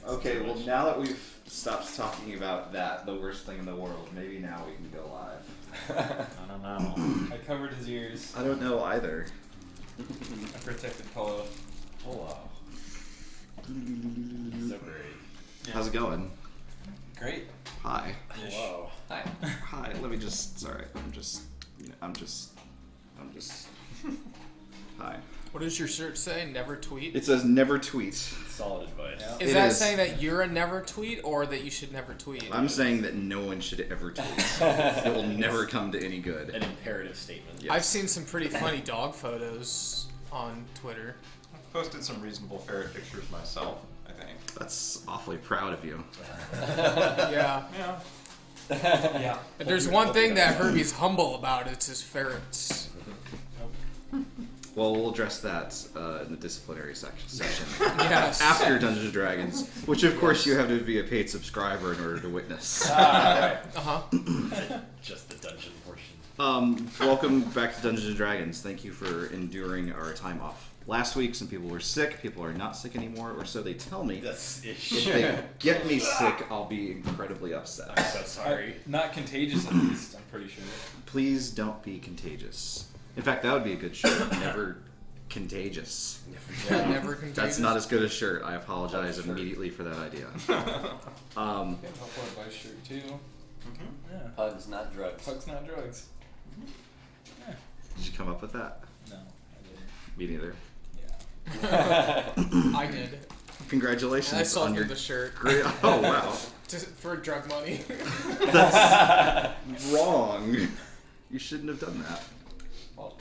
Okay, well now that we've stopped talking about that, the worst thing in the world, maybe now we can go live. I don't know. I covered his ears. I don't know either. I protected Polo. Oh wow. So great. Yeah. How's it going? Great. Hi. Ish. Whoa. Hi. Hi. Let me just. Sorry. I'm just. Hi. What does your shirt say? Never tweet? It says never tweet. Solid advice. Yeah. Is It that is. saying that you're a never tweet or that you should never tweet? I'm saying that no one should ever tweet. It will never come to any good. An imperative statement. Yes. I've seen some pretty funny dog photos on Twitter. I've posted some reasonable ferret pictures myself, I think. That's awfully proud of you. Yeah. Yeah. Yeah. But there's one thing that Herbie's humble about, it's his ferrets. Well, we'll address that in the disciplinary session. Yes. After Dungeons & Dragons, which of course you have to be a paid subscriber in order to witness. Right. Uh-huh. Just the dungeon portion. Welcome back to Dungeons & Dragons. Thank you for enduring our time off. Last week, some people were sick. People are not sick anymore, or so they tell me. That's If they get me sick, I'll be incredibly upset. I'm so sorry. Not contagious, at least. I'm pretty sure. Please don't be contagious. In fact, that would be a good shirt. Never contagious. Yeah, never contagious. That's not as good a shirt. I apologize immediately for that idea. Yeah, I'll buy a shirt too. Yeah. Hugs, not drugs. Fuck's not drugs. Yeah. Did you come up with that? No, I didn't. Me neither. Yeah. I did. Congratulations And I sold on you your the shirt great. Oh wow, for drug money. that's wrong. You shouldn't have done that. Well,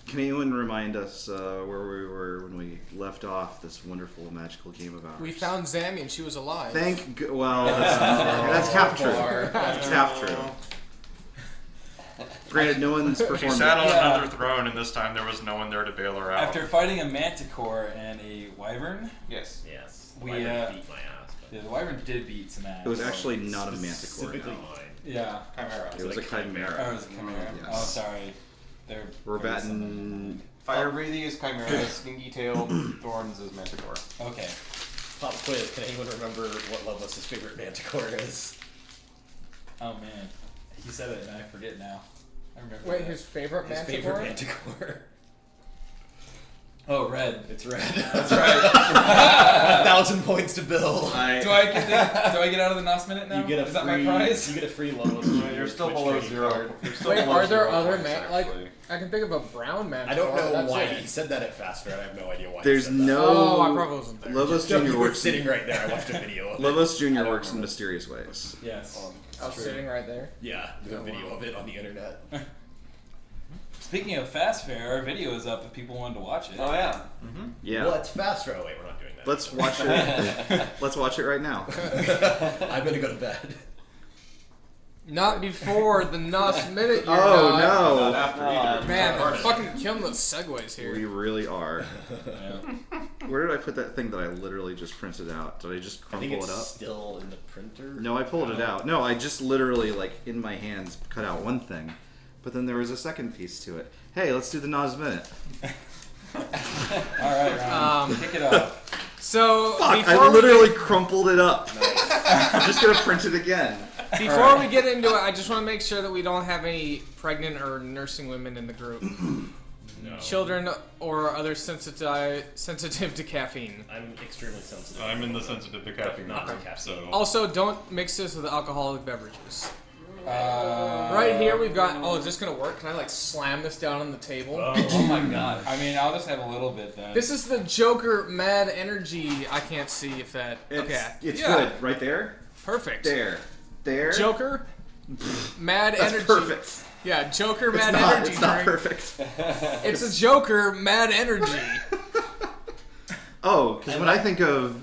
Can anyone remind us where we were when we left off this wonderful magical game of ours? We found Zamy and she was alive. Well, that's half true. That's half true. Granted, no one's She performed. sat on Yeah. another throne, and this time there was no one there to bail her out. after fighting a manticore and a wyvern, Yes. Yes. We, Wyvern uh, beat my ass. But yeah, the wyvern did beat some ass. It was actually not a manticore. specifically No. mine. Yeah. Chimera. It was a Oh, chimera. it was a chimera. Yes. Oh, sorry. They're We're very batting. Fire breathing is chimera, stinky tail, thorns is manticore. similar. Okay. Pop quiz. Can anyone remember what Lobos' favorite manticore is? Oh man, he said it and I forget now. I remember. Wait, that. his favorite His manticore? favorite manticore. Oh, red. It's red. That's right. 1,000 points to Bill. do I get out of the NOS minute now? You get a Is that free. my prize? You get a free Lobos. You're still below zero. You're still Wait, below are there 0 other points, like actually. I can think of a brown manticore. I don't know that's why it. he said that at Faster. I have no idea why. There's he said that. no. Oh, I probably wasn't there. Lobos You Jr. were works. sitting right there. I watched a video of it. Lobos Jr. don't works in remember. mysterious ways. Yes. I was sitting right there. Yeah, there's a video of it on the internet. Speaking of Fast Fair, our video is up if people wanted to watch it. Oh yeah. Yeah. Well, it's Faster. Oh wait, we're not doing that. Let's watch it. Let's watch it right now. I'm gonna go to bed. Not before the NOS minute. Oh Not no! after either. Man, I'm fucking killing the segues We here. really are. Yeah. Where did I put that thing that I literally just printed out? Did I just I crumple think it it's up? still in the printer. No, I pulled it out. No, I just literally, like, in my hands, cut out one thing. But then there was a second piece to it. Hey, let's do the NOS minute. All right, Ryan. Kick it off. So Fuck, before I literally crumpled it up. I'm just gonna print it again. Before we get into it, I just want to make sure that we don't have any pregnant or nursing women in the group. No. Children or other sensitive to caffeine. I'm extremely sensitive. I'm in the sensitive to caffeine. Not to group, caffeine. So. Also, don't mix this with alcoholic beverages. Right Right here we've got. Oh, is this gonna work? Can I like slam this down on the table? Oh my god. I mean, I'll just have a little bit then. This is the Joker Mad Energy. I can't see if that. Okay. It's Yeah. good. Right there? Perfect. There. There. Joker Mad That's Energy. perfect. Yeah, Joker It's Mad not, Energy it's not drink. perfect. It's a Joker Mad Energy. Oh, because when I think of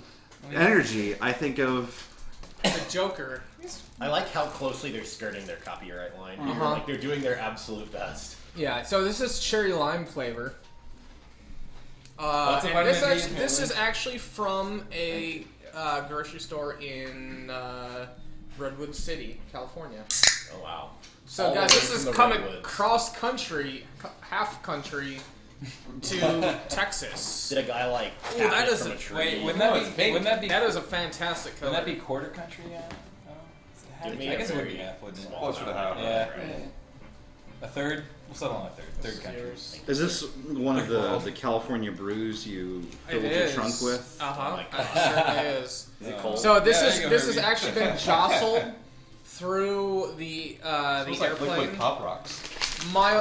energy, I think of... The Joker. I like how closely they're skirting their copyright line here. Uh-huh. Like they're doing their absolute best. Yeah, so this is cherry lime flavor. Lots of And this, vitamin D, this is apparently. actually from a grocery store in Redwood City, California. Oh wow. So All guys, the way this from is the coming Redwoods. cross country, half country to Texas. Did a guy like Ooh, tap that it is from a- a tree? Wait, wouldn't No, that it's be? pink. Wouldn't that be? That is a fantastic color. Wouldn't that be quarter country? Yeah. Give me I a guess it would be very half, wouldn't it? small Closer to amount, half. Yeah. right? A third. We'll settle on a third. Third country. Yours. Is this one of the California brews you filled your is. trunk with? Oh Uh-huh. my It God. certainly is. Is it cold? So this Yeah, is there you go, this has Herbie. actually been jostled through the Smells like airplane. liquid pop rocks.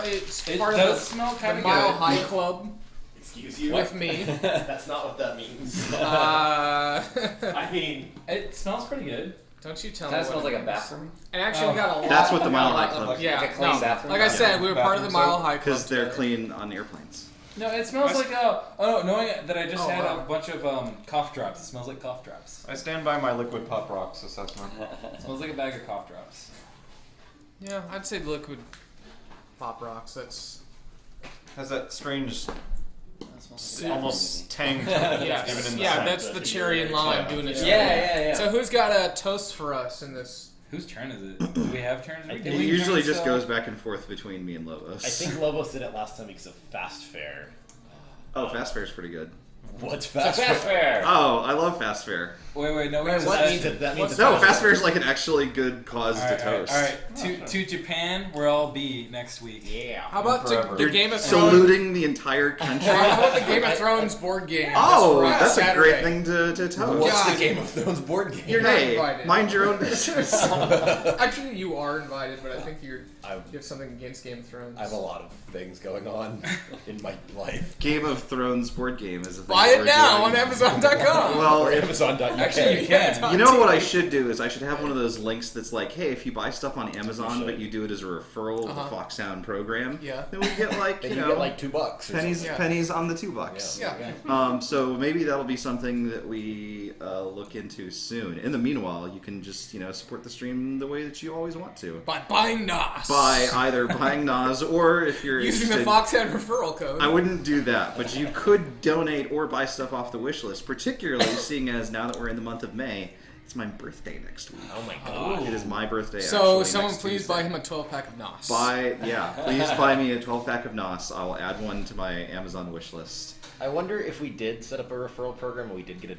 It's It part does of smell the kind of Mile good. High Club Excuse you? with me. That's not what that means. I mean, It smells pretty good. Don't you tell Kind me. of smells what like it a is. bathroom. And actually, we got a lot. That's what the we got Mile a High lot Club of- is. Yeah, Like a clean no. bathroom? Like I said, we were part of the Bathroom Mile High Club. Because they're together. clean on airplanes. No, it smells like knowing that I just Oh, had wow. a bunch of cough drops. It smells like cough drops. I stand by my liquid pop rocks assessment. It smells like a bag of cough drops. Yeah, I'd say liquid pop rocks. That's Has that strange, Super. almost tang to it, yes. even in the Yeah, scent. that's the cherry and lime doing its Yeah, thing. yeah. So who's got a toast for us in this? Whose turn is it? Do we have turns? It usually just goes back and forth between me and Lobos. I think Lobos did it last time because of Fast Fare. Oh, Fast Fair's pretty good. What's It's a Fast fast Fare? fair. Oh, I love Fast Fair. Wait, no, we Wait, just what That said- means that means No, it's Fast Fair is like an actually good cause All to right, toast. all right. To Japan, where I'll be next week. Yeah. How about Forever. the Game of Thrones? Saluting the entire country. How about the Game of Thrones board game? Oh, for that's a Saturday? great thing to toast. What's God. the Game of Thrones board game? You're not Hey, invited. mind your own business. Actually, you are invited, but I think you I've- have something against Game of Thrones. I have a lot of things going on in my life. Game of Thrones board game is a thing. Buy that it we're now on doing. Amazon.com. Well, Or Amazon.uk. Actually, you can. you know what I should do is I should have one of those links that's like, hey, if you buy stuff on Amazon, should. but you do it as a referral of the Uh-huh. FOXHOUND program, Yeah. then we get like, Then you you know, get like $2 or pennies Yeah. pennies on the $2. Yeah. So maybe that'll be something that we look into soon. In the meanwhile, you can just support the stream the way that you always want to. By buying NOS. By either buying Nas or if you're using the interested, Foxhound referral code. I wouldn't do that, but you could donate or buy stuff off the wish list, particularly seeing as now that we're in the month of May, it's my birthday next week. Oh my god. It is my birthday. So actually, someone next please Tuesday. buy him a 12-pack of NOS. Please buy me a 12-pack of Nos. I'll add one to my Amazon wish list. I wonder if we did set up a referral program and we did get a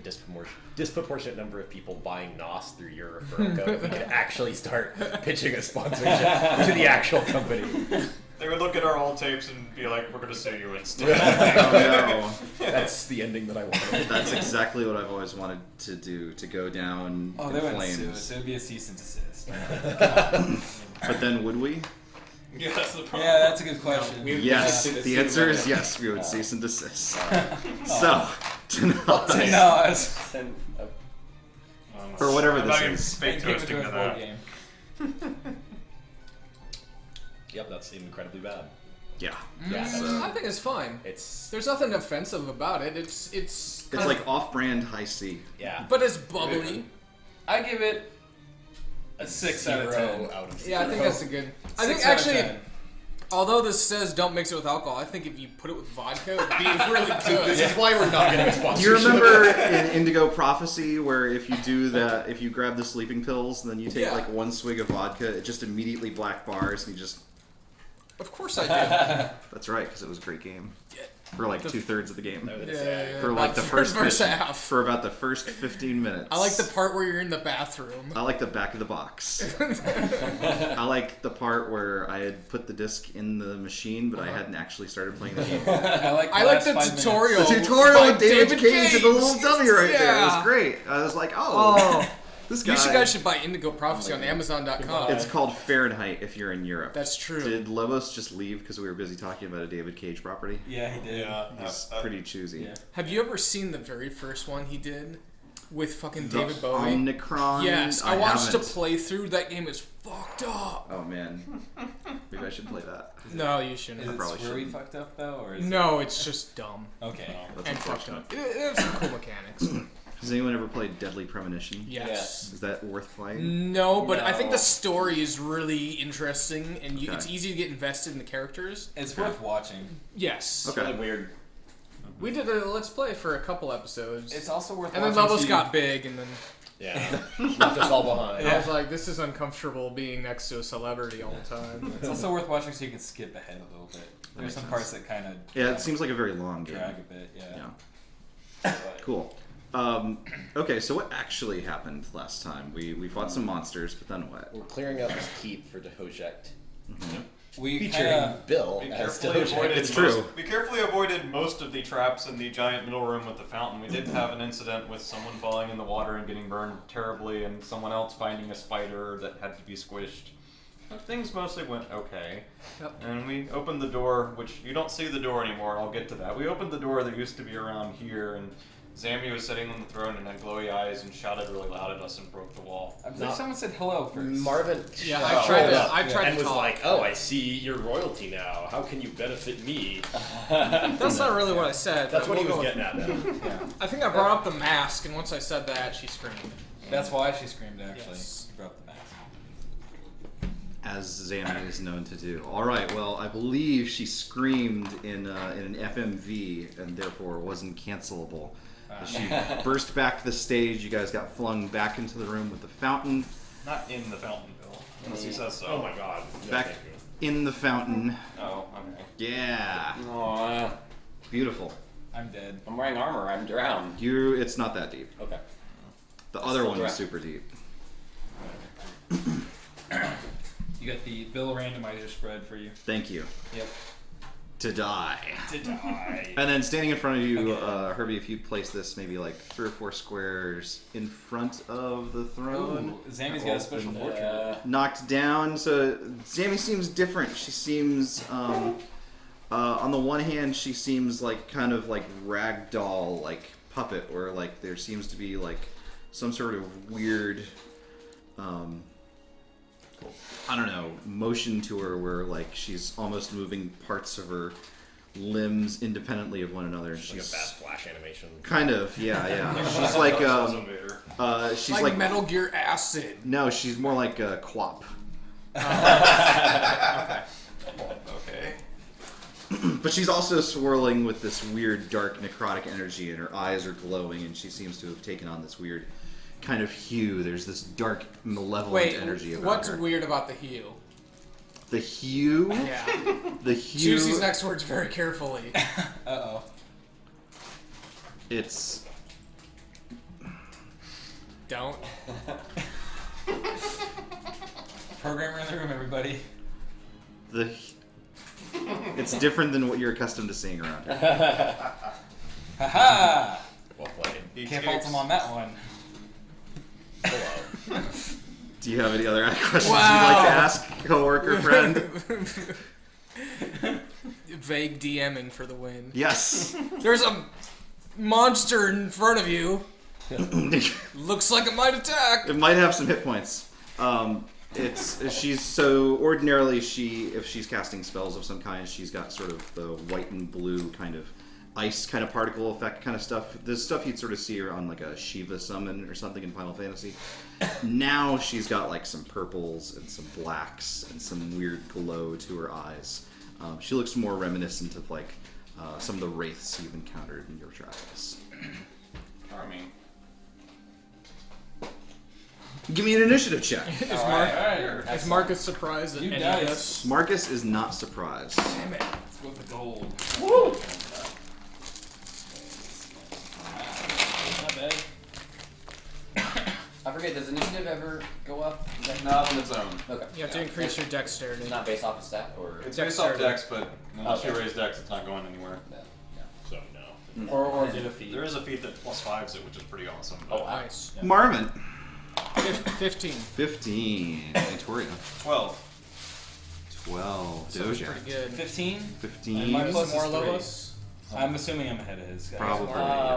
disproportionate number of people buying NOS through your referral code, if we could actually start pitching a sponsorship to the actual company. They would look at our old tapes and be like, we're going to sue you instead. Oh That's the ending that I wanted. no. That's exactly what I've always wanted to do, to go down Oh, in they wouldn't sue flames. us. It would be a cease and desist. But then would we? Yeah, that's the problem. Yeah, that's a good question. Yes. Yeah. The answer is yes, we would cease and desist. So, tonight, No, it's Send a for whatever I'm not this even is. fake Game of toasting to Thrones board that. game. Yep, that's incredibly bad. Yeah. Yeah, I think it's fine. it's There's nothing offensive about it. It's It's kind like of- off-brand high C. yeah. but it's bubbly. I give it a 6 out of 10. 0 out of 0. Yeah, I think that's a good. I think 6 out of actually, 10. although this says don't mix it with alcohol, I think if you put it with vodka, it'd be really good. This is why we're not getting a Do sponsorship. you remember in Indigo Prophecy where if you do that, if you grab the sleeping pills and then you take Yeah. like one swig of vodka, it just immediately black bars and you just... Of course I did. That's right, because it was a great game. For like 2/3 of the game. Yeah. For like the first verse mission. half. For about the first 15 minutes. I like the part where you're in the bathroom. I like the back of the box. I like the part where I had put the disc in the machine, but I hadn't actually started playing the game. I like I like the last 5 tutorial. The tutorial by with David Cage and the little Cage. dummy right there. It Yeah. was great. I was like, oh. This guy. You guys should buy Indigo Prophecy on Amazon.com. It's called Fahrenheit if you're in Europe. That's true. Did Lobos just leave because we were busy talking about a David Cage property? Yeah, he did. Yeah. He's pretty choosy. Yeah. Have you ever seen the very first one he did with fucking The David Bowie? Omnicron. Yes, I watched a haven't. playthrough. That game is fucked up. Oh man, maybe I should play that. No, you Is shouldn't. it probably Swery shouldn't. fucked up though, or is No, it's just dumb it... Okay. That's and fucked unfortunate. up. It has some cool mechanics. Has anyone ever played Deadly Premonition? Yes. Is that worth playing? No, but I think No. the story is really interesting, and Okay. it's easy to get invested in the characters. It's worth watching. Yes. Okay. really weird. We did a Let's Play for a couple episodes. It's also worth and then watching. levels so got big, and then Yeah. Left us all behind. I was like, this is uncomfortable being next to a celebrity all the time. It's also worth watching so you can skip ahead a little bit. There's makes some sense. parts that kind of Yeah, it seems like a very long game. drag a bit. Yeah. Yeah. But- Cool. Okay, so what actually happened last time? We fought some monsters, but then what? We're clearing out this keep for Dehoject. We Featuring kind of Bill We as carefully, Dehoject. avoided It's true. we carefully avoided most of the traps in the giant middle room with the fountain. We did have an incident with someone falling in the water and getting burned terribly, and someone else finding a spider that had to be squished. But things mostly went okay. Yep. And we opened the door, which you don't see the door anymore, I'll get to that. We opened the door that used to be around here, and Zamy was sitting on the throne and had glowy eyes and shouted really loud at us and broke the wall. I believe someone said hello first. Marvin Yeah, showed I tried to. up I tried and to was talk. like, "Oh, I see you're royalty now. How can you benefit me?" That's not really what I said. That's but what he we'll was go getting at. Now. Yeah. I think I brought up the mask, and once I said that, she screamed. That's why she screamed, actually. Yes. You dropped the mask. As Zamy is known to do. All right. Well, I believe she screamed in an FMV and therefore wasn't cancelable. As she burst back the stage. You guys got flung back into the room with the fountain. Not in the fountain, Bill. Unless he says so. Oh my God! No, Back thank you. in the fountain. Oh, okay. Yeah. Aw, Beautiful. I'm dead. I'm wearing armor. I'm drowned. It's not that deep. Okay. The other still one was drowned. super deep. You got the Bill randomizer spread for you. Thank you. Yep. To die. To die. And then standing in front of you, Okay. Herbie, if you place this maybe like 3 or 4 squares in front of the throne. Ooh, Zamy's got a special portrait. Knocked down. So Zamy seems different. She seems, on the one hand, she seems like kind of like ragdoll, like puppet, or like there seems to be like some sort of weird, I don't know, motion to her where like she's almost moving parts of her limbs independently of one another. And Like a she's fast flash animation. kind of, yeah. She's like, Invader. she's Like like Metal Gear Acid. no, she's more like a Quap. Okay. But she's also swirling with this weird dark necrotic energy, and her eyes are glowing, and she seems to have taken on this weird kind of hue. There's this dark, malevolent Wait, energy about what's her. weird about the hue? The hue? Yeah. The hue. Choose these next words very carefully. Uh-oh. It's Don't. Programmer in the room, everybody. the. It's different than what you're accustomed to seeing around here. Haha! Well played. He Can't fault him on that one. Hello. Do you have any other questions you'd Wow. like to ask, coworker friend? Vague DMing for the win. Yes. There's a monster in front of you. It Looks like it might attack. might have some hit points. She's so ordinarily if she's casting spells of some kind, she's got sort of the white and blue kind of ice kind of particle effect kind of stuff. The stuff you'd sort of see her on like a Shiva summon or something in Final Fantasy. Now she's got like some purples and some blacks and some weird glow to her eyes. She looks more reminiscent of like some of the wraiths you've encountered in your travels. Charming. Give me an initiative check. Is Marcus surprised at You any dice. of this? Marcus is not surprised. Damn it. Let's go with the gold. Woo! Not bad. I forget. Does initiative ever go up? Is that Not on its own. Okay. You have to increase your dexterity. It's not based off a stat, or It's based off Dexterity. dex, but unless you Okay. raise dex, it's not going anywhere. no. So no. Or did a feat. There is a feat that plus 5s it, which is pretty awesome. Oh, wow. Nice. Marvin. 15. 15. Victoria. 12. 12. So it's Doja. pretty good. 15? 15. My plus More is 3. Lobos? I'm assuming I'm ahead of his guy. Probably. When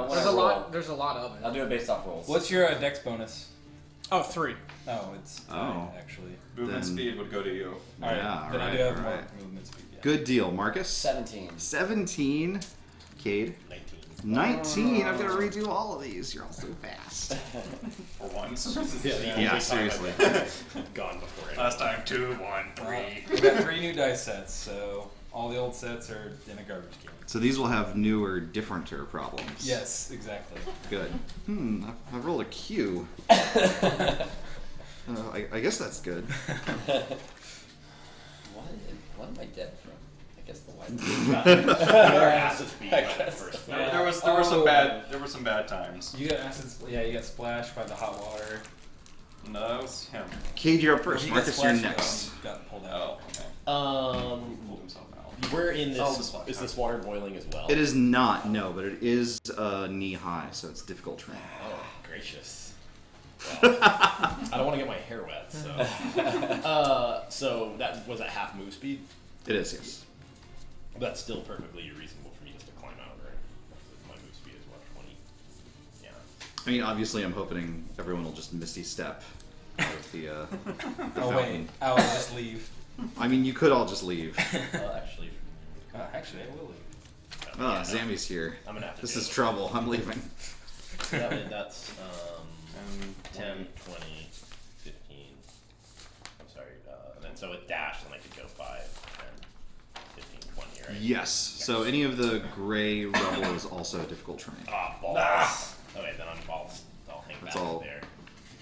There's I a roll, lot. There's a lot of I'll it. do it based off rolls. What's your dex bonus? Oh, 3. Oh, it's Oh. actually. Movement Then- speed would go to you. Alright, Yeah, then I alright, do have more alright. movement speed. Yeah. Good deal. Marcus. 17. 17. Cade. 19. 19. I've got to redo all of these. You're all so fast. For once. Yeah, seriously. Gone before it. Last time, 2, 1, 3. We got 3 new dice sets, so All the old sets are in a garbage can. So these will have newer, differenter problems. Yes, exactly. Good. I rolled a Q. I guess that's good. What am I dead from? I guess the white. Your acid speed by the first. There were some bad times. You got acid. Yeah, you got splashed by the hot water. No, that was him. Cade, you're up first. He got Marcus, you're splashed, next. Got pulled Oh, out. okay. Um, Pulled himself out. we're in Oh, this. this Is this water boiling as well? It is not, no, but it is knee high, so it's difficult terrain. Oh, gracious. Well, I don't want to get my hair wet, so. So that was at half move speed. It is, yes. That's still perfectly reasonable for me just to climb out, right? My move speed is what, 20? Yeah. I mean, obviously, I'm hoping everyone will just Misty Step with the Oh fountain. wait, I'll just leave. I mean, you could all just leave. Actually. Actually, I will leave. Oh, Zamy's here. I'm gonna have to This do is it. trouble. I'm leaving. So that's 10, 20, 15. I'm sorry. And then so with dash, then I could go 5, 10, 15, 20, right? Yes. So any of the gray rubble is also a difficult terrain. Ah, balls. Okay, then I'll hang That's back all. there.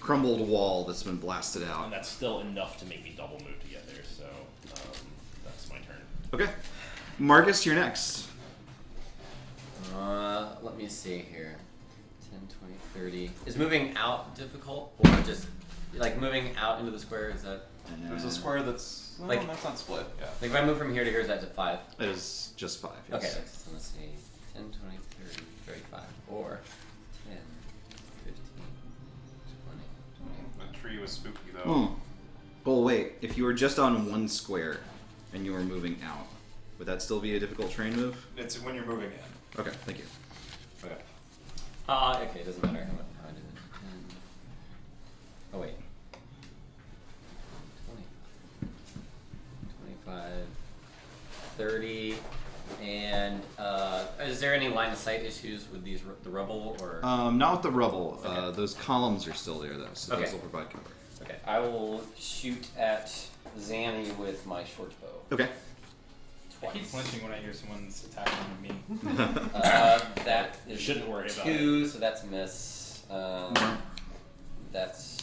Crumbled wall that's been blasted And out. that's still enough to make me double move to get there, so that's my turn. Okay. Marcus, you're next. Let me see here. 10, 20, 30. Is moving out difficult, or just like moving out into the square? Is that There's a square that's Like- that's not split. Yeah. like if I move from here to here, is that to 5? It is just 5. Yes. Okay, so let's see. 10, 20, 30, 35, or 10, 15, 20, 20. The tree was spooky though. Oh. Well, wait. If you were just on one square and you were moving out, would that still be a difficult terrain move? It's when you're moving in. Okay, thank you. Okay. Okay, it doesn't matter how I do it. 10. Oh, wait. 20, 25, 30, and is there any line of sight issues with these the rubble or? Not with the rubble. Okay. Those columns are still there, though, so Okay. those will provide cover. Okay, I will shoot at Zamy with my short bow. Okay. I keep Twice. flinching when I hear someone's attacking me. That is Shouldn't worry about 2, so that's miss. That's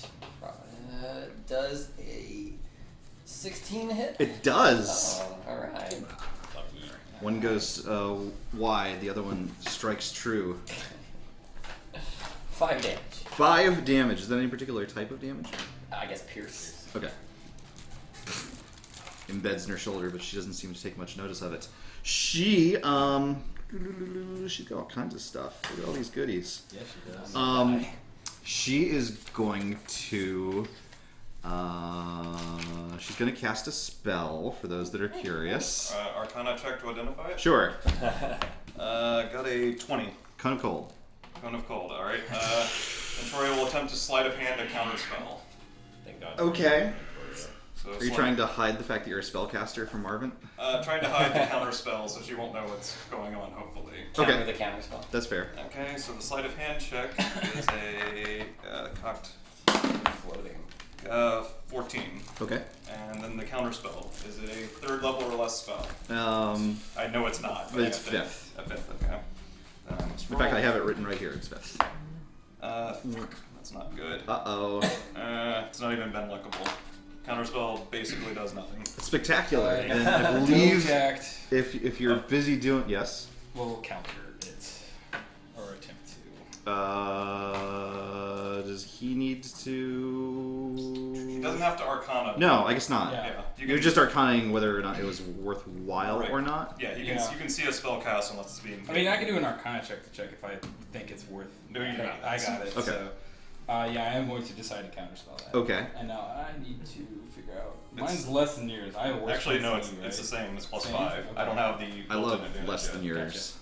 does a 16 hit? It does. Oh, all right. Lucky. One goes wide, the other one strikes true. 5 damage. 5 damage. Is that any particular type of damage? I guess pierce. Okay. Embeds in her shoulder, but she doesn't seem to take much notice of it. She's got all kinds of stuff. Look at all these goodies. Yeah, she does. She is going to she's going to cast a spell for those that are curious. Arcana check to identify it. Sure. Got a 20. Cone of cold. Cone of cold. All right. And Troy will attempt to sleight of hand a counter spell. Thank God. Okay. So Are you trying to hide the fact that you're a spellcaster from Marvin? Trying to hide the counter spell so she won't know what's going on. Hopefully. Okay. Counter the counter spell. That's fair. Okay. So the sleight of hand check is a cocked Floating. 14. Okay. And then the counter spell is it a 3rd level or less spell? In I know it's not. But It's I have to- 5th. A 5th. Okay. fact, I have it written right here. It's 5th. Fuck. That's not good. Uh-oh. It's not even been lookable. Counterspell basically does nothing. Spectacular. Right. And I believe Jacked. if you're busy doing... Yes? We'll counter it. Or attempt to. Does he need to... He doesn't have to Arcana. No, I guess not. Yeah. Yeah. You're just arcaning whether or not it was worthwhile Right. or not. Yeah, you Yeah. can see a spell cast unless it's being. I mean, I can do an Arcana check to check if I think it's worth. No, you got it. I got it. Okay. So, yeah, I am going to decide to counterspell that. Okay. And now I need to figure out. It's- Mine's less than yours. I have a worse Actually, no, one it's than you, it's the right? same. It's plus Same? 5. I don't Okay. have the. I love built-in advantage less yet. than yours.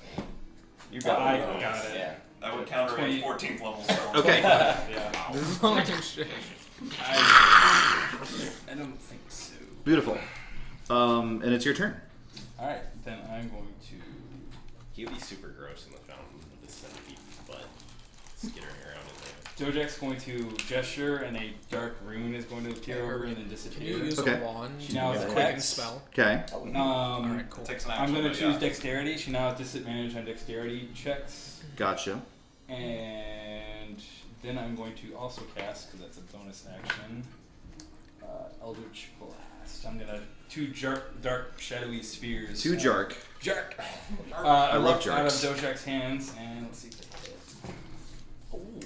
You got I it. got it. Yeah. That would counter a 20. 14th level spell. Okay. Yeah. Holy shit. I don't think so. Beautiful. And it's your turn. Alright, then I'm going to. He would be super gross in the fountain with the centipede butt skittering around in there. Dojak's going to gesture, and a dark rune is going to appear over and then Can disappear. you use Okay. a wand? She now has to a quicken hex. spell. Okay. Alright, cool. Takes an I'm action. going to but choose yeah. dexterity. She now has disadvantage on dexterity checks. Gotcha. And then I'm going to also cast, because that's a bonus action, Eldritch Blast. I'm going to 2 dark shadowy spheres. 2 Jark. Jark! I love out of jarks. Dojak's hands, and let's see if they hit.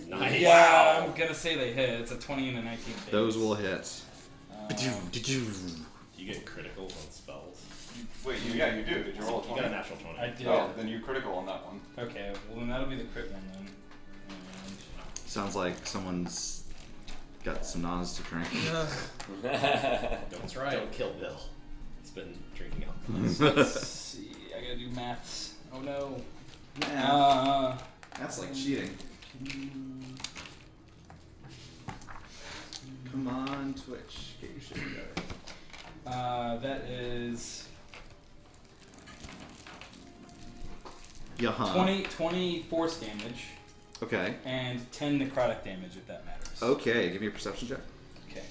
Nice. Yeah, I'm going to say they hit. It's a 20 and a 19 base. Those will hit. You get critical on spells. Wait, yeah, you do. Did you roll a You 20? got a natural 20. I did. Oh, then you critical on that one. Okay, well then that'll be the crit one then. And Sounds like someone's got some Nas to drink. That's right. Don't kill Bill. He's been drinking alcohol. let's see, I gotta do maths. Oh no. That's like cheating. Come on, Twitch. Get your shit together. That is Yaha. 20 force damage Okay. and 10 necrotic damage if that matters. Okay, give me a perception check. Okay.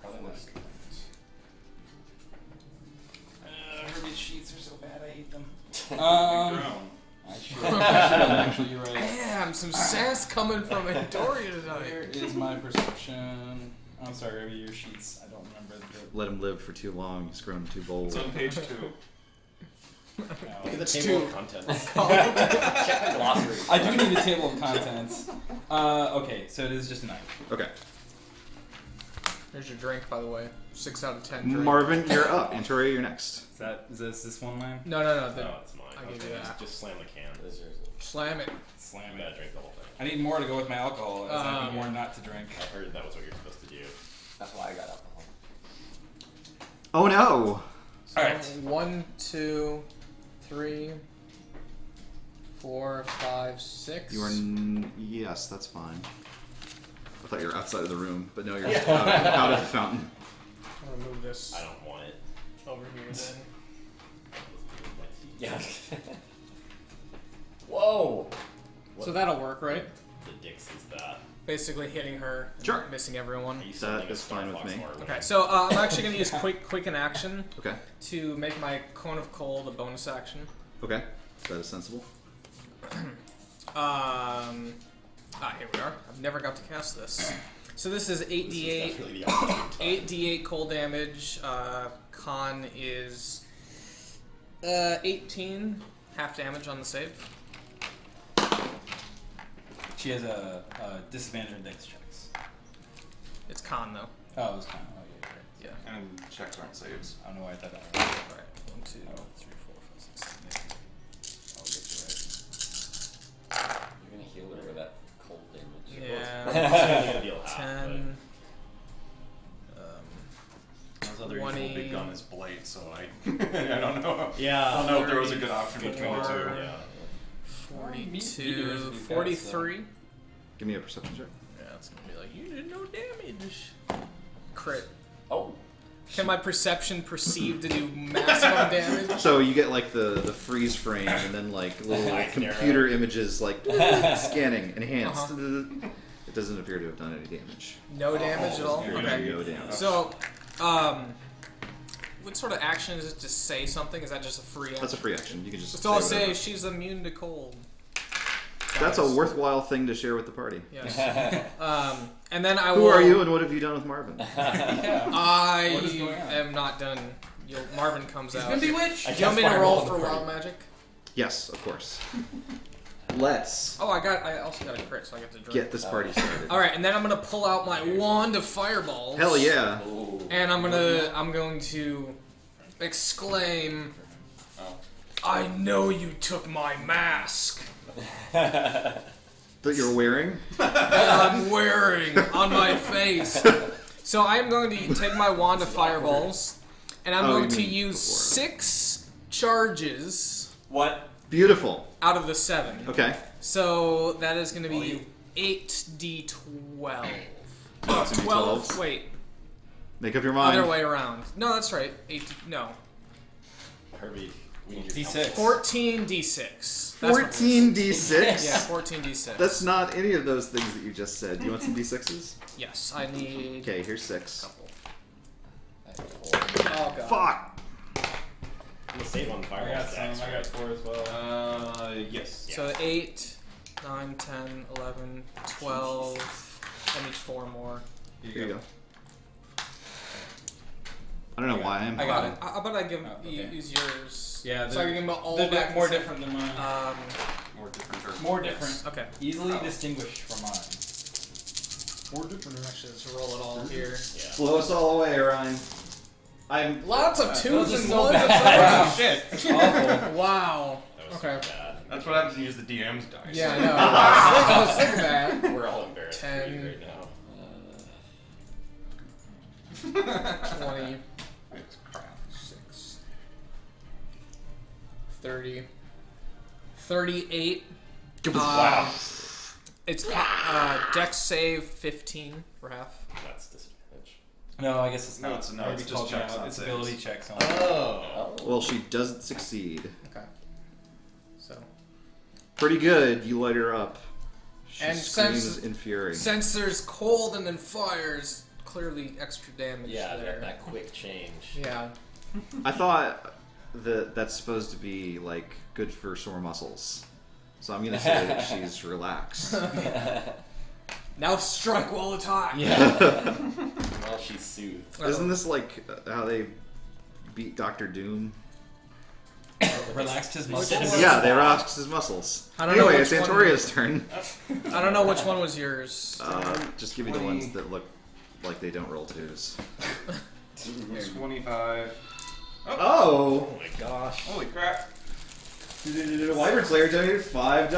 Probably less. Hermes sheets are so bad, I hate them. Grown. I should actually, you're right. Damn, some sass coming from Andoria Where tonight. is my perception? I'm sorry, maybe your sheets. I don't remember the. Let him live for too long. He's grown too bold. It's on page 2. Look at the No. table of contents. Check the glossary. I do need a table of contents. Okay, so it is just 9. Okay. Here's your drink, by the way. 6 out of 10 drink. Marvin, you're up. Antoria, you're next. Is this one line? No. No, it's mine. I give you that. Just slam the can. This is yours. Slam it. Slam I'm it. gonna drink the whole thing. I need more to go with my alcohol. As I need Yeah. more not to drink. I heard that was what you're supposed to do. That's why I got alcohol. Oh no! Alright. 1, 2, 3, 4, 5, 6. You are. Yes, that's fine. I thought you were outside of the room, but no, you're out of the fountain. I'm gonna move this I don't want it. over here then. Yeah. Whoa! So that'll work, right? The dicks is that. Basically hitting her, and Sure. missing everyone. Are you That sending a is fine Star with Fox me. Marvel? Okay, so I'm actually gonna use quick in action Okay. to make my cone of cold a bonus action. Okay. That is sensible. Here we are. I've never got to cast this. So this is 8d8, Definitely the opportune time. 8d8 cold damage. Con is 18, half damage on the save. She has a disadvantage on dex checks. It's con though. Oh, it was kind of. Oh, yeah, right. Yeah. And checks aren't saves. I don't know why I thought that was. All right. 1, 2, 3, 4, 5, 6, 7, 8. I'll get you right. You're gonna heal her with that cold damage. Yeah. It's gonna deal half, 10. Those other 20. usual big gun is Blade, so I I don't know. Yeah. I don't know if there was a good option between the two. but- Yeah. 42, 43. Give me a perception check. Yeah, it's gonna be like, you did no damage. Crit. Oh! Can my perception perceive to do maximum damage? So you get like the freeze frame and then like little Nice computer images like scanning, enhanced. Uh-huh. It doesn't appear to have done any damage. No damage at all? Yeah, Okay. No damage. So, what sort of action is it to say something? Is that just a free action? That's a free action. You can just. So I'll say say whatever. she's immune to cold. That's a Guys. worthwhile thing to share with the party. Yes. And then I will. Who are you and what have you done with Marvin? Yeah. I What is going on? am not done. Marvin comes out. He's been bewitched. Do you want me to Fireball roll on the for party. wild magic? Yes, of course. Let's Oh, I also got a crit, so I get to drink. get this party started. All right, and then I'm gonna pull out my wand of fireballs. Hell yeah! Ooh. And I'm going to exclaim, Oh. I know you took my mask That you're wearing. that I'm wearing on my face. So I am going to take my wand of fireballs, and I'm Oh, going you to mean use before. 6 charges What? Beautiful. out of the 7. Okay. So that is going to be 8d12. Lots of 12. D12s. Wait, Make up your mind. other way around. No, that's right. 8. No. Herbie, D6. 14d6. That's what it is. 14d6? Yeah, 14d6. That's not any of those things that you just said. Do you want some d6s? Yes, I need. Okay, here's 6. Couple. I have 4. Oh god. Fuck! I'm gonna save on I fireball got some. stacks, I got right? 4 as well. Yes. So 8, 9, 10, 11, 12. I need 4 more. Here you go. I don't know why I'm. I got it. How about I give Oh, okay. use yours? Yeah, So I can give them all they're back. more the same- different than mine. More different. Or More different. Okay. Easily distinguished from mine. More different. Actually, let's roll it all here. Yeah. Blow us all away, Ryan. I'm. Lots of Those twos are and so ones. bad. Wow, shit. Awful. Wow. That was Okay. so bad. That's what happens when you use the DM's dice. Yeah, I know. I was sick of that. We're all embarrassed for 10. you right now. 20, It's crap. 6, 30, 38. Wow. It's Dex save 15 for half. That's disadvantage. No, I guess it's No, not. it's- no, Maybe it's just called checks, out. not It's saves. ability checks on. Oh. Well, she doesn't succeed. Okay. So, Pretty good. You light her up. She And screams since- in fury. since there's cold and then fires, clearly extra damage Yeah, there. that quick change. Yeah. I thought that that's supposed to be like good for sore muscles. So I'm gonna say that she's relaxed. Now strike while it's hot. Yeah. Well, she's soothed. Isn't this like how they beat Doctor Doom? Relaxed his Which muscles. one? Yeah, they relaxed his muscles. I don't know Anyway, it's which one- Antoria's turn. I don't know which one was yours. Just give me the ones that look like they don't roll twos. 25. Oh! Oh my gosh. Holy crap. Wyvern Slayer donated $5.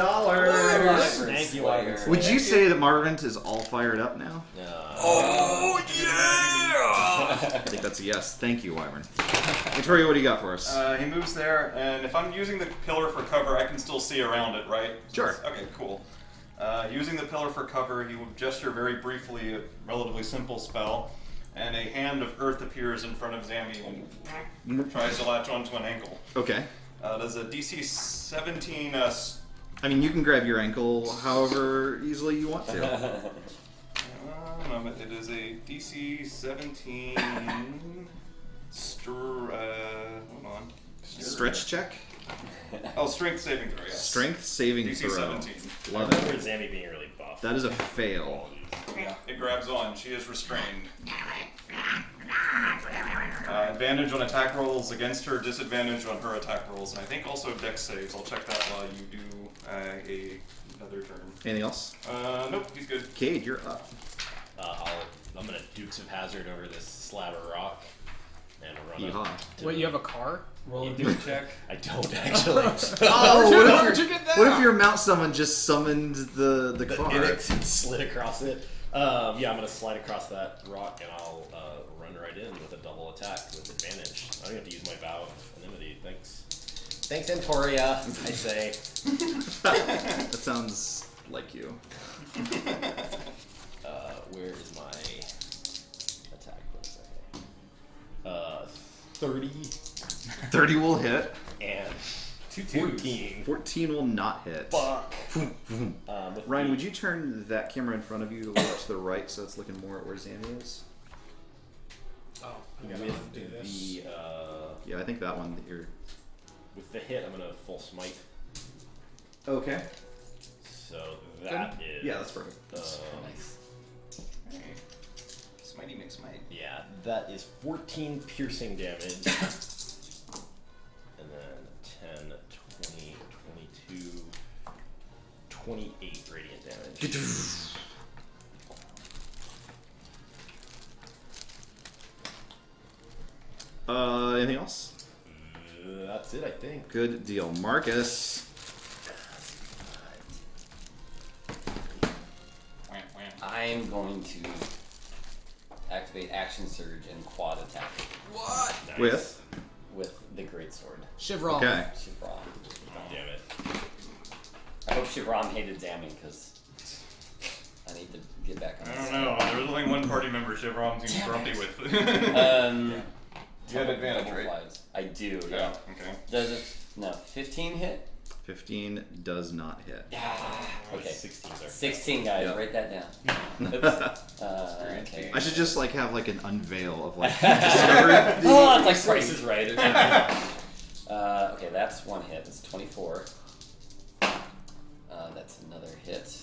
Thank you, Wyvern Slayer. Would you say that Marvin is all fired up now? Oh yeah! I think that's a yes. Thank you, Wyvern. Antoria, what do you got for us? He moves there, and if I'm using the pillar for cover, I can still see around it, right? Sure. Okay, cool. Using the pillar for cover, he will gesture very briefly a relatively simple spell, and a hand of earth appears in front of Zamy and tries to latch onto an ankle. Okay. Does a DC 17 I mean, you can grab your ankle however easily you want to. moment. It is a DC 17 hold on. Stretch check? Oh, strength saving throw, yes. Strength saving DC throw. 17. I Love remember it. Zamy being really buff. That is a fail. Yeah, it grabs on. She is restrained. Advantage on attack rolls against her, disadvantage on her attack rolls, and I think also dex saves. I'll check that while you do another turn. Anything else? Nope, he's good. Cade, you're up. I'm gonna Dukes of Hazzard over this slab of rock and run Yeehaw. up. to Wait, the- you have a car? Roll a dude check. I don't actually. Oh, Where'd you get that? what if your mount summon just summoned the The car? Inex and slid across it. Yeah, I'm gonna slide across that rock and I'll run right in with a double attack with advantage. I don't have to use my vow of enmity. Thanks. Thanks, Antoria. I say. That sounds like you. Where is my attack? What is that? 30 30 will hit. and Two twos. 14. 14 will not hit. Fuck. With Ryan, the- would you turn that camera in front of you a little to the right so it's looking more at where Zamy is? Oh, I'm gonna with do this. the Yeah, I think that one that you're... with the hit, I'm gonna full smite. Okay. So that is Yeah, that's perfect. Nice. Smitey makes smite. yeah, that is 14 piercing damage. And then 10, 20, 22, 28 radiant damage. Anything else? That's it, I think. Good deal. Marcus. I'm going to activate Action Surge and Quad Attack What? Nice. With? with the Greatsword. Chevron. Okay. Chevron. Damn it. I hope Chevron hated Zamy because I need to get back on I this. don't know. There's only one party member Chevron seems grumpy with. You have advantage, double right? flies. I do. Yeah. Yeah. Okay. Does it? No. 15 hit. 15 does not hit. Yeah. Okay. 16 there. 16 guys. Yeah. Write that down. Oops. Okay. I should just like have like an unveil of like discovery. Oh, it's like Price is Right. Or something. Okay, that's one hit. That's 24. That's another hit.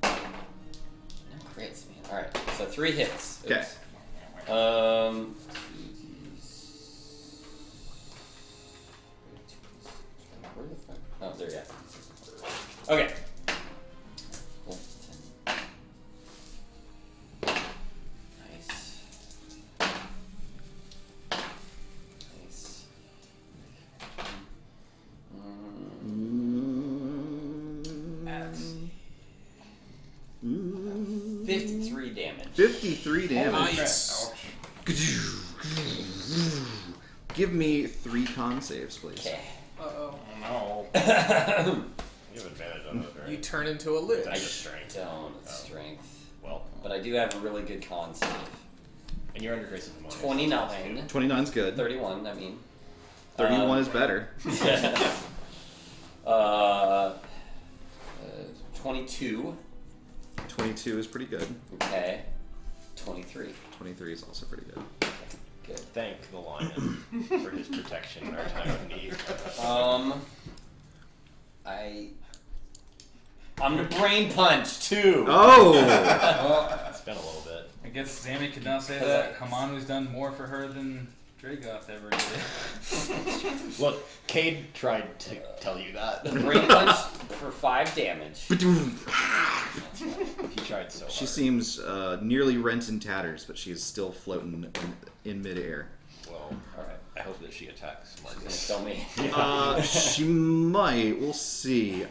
No crits, man. All right, so 3 hits. Okay. Oops. Where the fuck? Oh, there, yeah. Okay. Cool. Nice. Nice. 53 damage. 53 damage. Nice. Give me 3 con saves, please. Okay. Uh-oh. No. You have advantage on it, right? You turn into a lich. That's just strength. Don't. It's strength. Well, But I do have a really good con save. and you're under grace of the moment. 29. 29's good. 31, I mean. 31 is better. 22. 22 is pretty good. Okay. 23. 23 is also pretty good. Good. Thank the lion for his protection in our time of need. I'm gonna brain punch too. Oh! Well, It's been a little bit. I guess Zamy could now say that Hamano's done more for her than Dragoth ever did. Look, Cade tried to tell you that. Brain punch for 5 damage. He tried so hard. She seems nearly rent in tatters, but she's still floating in midair. Well, alright. I hope that she attacks Marcus. Tell me. She might. We'll see.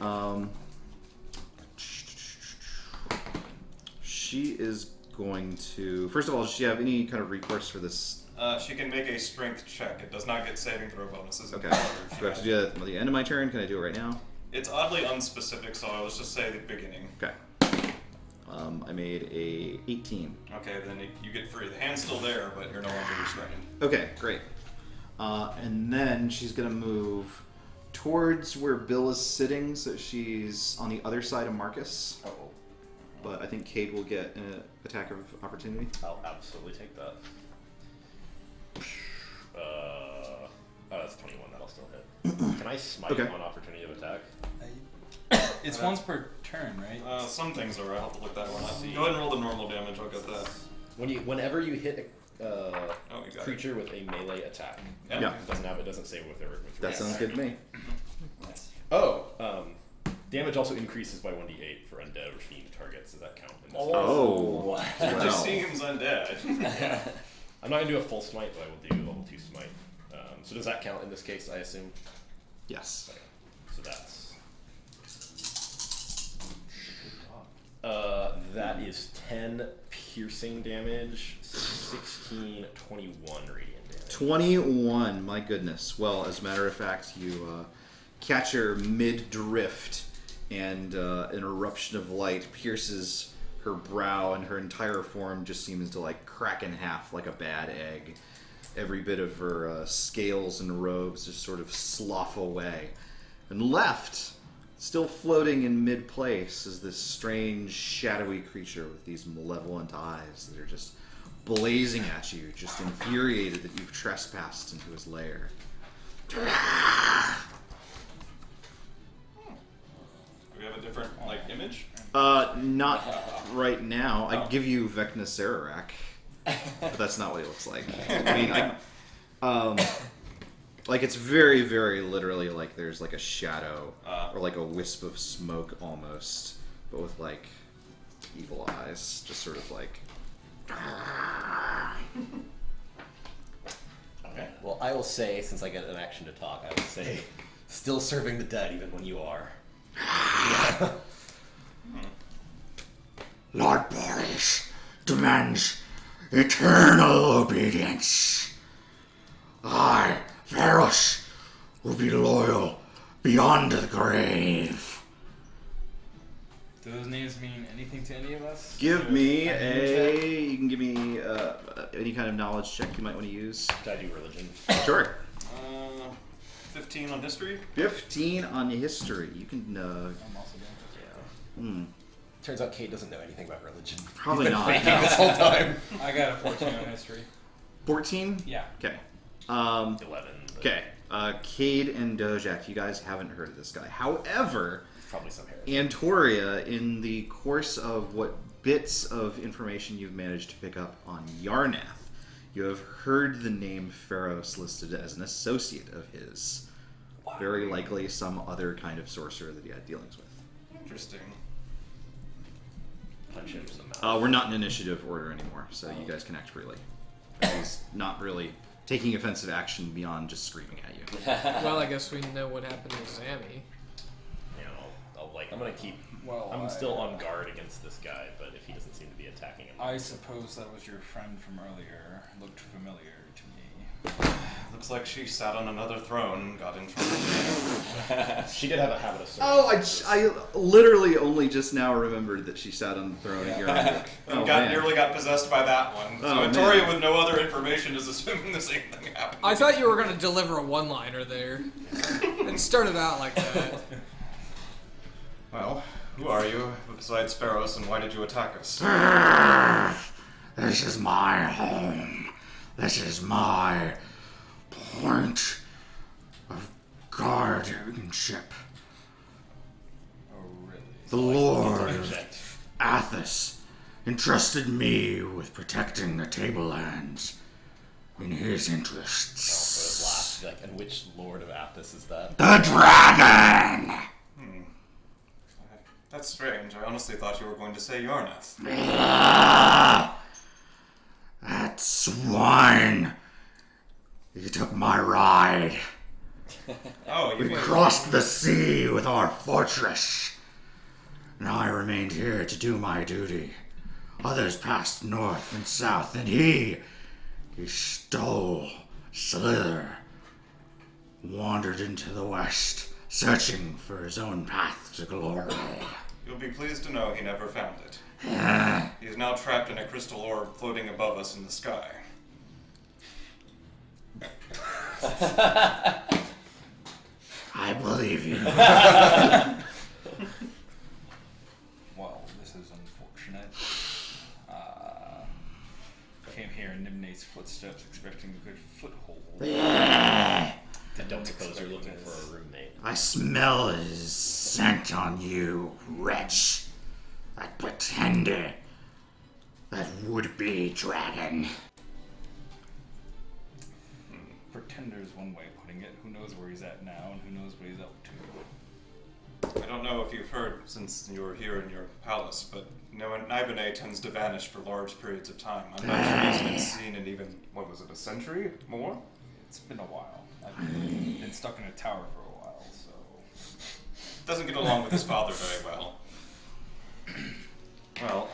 She is going to. First of all, does she have any kind of recourse for this? She can make a strength check. It does not get saving throw bonuses. Okay. Do I have to do that at the end of my turn? Can I do it right now? It's oddly unspecific, so let's just say the beginning. Okay. I made a 18. Okay, then you get free. The hand's still there, but you're no longer restrained. Okay, great. And then she's gonna move towards where Bill is sitting, so she's on the other side of Marcus. Oh, But I think Cade will get an attack of opportunity. I'll absolutely take that. Oh, that's 21. That'll still hit. Can I smite Okay. on opportunity of attack? It's once per turn, right? Some things are. I'll have to look that one up. Go ahead and roll the normal damage. I'll get that. Whenever you hit a Oh, you got it. creature with a melee attack, Yeah. it doesn't say with That sounds good to me. Oh, damage also increases by 1d8 for undead or fiend targets. Does that count? In this Oh. It just Wow. seems undead. I'm not gonna do a full smite, but I will do level 2 smite. So does that count in this case? I assume. Yes. So that's. That is 10 piercing damage, 16, 21 radiant damage. 21. My goodness. Well, as a matter of fact, you catch her mid-drift, and an eruption of light pierces her brow, and her entire form just seems to like crack in half like a bad egg. Every bit of her scales and robes just sort of slough away. And left, still floating in mid-place, is this strange, shadowy creature with these malevolent eyes that are just blazing at you, just infuriated that you've trespassed into his lair. Do we have a different image? Not right now. I give you Vecna Sararak, but that's not what he looks like. I mean, like it's very, very literally like there's like a shadow or like a wisp of smoke almost, but with like evil eyes, just sort of like. Okay. Well, I will say, since I get an action to talk, I will say, still serving the dead even when you are. Lord Boris demands eternal obedience. I, Pheros, will be loyal beyond the grave. Do those names mean anything to any of us? Give me a. You can give me any kind of knowledge check you might want to use. Did I do religion? Sure. 15 on history. 15 on history. You can. I'm also doing Turns out Kate doesn't know anything about religion. Probably not. Faking this whole time. I got a 14 on history. 14. Yeah. Okay. 11. but Okay. Cade and Dojak, you guys haven't heard of this guy. However, Probably some hair. Antoria, in the course of what bits of information you've managed to pick up on Yarnath, you have heard the name Pheros listed as an associate of his. Very likely some other kind of sorcerer that he had dealings with. Interesting. Punch him in the mouth. We're not in initiative order anymore, so you guys can act freely. He's not really taking offensive action beyond just screaming at you. Well, I guess we know what happened to Zamy. I'm gonna keep. Well, I'm still on guard against this guy, but if he doesn't seem to be attacking him, I suppose that was your friend from earlier. Looked familiar to me. Looks like she sat on another throne and got in trouble. she did have a habit of. I literally only just now remembered that she sat on the throne at Yarnath. And nearly got possessed by that one. So Oh, Antoria man. with no other information is assuming the same thing happened. I thought you were going to deliver a one-liner there. It started out like that. Well, who are you besides Pheros, and why did you attack us? This is my home. This is my point of guardianship. Oh, really? The Lord of Athos entrusted me with protecting the tablelands in his interests. Like, and which Lord of Athos is that? The dragon! That's strange. I honestly thought you were going to say Yarnath. That swine! He took my ride. Oh, you We mean... crossed the sea with our fortress. And I remained here to do my duty. Others passed north and south, and he stole Slither. Wandered into the west, searching for his own path to glory. You'll be pleased to know he never found it. He is now trapped in a crystal orb floating above us in the sky. I believe you. Well, this is unfortunate. Came here in Nimnate's footsteps expecting a good foothold. I don't suppose you're looking for a roommate. I smell his scent on you, wretch. That pretender. That would-be dragon. Pretender is one way of putting it. Who knows where he's at now, and who knows what he's up to. I don't know if you've heard since you were here in your palace, but Nibene tends to vanish for large periods of time. I'm not sure he's been seen in even, what was it, a century? More? It's been a while. I've been stuck in a tower for a while, so... Doesn't get along with his father very well. Well,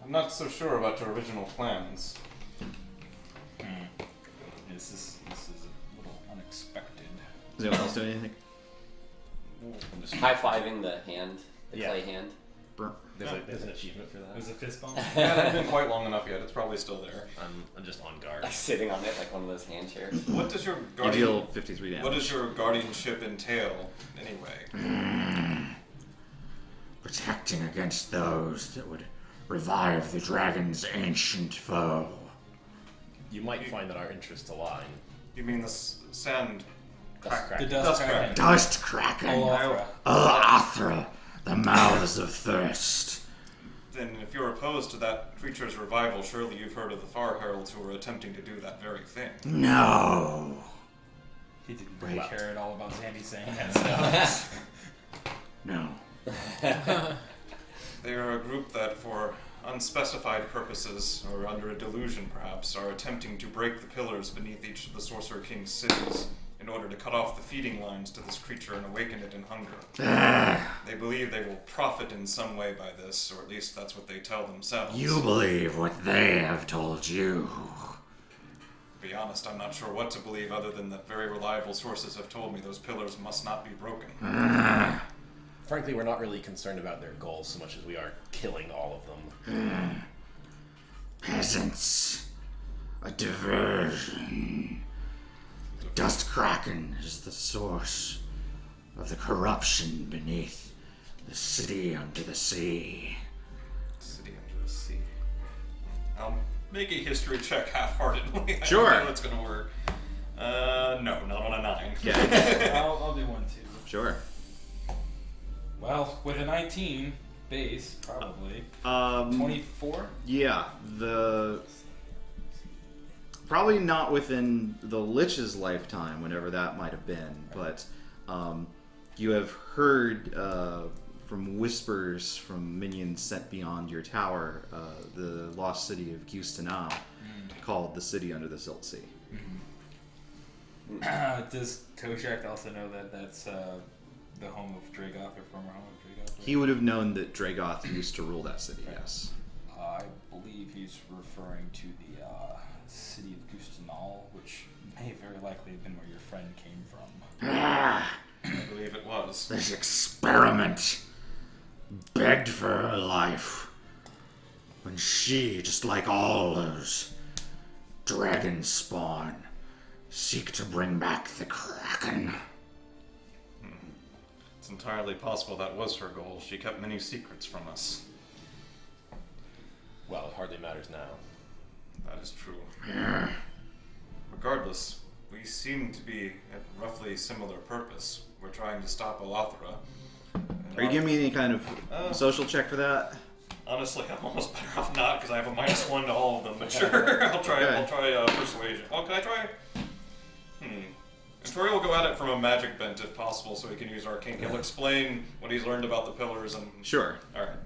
I'm not so sure about your original plans. This is a little unexpected. Does anyone else do anything? I'm just high-fiving the hand, the Yeah. clay hand. There's an achievement for that. There's a fist bump. It hasn't been quite long enough yet. It's probably still there. I'm just on guard. Like sitting on it like one of those hand chairs. What does your You deal 53 damage. What does your guardianship entail, anyway? Protecting against those that would revive the dragon's ancient foe. You might find that our interests align. You mean the sand crack? The dust kraken. Dust Kraken. Olafra. Alathra, the mouths of thirst. Then, if you're opposed to that creature's revival, surely you've heard of the Far Heralds who are attempting to do that very thing. No. He didn't really care at all about Zandy saying that stuff. No. They are a group that, for unspecified purposes, or under a delusion perhaps, are attempting to break the pillars beneath each of the Sorcerer King's cities in order to cut off the feeding lines to this creature and awaken it in hunger. They believe they will profit in some way by this, or at least that's what they tell themselves. You believe what they have told you. To be honest, I'm not sure what to believe other than that very reliable sources have told me those pillars must not be broken. Frankly, we're not really concerned about their goals so much as we are killing all of them. Peasants. A diversion. The Dust Kraken is the source of the corruption beneath the city under the sea. City under the sea. I'll make a history check half-heartedly. Sure. I don't know it's gonna work. No, not on a 9. Okay. I'll do one too. Sure. Well, with a 19 base, probably 24. Yeah, probably not within the Lich's lifetime, whenever that might have been, but you have heard from whispers from minions sent beyond your tower, the lost city of Gustanal, called the City Under the Silt Sea. Does Toshak also know that that's the home of Dragoth, or former home of Dragoth? He would have known that Dragoth used to rule that city, yes. I believe he's referring to the city of Gustanal, which may very likely have been where your friend came from. I believe it was. This experiment begged for her life when she, just like all those dragon spawn, seek to bring back the Kraken. It's entirely possible that was her goal. She kept many secrets from us. Well, it hardly matters now. That is true. Regardless, we seem to be at roughly similar purpose. We're trying to stop Elathra. Are you giving me any kind of social check for that? Honestly, I'm almost better off not because I have a -1 to all of them. But sure, I'll try. Okay. I'll try persuasion. Oh, can I try? And Tori will go at it from a magic bent if possible, so he can use arcane. He'll explain what he's learned about the pillars and. Sure. All right.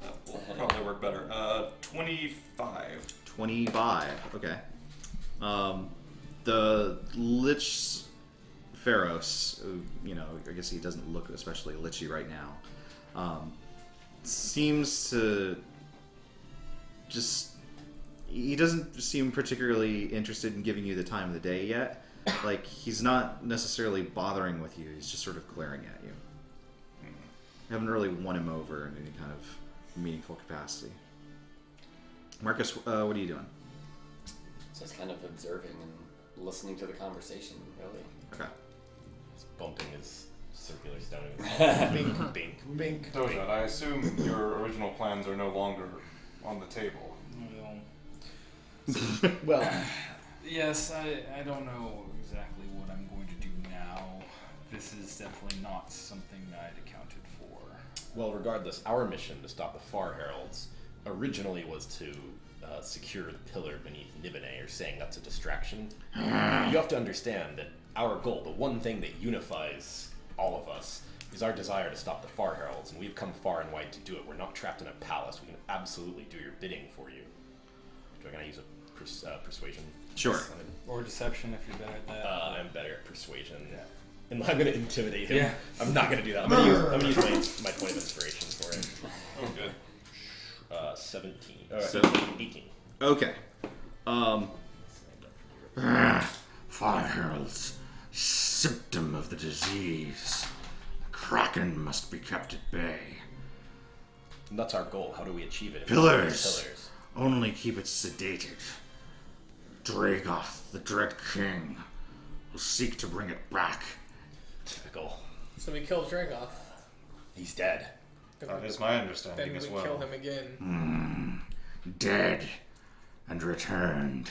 That will probably work better. 25. 25. Okay. The Lich Pheros, I guess he doesn't look especially lichy right now, seems to he doesn't seem particularly interested in giving you the time of the day yet. Like, he's not necessarily bothering with you, he's just sort of glaring at you. You haven't really won him over in any kind of meaningful capacity. Marcus, what are you doing? Just kind of observing and listening to the conversation, really. Okay. Just bumping his circular stone. Bink, bink, bink. Doja, I assume your original plans are no longer on the table. Well, Yes, I don't know exactly what I'm going to do now. This is definitely not something I'd accounted for. Well, regardless, our mission to stop the Far Heralds originally was to secure the pillar beneath Nibene, or saying that's a distraction. You have to understand that our goal, the one thing that unifies all of us, is our desire to stop the Far Heralds, and we've come far and wide to do it. We're not trapped in a palace. We can absolutely do your bidding for you. Do I gotta use a persuasion? Sure. Or deception if you're better at that. I'm better at persuasion. Yeah. And I'm gonna intimidate him. Yeah. I'm not gonna do that. I'm gonna use my point of inspiration for it. Oh, good. 17. 18. Okay. Fire Herald's symptom of the disease. The Kraken must be kept at bay. And that's our goal. How do we achieve it? Pillars. Pillars. Only keep it sedated. Dragoth, the Dread King, will seek to bring it back. Typical. So we kill Dragoth. He's dead. That is my understanding Then as we well. kill him again. Dead and returned.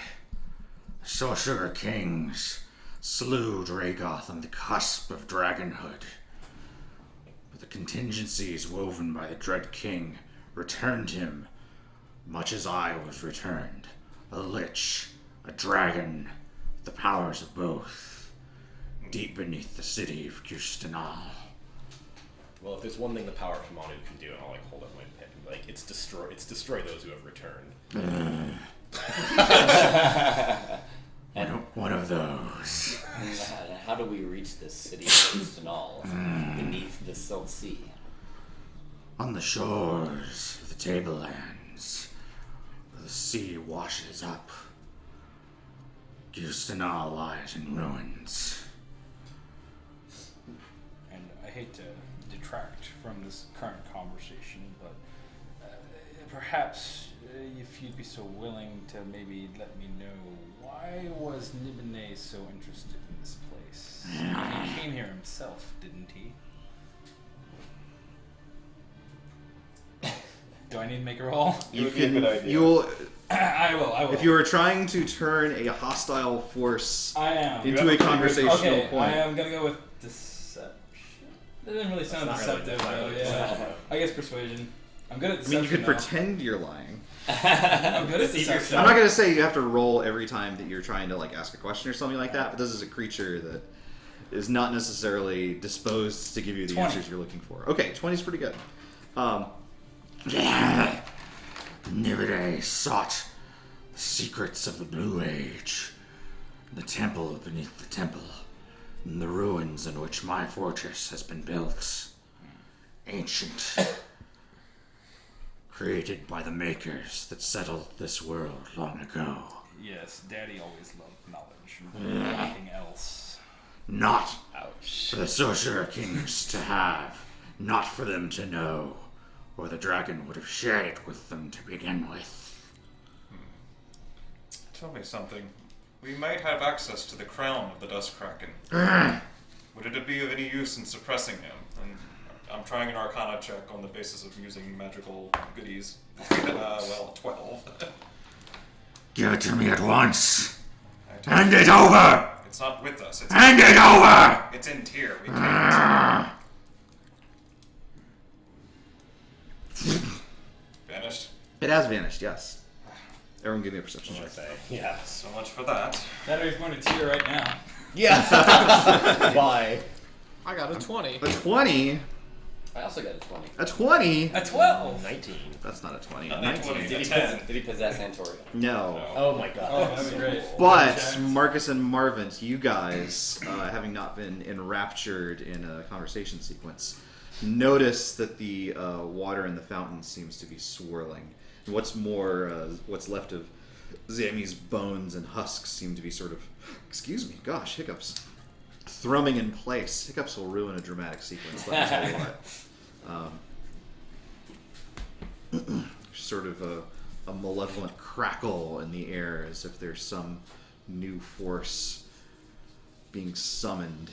The Sorcerer Kings slew Dragoth on the cusp of dragonhood. But the contingencies woven by the Dread King returned him, much as I was returned. A lich, a dragon, the powers of both, deep beneath the city of Gustanal. Well, if there's one thing the power of Hamanu can do, and I'll hold up my pen, it's destroy those who have returned. One of those. And how do we reach this city of Gustanal beneath the Silt Sea? On the shores of the tablelands, where the sea washes up, Gustanal lies in ruins. And I hate to detract from from this current conversation, but perhaps if you'd be so willing to maybe let me know, why was Nibene so interested in this place? He came here himself, didn't he? Do I need to make a roll? It would be a good idea. You'll. I will. If you were trying to turn a hostile force I am. into a conversational Okay, point, I am gonna go with deception. That didn't really sound That's not really deceptive, though. deceptive. Yeah. I guess persuasion. I'm good at I deception. mean, you could though. pretend you're lying. I'm good at deception. I'm not going to say you have to roll every time that you're trying to like ask a question or something like that, but this is a creature that is not necessarily disposed to give you the 20. answers you're looking for. Okay, 20 is pretty good. Nibide sought the secrets of the Blue Age, the temple beneath the temple, and the ruins in which my fortress has been built. Ancient. Created by the makers that settled this world long ago. Yes, Daddy always loved knowledge more than anything else. Not for the Sorcerer Kings to have, not for them to know, or the dragon would have shared it with them to begin with. Tell me something. We might have access to the crown of the Dust Kraken. Would it be of any use in suppressing him? And I'm trying an Arcana check on the basis of using magical goodies. 12. Give it to me at once. Hand it over! It's not with us. It's Hand it over! It's in tier. We can't. Vanished. It has vanished, yes. Everyone give me a perception check. Yeah. So much for that. That is going to tear right now. Yeah. Bye. I got a 20. A 20? I also got a 20. A 20? A 12. 19. That's not a 20. Not 19. 20. Did he possess Antoria? No. Oh my god. Oh, that'd be great. But Marcus and Marvin, you guys, having not been enraptured in a conversation sequence, notice that the water in the fountain seems to be swirling. And what's more, what's left of Zamy's bones and husks seem to be sort of, excuse me, gosh, hiccups, thrumming in place. Hiccups will ruin a dramatic sequence. Let me tell you what. Sort of a malevolent crackle in the air, as if there's some new force being summoned.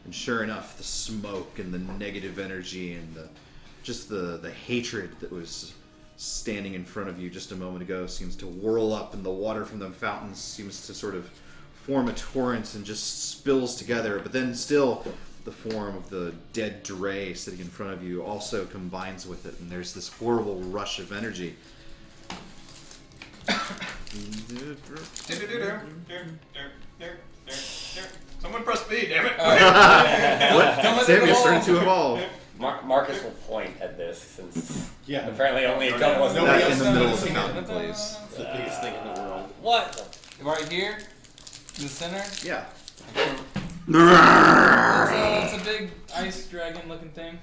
And sure enough, the smoke and the negative energy and the hatred that was standing in front of you just a moment ago seems to whirl up, and the water from the fountains seems to sort of form a torrent and just spills together. But then still, the form of the dead Dre sitting in front of you also combines with it, and there's this horrible rush of energy. Someone press B, damn it! What? Samuel's starting to evolve. Marcus will point at this since Yeah. apparently only a couple of Nobody That else in the middle of knows. the fountain, please. It's the biggest thing in the world. What? Right here? In the center? Yeah. It's a big ice dragon looking thing.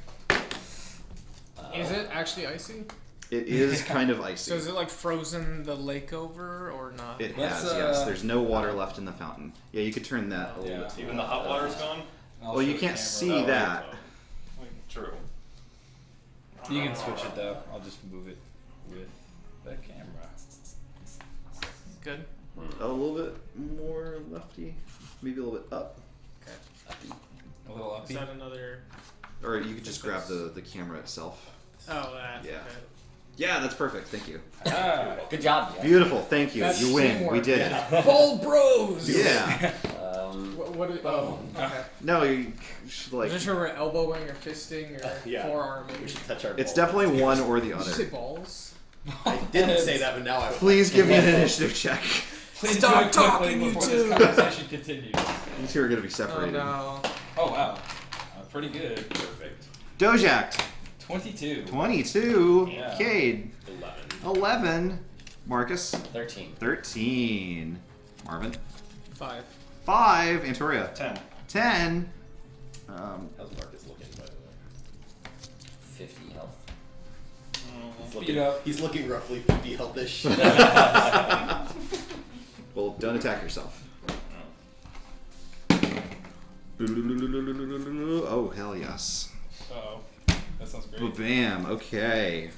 Is it actually icy? It is kind of icy. So is it like frozen the lake over or not? It Let's, has, yes. There's no water left in the fountain. Yeah, you could turn that a little bit. Even the hot water's gone? Well, you can't see that. True. You can switch it though. I'll just move it with the camera. Good. A little bit more lefty, maybe a little bit up. A little Is upbeat. that another? Or you could just grab the camera itself. Oh, that. Yeah. Okay. Yeah, that's perfect. Thank you. Ah. Good job. Yeah. Beautiful. Thank you. That's You win. teamwork. We did it. Bold bros. Yeah. What is, oh, okay. No, you should like. I'm not sure we're elbowing or fisting or Yeah. forearming. We should touch our It's balls. definitely one or the Did you say other. balls? I didn't say that, but now I Please give me an initiative check. Please Stop do it quickly talking, you before two. this conversation continues. You two are going to be Oh separated. no. Oh wow. Pretty good. Perfect. Dojact, 22. 22. Yeah. Cade, 11. 11. Marcus, 13. 13. Marvin, 5. 5. Antoria, 10. 10. How's Marcus looking, by the way? 50 health. Beat up. He's looking roughly 50 health-ish. Well, don't attack yourself. Oh, hell yes. Uh-oh. That's sounds great. Bam. Okay.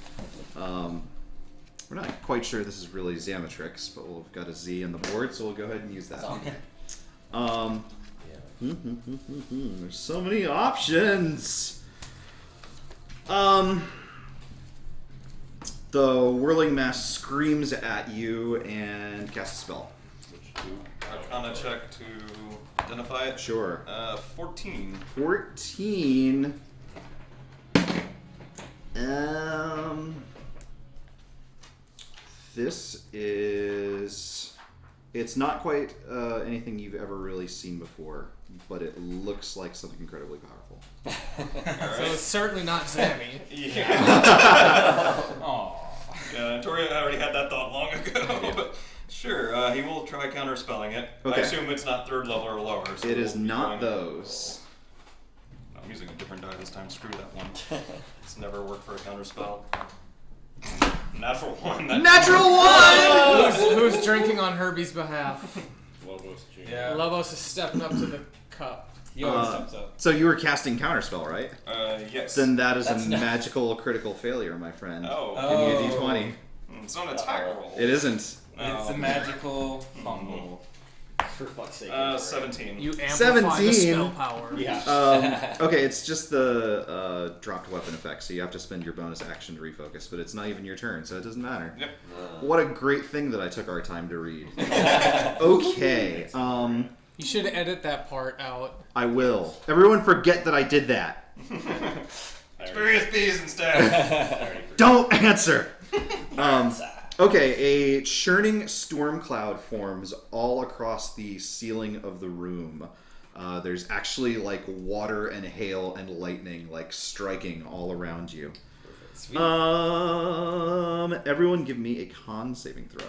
We're not quite sure this is really Zamatrix, but we've got a Z on the board, so we'll go ahead and use that. There's so many options. The whirling mass screams at you and casts a spell. Arcana check to identify it. Sure. 14. 14. This is. It's not quite anything you've ever really seen before, but it looks like something incredibly powerful. So it's certainly not Zamy. Yeah. Aww. Yeah, Toria already had that thought long ago. But sure, he will try counterspelling it. Okay. I assume it's not 3rd level or lower. So It is we'll be not going- those. I'm using a different die this time. Screw that one. It's never worked for a counterspell. Natural 1. Natural 1! Who's drinking on Herbie's behalf? Lobosjr. Yeah. Lobos is stepping up to the cup. He always steps up. So you were casting counterspell, right? Yes. Then that is That's a not- magical critical failure, my friend. Oh. Give me a d20. It's not an attack roll. It isn't. It's a magical fumble. For fuck's sake. 17. You amplify the 17. spell power. Yeah. Okay, it's just the dropped weapon effect, so you have to spend your bonus action to refocus, but it's not even your turn, so it doesn't matter. Yep. What a great thing that I took our time to read. Okay, You should edit that part out. I will. Everyone forget that I did that. Experience bees instead. Don't answer! Okay, a churning storm cloud forms all across the ceiling of the room. There's actually like water and hail and lightning like striking all around you. Sweet. Everyone give me a con saving throw.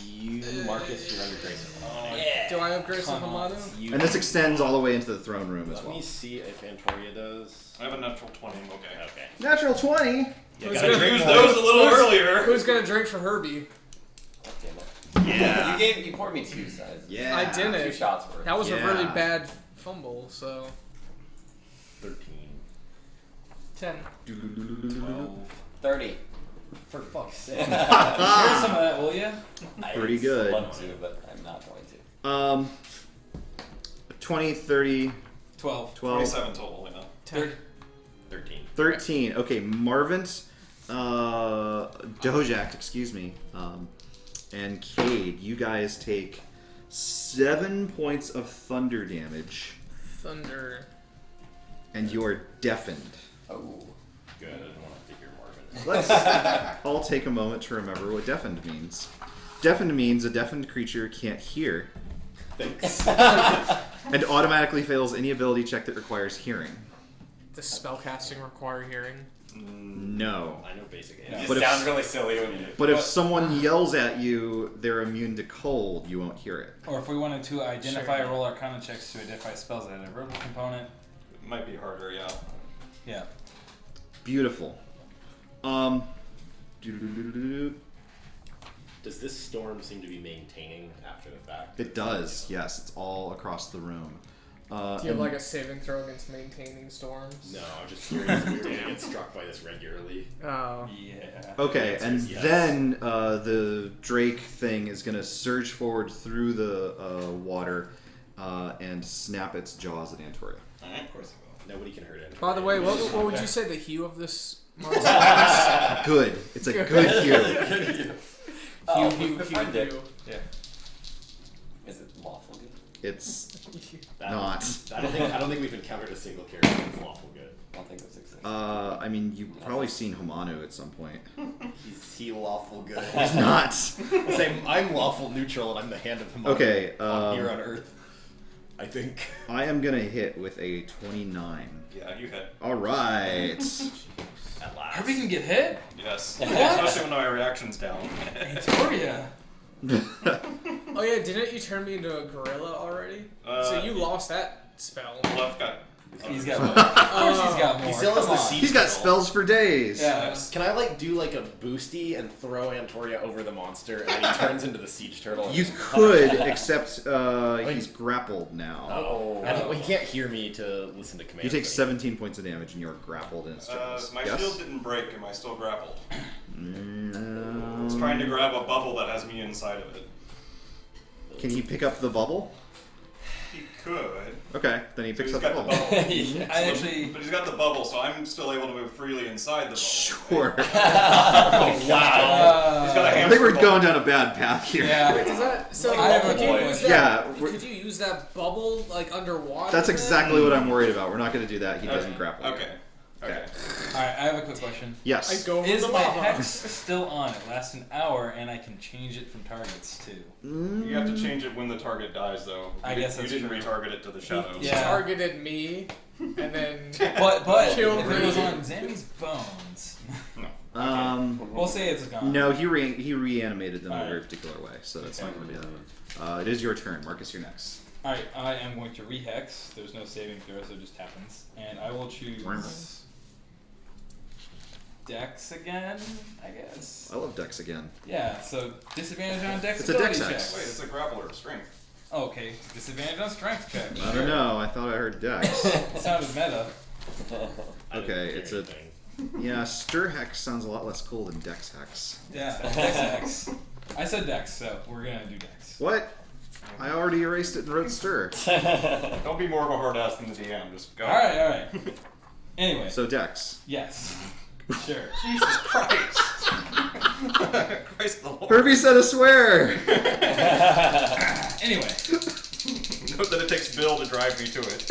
You, Marcus, you're under Grace of Hamani. Do I have Grace of Hamadu? You, And this extends all the way into the throne room as let well. me see if Antoria does. I have a natural 20. Okay. Natural 20! Yeah, Who's gotta gonna- use Use those a little earlier. Who's gonna drink for Herbie? Damn it. Yeah. You poured me 2 sides. Yeah. I didn't. 2 shots worth. That was a Yeah. really bad fumble, so 13. 10. 30. For fuck's sake. Share some of that, will ya? Pretty good. I would love to, but I'm not going to. 20, 30, 12. 12, 27 total, you know. 10. 13. 13. Okay, Marvint, Dojak, excuse me, and Cade, you guys take 7 points of thunder damage, Thunder. and you are deafened. Oh. Good, I didn't want to hear Marvin. Let's all take a moment to remember what deafened means. Deafened means a deafened creature can't hear Thanks. and automatically fails any ability check that requires hearing. Does spellcasting require hearing? No. I know basic It AI. just But if- sounds really silly when you do. But if someone yells at you, they're immune to cold, you won't hear it. Or if we wanted to identify Sure. or roll Arcana checks to identify spells that had a verbal component. It might be harder, yeah. Yeah. Beautiful. Doo-doo-doo-doo-doo-doo. Does this storm seem to be maintaining after the fact? It does, yes. It's all across the room. Do you have like a saving throw against maintaining storms? No, I'm just curious if we were going to get struck by this regularly. Oh. Yeah. Okay, The and answer is yes. then the Drake thing is going to surge forward through the water and snap its jaws at Antoria. Of course it will. Nobody can hurt anyone. By the way, what would you say the hue of this monster is? Good. It's a good hue. Oh, Hue. befriended. Is it lawful good? It's That- not. I don't think we've encountered a single character that's lawful good. I don't think that's exists. I mean, you've probably seen Homanu at some point. Is he lawful good? He's not. I'm lawful neutral and I'm the hand of the Okay, here on Earth. I think. I am going to hit with a 29. Yeah, you hit. All right. At last. Herbie can get hit? Yes. Especially when my reaction's down. Victoria. Oh yeah, didn't you turn me into a gorilla already? So you lost that spell. Left got He's got more. Of course he's got more. He still has Come the on. siege He's got turtle. spells for days. Yeah. Can I like do like a boosty and throw Antoria over the monster and then he turns into the siege turtle? And You just- could, except he's grappled now. Oh, well, he can't hear me to listen to commands. You take but 17 points of damage and you're grappled in its jaws. My Yes? shield didn't break. Am I still grappled? No. It's trying to grab a bubble that has me inside of it. Can he pick up the bubble? He could. Okay, then he So picks he's up got the the bubble. bubble. I actually. But he's got the bubble, so I'm still able to move freely inside the bubble. Sure. wow. He's got a I hamster think we're ball. going down a bad path here. Yeah. Does that, so I have a could you point. use that? Yeah, we're- Could you use that bubble like underwater? That's then? exactly what I'm worried about. We're not going to do that. He doesn't Okay. grapple. Okay. Okay. Alright, I have a quick question. Yes. I go over Is the my lava. hex still on? It lasts an hour, and I can change it from targets too. You have to change it when the target dies, though. I guess that's you didn't true. retarget it to the shadows. Yeah. Targeted me, and then But Kill if it was me. on Zamy's bones, we'll say it's gone. No, he reanimated them in a Alright. very particular way, so that's not going to be that. It is your turn. Marcus, you're next. Alright, I am going to rehex. There's no saving throw, so it just happens. And I will choose Dex again, I guess. I love Dex again. Yeah, so disadvantage on Dex It's a Dex ability hex. check. Wait, it's a grappler. Strength. Okay, disadvantage on strength check. I don't know. I thought I heard Dex. It sounded meta. I didn't Okay, hear it's a- anything. Yeah, Stir Hex sounds a lot less cool than Dex Hex. Yeah, Dex hex. I said Dex, so we're gonna do Dex. What? I already erased it and wrote Stir. Don't be more of a hard ass than the DM. Just go. Alright. Anyway, So Dex. yes. Sure. Jesus Christ. Christ the Lord. Herbie said a swear! Anyway, Note that it takes Bill to drive me to it.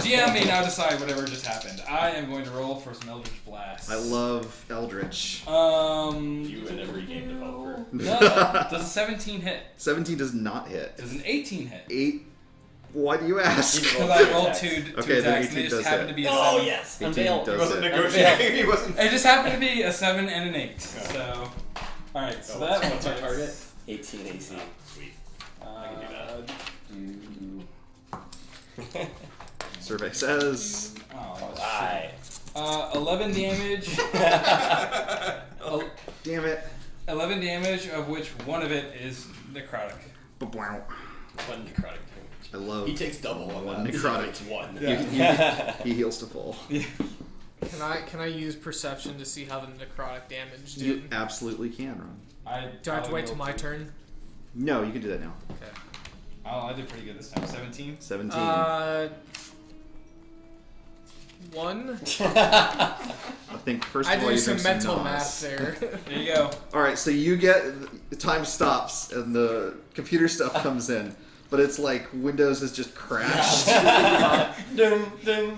GM may now decide whatever just happened. I am going to roll for some Eldritch Blast. I love Eldritch. You and every game developer. No, does a 17 hit? 17 does not hit. Does an 18 hit? 8. Why do you ask? Because I rolled two Okay, then attacks, and 18 they just does happened hit. to be a Oh 7. yes, 18 unveil. does He wasn't hit. negotiating. He wasn't. It just happened to be a 7 and an 8. So, alright, so that one What's our hits. target? 18 AC. Sweet. Survey says. Oh, Aye. 11 damage. Damn it. 11 damage, of which one of it is necrotic. Ba-bwow. One necrotic damage. I love. He takes double on One that. necrotic. He takes one. He heals to full. Can I use perception to see how the necrotic damage You did? absolutely can, Ron. Do I have to wait till my turn? No, you can do that now. Okay. Oh, I did pretty good this time. 17. 17. 1. I think first I of all did you some drink mental Nas. math there. There you go. Alright, so you get. The time stops and the computer stuff comes in. But it's like Windows has just crashed. Dun, dun, dun,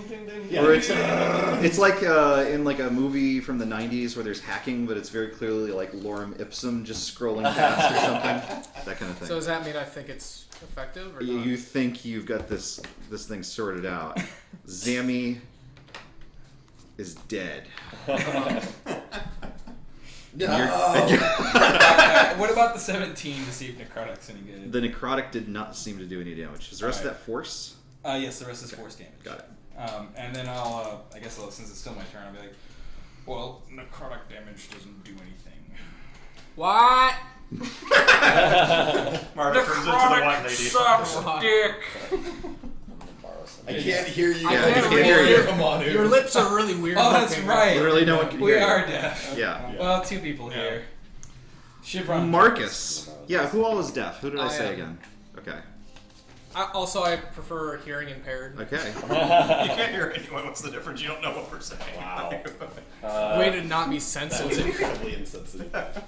dun. Or it's like in like a movie from the 90s where there's hacking, but it's very clearly like lorem ipsum just scrolling past or something. That kind of thing. So does that mean I think it's effective or You not? think you've got this thing sorted out. Zamy is dead. What about the 17 to see if necrotic's any good? The necrotic did not seem to do any damage. Is the rest of that force? Yes, the rest is force damage. Got it. And then I'll, I guess since it's still my turn, I'll be like, well, necrotic damage doesn't do anything. What? Marta turns into the white lady. Sucks dick. I can't hear you. I Yeah, can't I can't really hear you. Come on, dude. Your lips are really weird. Oh, that's looking. right. Literally no one can We hear you. are deaf. Yeah. Well, two people here. Chivron. Marcus. Yeah, who all is deaf? Who did I I say am. again? Okay. I prefer hearing impaired. Okay. You can't hear anyone. What's the difference? You don't know what we're saying. Wow. Way to not be That was sensitive. incredibly insensitive. Talking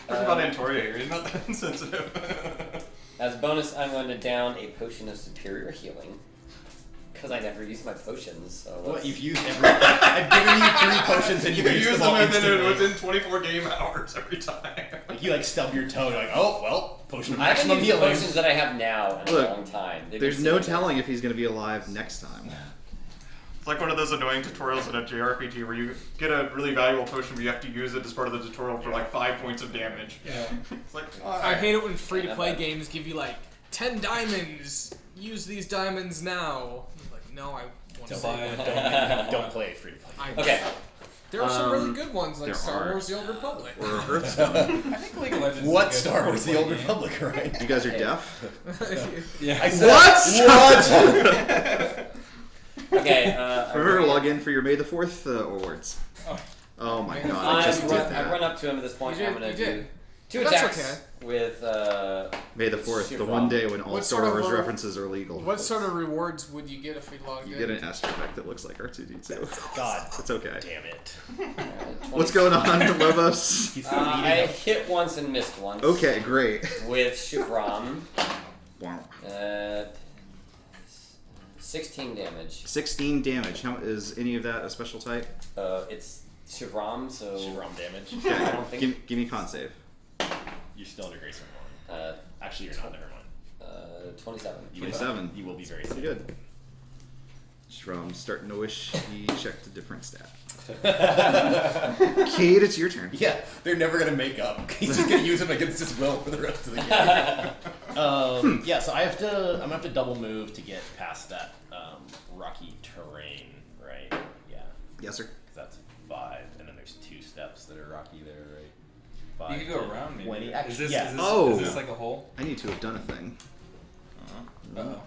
about Antoria here. He's not that insensitive. As a bonus, I'm going to down a potion of superior healing. Because I never use my potions. So What, you've used every... I've given you 3 potions and You you've can used use them all them instantly. within 24 game hours every time. Like, you like stub your toe, you're like, oh, well, potion of I haven't maximum used the healing. potions that I have now in Look, a long time. They've There's been no sitting there. telling if he's going to be alive next time. It's like one of those annoying tutorials in a JRPG where you get a really valuable potion, but you have to use it as part of the tutorial for like 5 points of damage. Yeah. It's like, I hate it when free-to-play games give you like 10 diamonds. Use these diamonds now. I'm like, no, I Don't play free to play. Okay. There are some really good ones like there Star are. Wars: The Old Republic. Or Hearthstone. I think League of Legends. is a What good Star Wars? The Old game. Republic, right? You guys are deaf? Yeah. I said, what? Okay. Remember to log in for your May the 4th awards. Oh my god, I just did I've that. run up to him at this point. You I'm did- gonna you do did. 2 That's attacks okay. with May the 4th, the Shivram. one day when all What Star sort of Wars a- references are legal. What sort of rewards would you get if we logged You in? get an astromech that looks like R2D2. God It's okay. damn it. What's going on, Lobos? He's I hit once and missed once. Okay, great. With Shivram. Wow. 16 damage. 16 damage. How is any of that a special type? It's Shivram, so. Shivram damage. I don't think. Give me con save. You're still under Grace One. Actually, you're not. Never mind. 27. 27. You will be very Pretty soon. good. Shram's starting to wish he checked a different stat. Cade, it's your turn. Yeah, they're never gonna make up. He's just gonna use him against his will for the rest of the game. Yeah, so I'm gonna have to double move to get past that rocky terrain, right? Yeah, Yes, sir. 'cause that's 5, and then there's 2 steps that are rocky there, right? 5, You could go 10, around maybe. 20. Is Actually, this, yeah. is this, Oh. is this like a hole? I need to have done a thing. Uh-oh.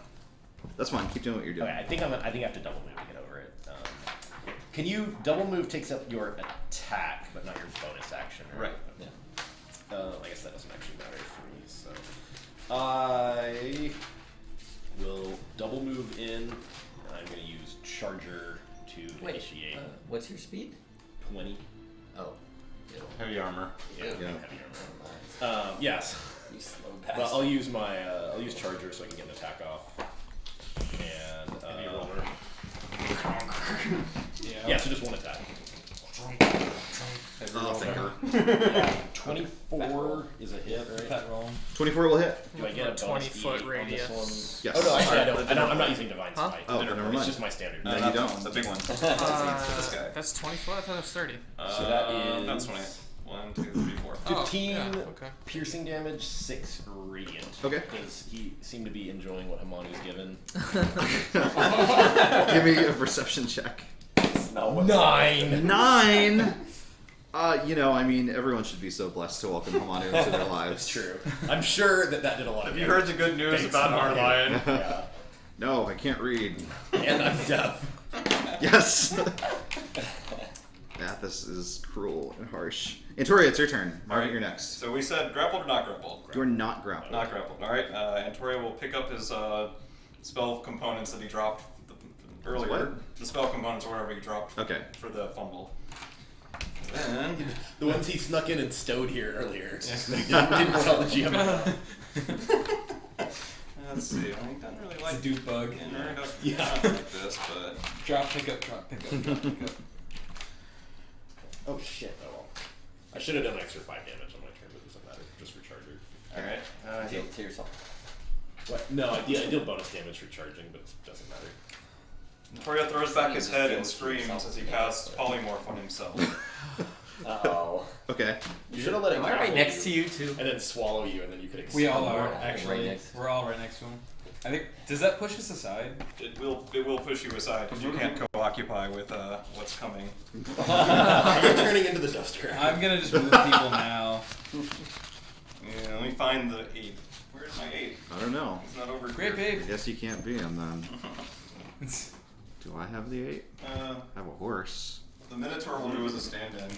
That's fine. Keep doing what you're doing. Okay, I think I have to double move to get over it. Can you double move takes up your attack, but not your bonus action, right? Yeah. I guess that doesn't actually matter for me. So I will double move in, and I'm going to use Charger to initiate. What's your speed? 20. Oh. Heavy armor. Yeah. Yeah. Heavy armor. Yes. You slow bastard. Well, I'll use my I'll use Charger so I can get an attack off. And Heavy roller. yeah, so just one attack. Heavy Oh, roll. thank God. 24 is a hit, right? Fat roll. 24 will hit. Do I get a bonus 20-foot D8 radius. on this Yes. one? Oh no, actually Alright, I don't. I'm not using Divine Huh? Smite. Oh, then never It's mind. just my standard. No, you Not that don't. one, the big one. this guy. That's 20 foot. I thought it was 30. So that is That's 20. 1, 2, 3, 4, 5. 15 yeah, okay. piercing damage, 6 radiant. Okay. Because he seemed to be enjoying what Hamanu's given. Give me a perception check. Smell what 9. 9. You know, I mean, everyone should be so blessed to welcome Hamanu into their lives. That's true. I'm sure that did a lot of Have you heard the good news Thanks, about our Hamanu. lion? Yeah. No, I can't read. And I'm deaf. Yes. This is cruel and harsh. Antoria, it's your turn. Margaret, you're next. So we said grappled or not grappled? You're not grappled. Not grappled. All right. Antoria will pick up his spell components that he dropped earlier. What? The spell components or whatever he dropped Okay. for the fumble. And The ones he snuck in and stowed here earlier. Didn't tell the GM about. let's see. I don't really like It's a dude bug. getting rid of Yeah. stuff like this, but Drop, pick up, drop, pick up, drop, pick up. Oh shit! Oh well. I should have done an extra 5 damage on my turn, but it doesn't matter. Just for Charger. all right. Deal to yourself. What? No, I deal bonus damage for charging, but it doesn't matter. Antoria throws back his head and screams as he casts polymorph on himself. Uh-oh. Okay. You should have let it Am I right grapple next to you, too? and then swallow you, and then you could. We all expel are, more. actually. Right next. We're all right next to him. I think, does that push us aside? It will push you aside because you can't co-occupy with what's coming. You're turning into the duster. I'm gonna just move people now. Yeah, let me find the 8. Where's my 8? I don't know. It's not over Great here. babe. I guess you can't be him then. Do I have the 8? I have a horse. The Minotaur will do as a stand-in.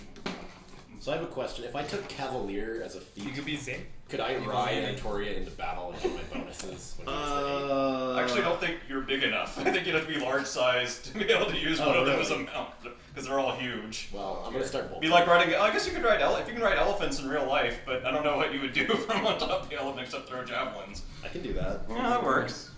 So I have a question. If I took Cavalier as a You feat, could be Zamy. could I Evil ride Zany. Antoria into battle and get my bonuses when he was I actually don't think you're big enough. I think you'd have to be large-sized to be able to use one Oh, of them as a really? mount because they're all huge. the 8? Well, I'm gonna start bolting. Be like riding. I guess you could ride. If you can ride elephants in real life, but I don't know what you would do from on top of the elephant except throw javelins. I can do that. Yeah, that works.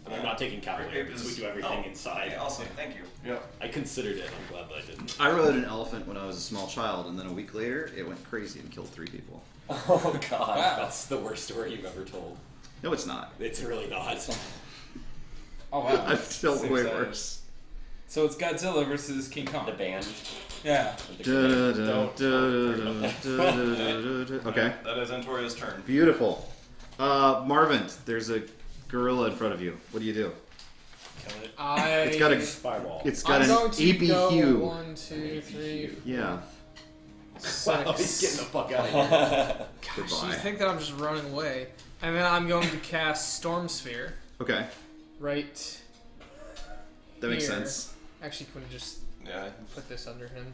But I'm not taking Cavalier because we do everything Oh, inside. Okay, awesome. Thank you. Yeah. I considered it. I'm glad that I didn't. I rode an elephant when I was a small child, and then a week later, it went crazy and killed 3 people. Oh, God. Wow. That's the worst story you've ever told. No, it's not. It's really not. Oh, wow. I've still Same way size. worse. So it's Godzilla versus King Kong. The band. Yeah. Okay. That is Antoria's turn. Beautiful. Marvin, there's a gorilla in front of you. What do you do? killing it. It's got a. Fireball. It's got I'm an going to EP go hue. 1, 2, 3, Yeah. Wow, he's getting the fuck out of here. Gosh, you Goodbye. think that I'm just running away. And then I'm going to cast Storm Sphere Okay, right that makes here. sense. Actually, can we just Yeah. put this under him?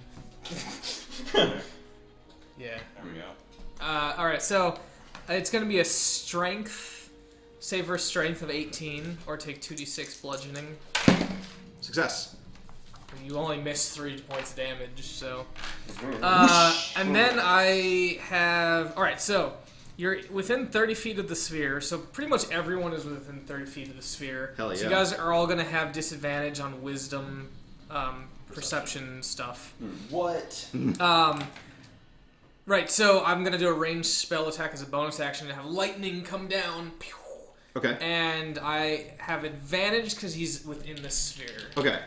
Yeah. There we go. Alright, so it's going to be a strength, save for strength of 18, or take 2d6 bludgeoning. Success. You only miss 3 points of damage, so. Whoosh. And then I have. Alright, so you're within 30 feet of the sphere, so pretty much everyone is within 30 feet of the sphere. Hell So you yeah. guys are all going to have disadvantage on wisdom, perception stuff. What? Right, so I'm going to do a ranged spell attack as a bonus action and have lightning come down. Pew! Okay. And I have advantage because he's within the sphere. Okay.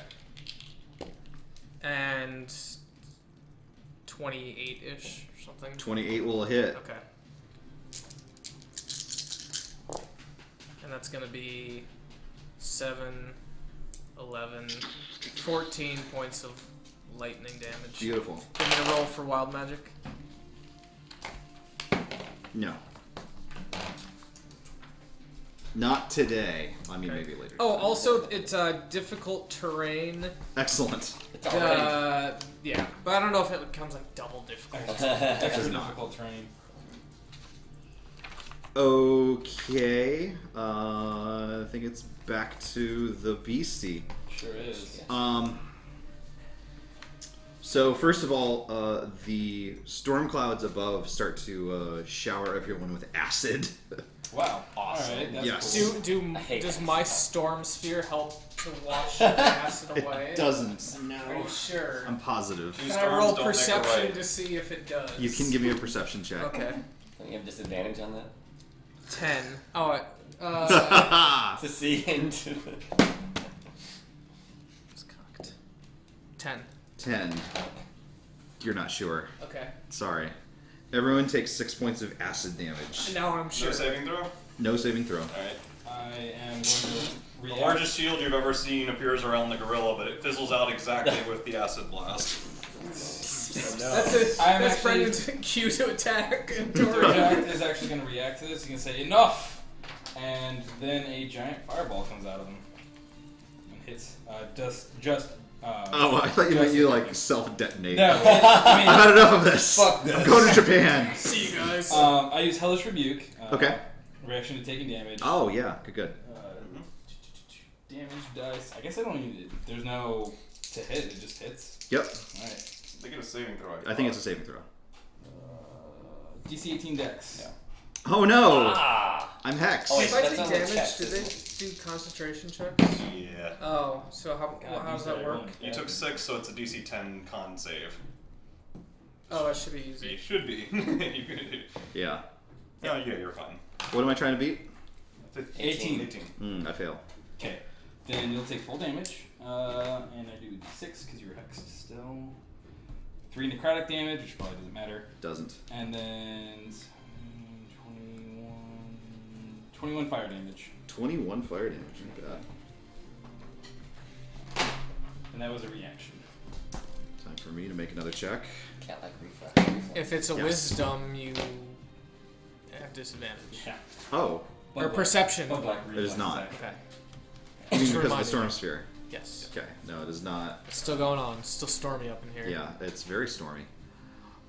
And 28-ish or something. 28 will hit. Okay. And that's going to be 7, 11, 14 points of lightning damage. Beautiful. Give me a roll for wild magic. No. Not today. I mean, maybe later. Oh, also, it's difficult terrain. Excellent. It's already. Yeah, but I don't know if it becomes like double difficult. Extra not. difficult terrain. Okay. I think it's back to the beastie. Sure is. So first of all, the storm clouds above start to shower everyone with acid. Wow. Awesome. Alright, that's Yes. cool. I hate Does that my stuff. storm sphere help to wash the acid away? It doesn't. Are you sure? I'm positive. Two Can I storms roll don't make a perception right. to see if it does? You can give me a perception check. Okay. Don't you have disadvantage on that? 10. Oh, To see into the. it's cocked. 10. 10. You're not sure. Okay. Sorry. Everyone takes 6 points of acid damage. Now I'm No sure. saving throw. No saving throw. All right. I am going to The react. largest shield you've ever seen appears around the gorilla, but it fizzles out exactly with the acid blast. That's it. I am That's actually- Brendan's cue to attack. The react is actually going to react to this. You can say enough, and then a giant fireball comes out of him and hits just. Oh, I thought you meant you like self-detonate. No, I mean, I've had enough of this. Fuck this. I'm going to Japan. See you guys. I use Hellish Rebuke. Okay. Reaction to taking damage. Oh yeah, good. Damage dice. I guess I don't need it. There's no to hit. It just hits. Yep. Alright. They get a saving throw. I think it's a saving throw. DC 18 Dex. Yeah. Oh no! Ah! I'm hexed. Oh, wait. if I that's take on the damage, checks, do they isn't do concentration checks? Yeah. Oh, so how God, does that work? You took 6, so it's a DC 10 con save. Oh, that should be It easy. should be. You could- Yeah. Oh, yeah, you're fine. What am I trying to beat? 18. 18. I fail. Okay. Then you'll take full damage. And I do 6 because you're hexed still. 3 necrotic damage, which probably doesn't matter. Doesn't. And then 21 fire damage. 21 fire damage. Not bad. And that was a reaction. Time for me to make another check. Can't like refresh. If it's a Yes. wisdom, you have disadvantage. Yeah. Oh, Or perception. It is not. Okay. you mean Just because of the reminding storm you. sphere? Yes. Okay. No, it is not. It's still going on. It's still stormy up in here. Yeah, it's very stormy.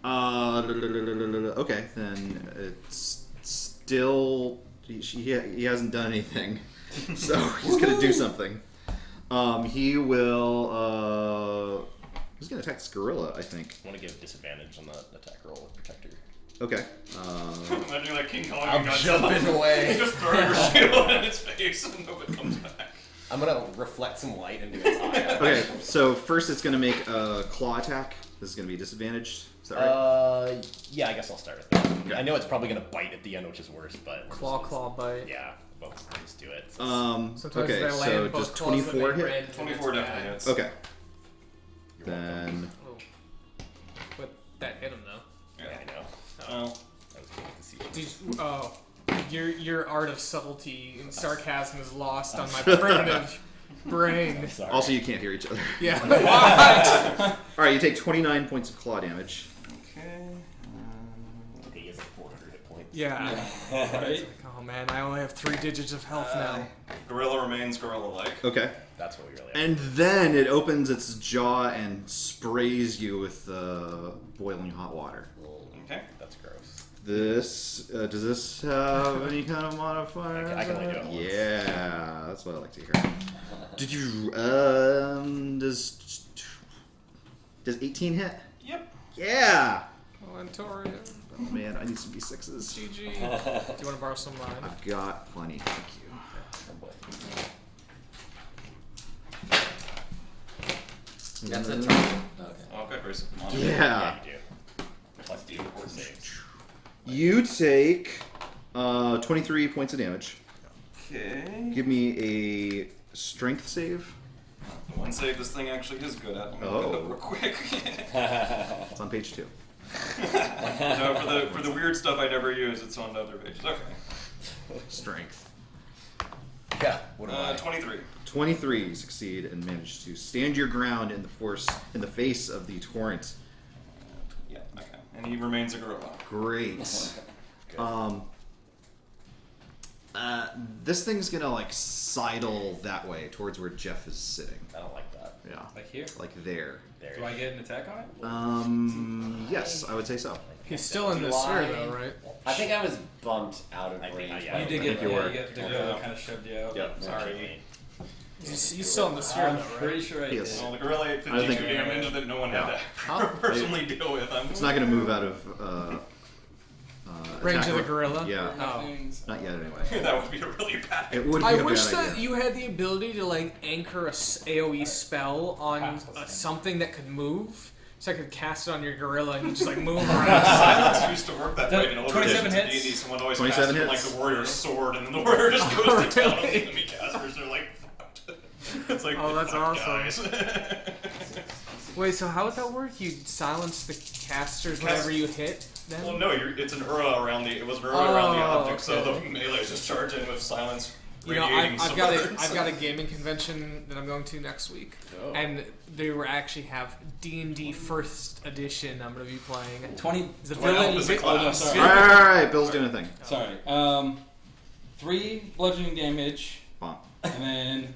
Okay, then it's still he hasn't done anything, so he's gonna do something. He will. He's gonna attack this gorilla, I think. I want to give disadvantage on the attack roll with protector. Okay. Imagine like King Kong. I'm jumping away. Just throw your shield in its face and hope it comes back. I'm gonna reflect some light into its eye. Okay, so first it's gonna make a claw attack. This is gonna be disadvantaged. Is that right? Yeah, I guess I'll start with that. Okay. I know it's probably gonna bite at the end, which is worse, but Claw bite. Yeah, but we'll just do it. Sometimes Okay, they so land both just claws, 24 but they hit. ran into 24 its definitely back. hits. Okay. You're Then Oh. But that hit him though. Yeah, I know. Well, That was good to see. Did your art of subtlety and sarcasm is lost on my primitive brain. Sorry. Also, you can't hear each other. Yeah. What? All right, you take 29 points of claw damage. Okay. He is at 400 hit points. Yeah. Right? Oh man, I only have 3 digits of health now. Gorilla remains gorilla-like. Okay. That's what we really. And then it opens its jaw and sprays you with boiling hot water. Okay. That's gross. This does this have any kind of modifier? I can only do it once. Yeah, that's what I like to hear. Did you does 18 hit? Yep. Yeah. Oh, Antoria. Oh man, I need some d6s. GG. Do you want to borrow some of mine? I've got plenty. Thank you. That's a target. Okay. Oh, good grace of Yeah. Yeah, you do. Plus D4 saves. You take 23 points of damage. Okay. Give me a strength save. The one save this thing actually is good at. I'm gonna Oh. look it up real quick. It's on page 2. No, for the weird stuff I never use, it's on the other pages. Okay. Strength. Yeah. What am I? 23. 23, you succeed and manage to stand your ground in the face of the torrent. Yeah. Okay. And he remains a gorilla. Great. This thing's gonna like sidle that way towards where Jeff is sitting. I don't like that. Yeah, Like here? like there. There. Do I get an attack on it? Yes, I would say so. He's still in the Do sphere I- though, right? I think I was bumped out of I think- range. yeah, You by did the get, you yeah, were. you get the Yeah. gorilla kind of shoved you out. Yep. Sorry. He's still in the sphere I'm though, right? pretty sure I did. Yes. Well, the gorilla ate I 52 think- damage that no one had to Huh? personally deal with. It's not gonna move out of Range attack of the ra- gorilla? Yeah, Oh. Things. not yet anyway. That would be a really bad. It would be I a wish bad that idea. you had the ability to like anchor a AOE spell on something that could move, so I could cast it on your gorilla and you just like move around. Silence used to work that The way in older 27 editions of hits. D&D. Someone always 27 cast it like hits. the warrior's sword, and then the warrior just goes to town on the Really? enemy casters. They're like, fucked. It's like, Oh, that's fuck, awesome. guys. Wait, so how would that work? You silence the casters whenever you hit them? Well, no, it's an aura around the. It was an aura around the Oh, object, so okay. the melees just charge in with silence. You know, radiating I've got swords. I've got a gaming convention that I'm going to next week, Oh. and they were actually have D&D First Edition. I'm going to be playing. 20. The Well, villain. opposite Oh, no, class. sorry. Alright, Bill's doing a thing. Sorry. 3 bludgeoning damage, Bonk. and then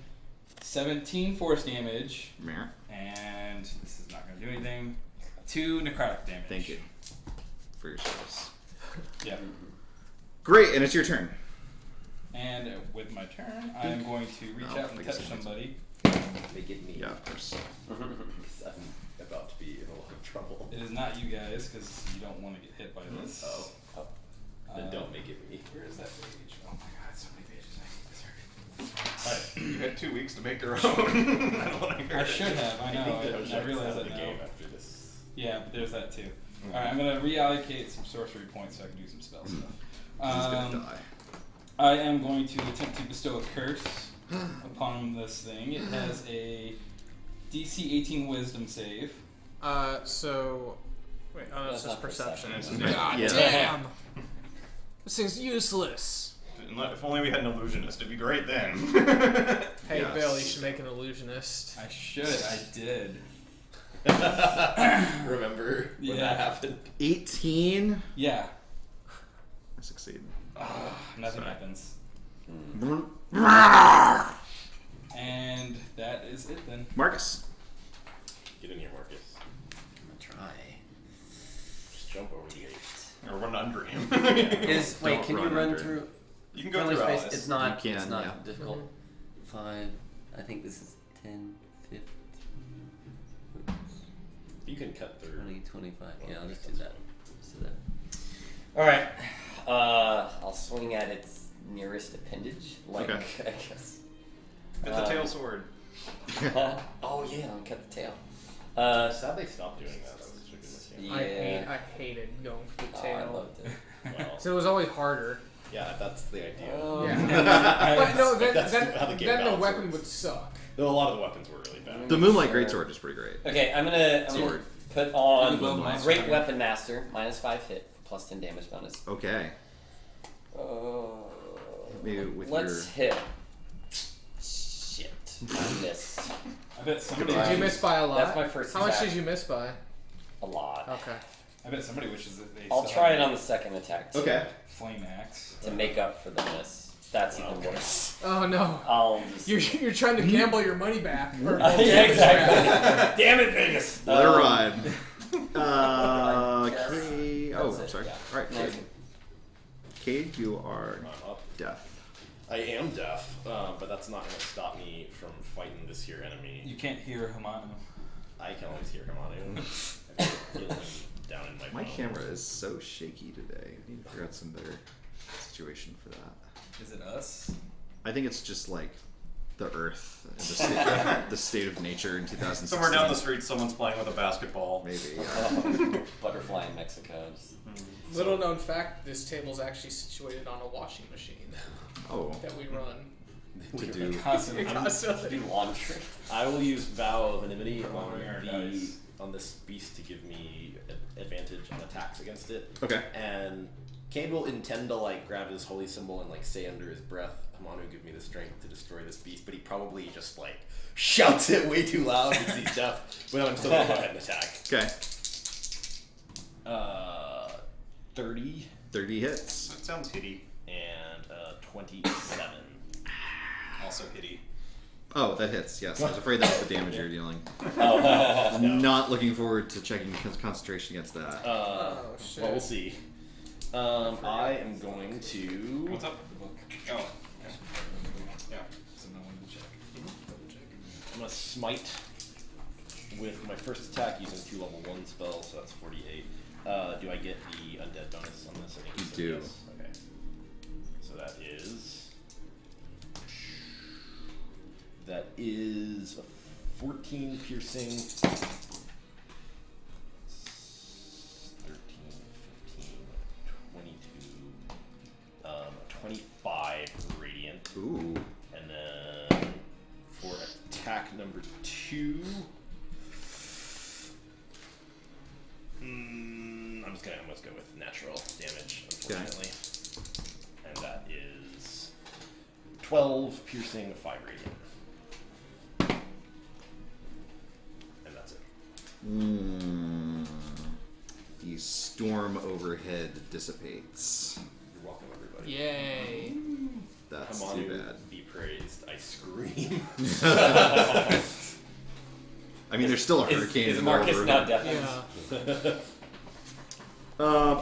17 force damage, Meh. and this is not going to do anything. 2 necrotic damage. Thank you for your service. Yeah. Great, and it's your turn. And with my turn, I am going to reach Oh, out I and guess touch it is. somebody. Make it me. Yeah, of course. Because I'm about to be in a lot of trouble. It is not you guys, because you don't want to get hit by this. Oh. Then don't make it me. Where is that page? Oh my god, so many pages. I hate this already. You had 2 weeks to make your own. I don't want to hear I it. should have. I know. think that I Ojek's realize out of that the now. game after this. Yeah, but there's that too. Alright, I'm gonna reallocate some sorcery points so I can do some spell stuff. He's gonna die. I am going to attempt to bestow a curse upon this thing. It has a DC 18 Wisdom save. So. Wait, oh, that's That's just not perception. perception. God Yeah. damn! This thing's useless. If only we had an illusionist, it'd be great then. Hey, Yes. Bill, you should make an illusionist. I should. I did. Remember when Yeah. that happened? 18. Yeah. I succeed. Nothing Sorry. happens. Marcus. And that is it then. Get in here, Marcus. I'm gonna try. Just jump over the gate. Or run under him. Wait, Don't can you run run under. through You can go friendly through space? allies. It's not. You can, it's not yeah. difficult. 5. I think this is 10, 15, You can cut through. 20, 25. Yeah, I'll just do that. Just do that. All right. I'll swing at its nearest appendage. Like, Okay. I guess. Get the tail sword. Oh yeah, I'll cut the tail. Sad they stopped doing that. That was such a good mechanic. Yeah. I hated going for the Oh, I tail. loved it. Well, So it was always harder. yeah, that's the idea. Yeah. But no, then, That's then, how the game then the balance weapon works. would suck. Though a lot of the weapons were really bad. The Moonlight Greatsword is pretty great. Okay, I'm gonna Sword. put You on love my Great sword. Weapon Master, -5 hit, plus 10 damage bonus. Okay. Maybe with Let's hit. Shit. I missed. I bet somebody. Did you miss by a lot? That's my first How much attack. did you miss by? A lot. Okay. I bet somebody wishes that they. I'll still try had it on the second attack too, Okay. Flame axe. to make up for the miss. That's even worse. Oh no. I'll just. You're trying to gamble your money back. Or Yeah, damage back. exactly. Damn it, Vegas. Let her ride. Yes. Cade. Oh, That's I'm it, sorry. yeah. All right, Cade. Cade, you are I'm up. deaf. I am deaf, but that's not going to stop me from fighting this here enemy. You can't hear Hamano. I can always hear him on it. I can feel him down in my My bone. camera is so shaky today. I need to figure out some better situation for that. Is it us? I think it's just like the Earth, and the state of nature in 2016. Somewhere down the street, someone's playing with a basketball. Maybe. Butterfly in Mexico. Just, Little known fact: this table is actually situated on a washing machine Oh, that we run. to do. Constantly. Constantly. Do laundry. I will use Vow of Anonymity Lowering our dice. on this beast to give me advantage on attacks against it. Okay. And Cade will intend to like grab his holy symbol and like say under his breath, Hamanu, give me the strength to destroy this beast, but he probably just like shouts it way too loud because he's deaf. But I'm still gonna go ahead and attack. Okay. 30 30 hits. That sounds hitty. and 27. Also hitty. Oh, that hits. Yes, I was afraid that was the damage you're dealing. Oh, no. Not looking forward to checking concentration against that. Oh shit. Well, we'll see. I am going to. What's up? Oh. Yeah. So no one to check. Double check. I'm gonna smite with my first attack using 2 level 1 spells, so that's 48. Do I get the undead bonus on this? I think You said do. yes. Okay. So that is a 14 piercing. 13, 15, 22, 25 radiant. Ooh. And then for attack number 2, I'm just gonna go with natural damage, unfortunately. And that is 12 piercing, 5 radiant. And that's it. The storm overhead dissipates. You're welcome, everybody. Yay. That's Come on, too bad. be praised. I scream. I mean, there's still a hurricane. Is in the Marcus river. now deafened? Yeah.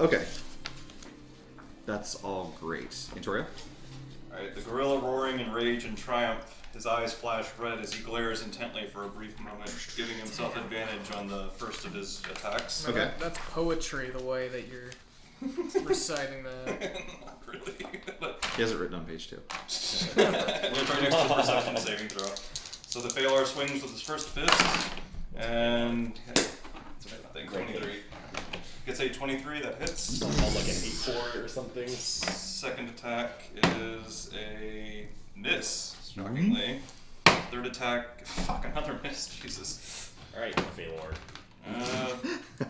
Okay. That's all great. Antoria? Alright, the gorilla roaring in rage and triumph. His eyes flash red as he glares intently for a brief moment, giving himself advantage on the first of his attacks. Okay. That's poetry, the way that you're reciting that. Not really. But He has it written on page 2. we'll try next to perception saving throw. So the Phalar swings with his first fist, and I think 23. Gets a 23, that hits. I'll like an 8 for it or something. Second attack is a miss, shockingly. Third attack, fuck, another miss, Jesus. Alright, Phalor.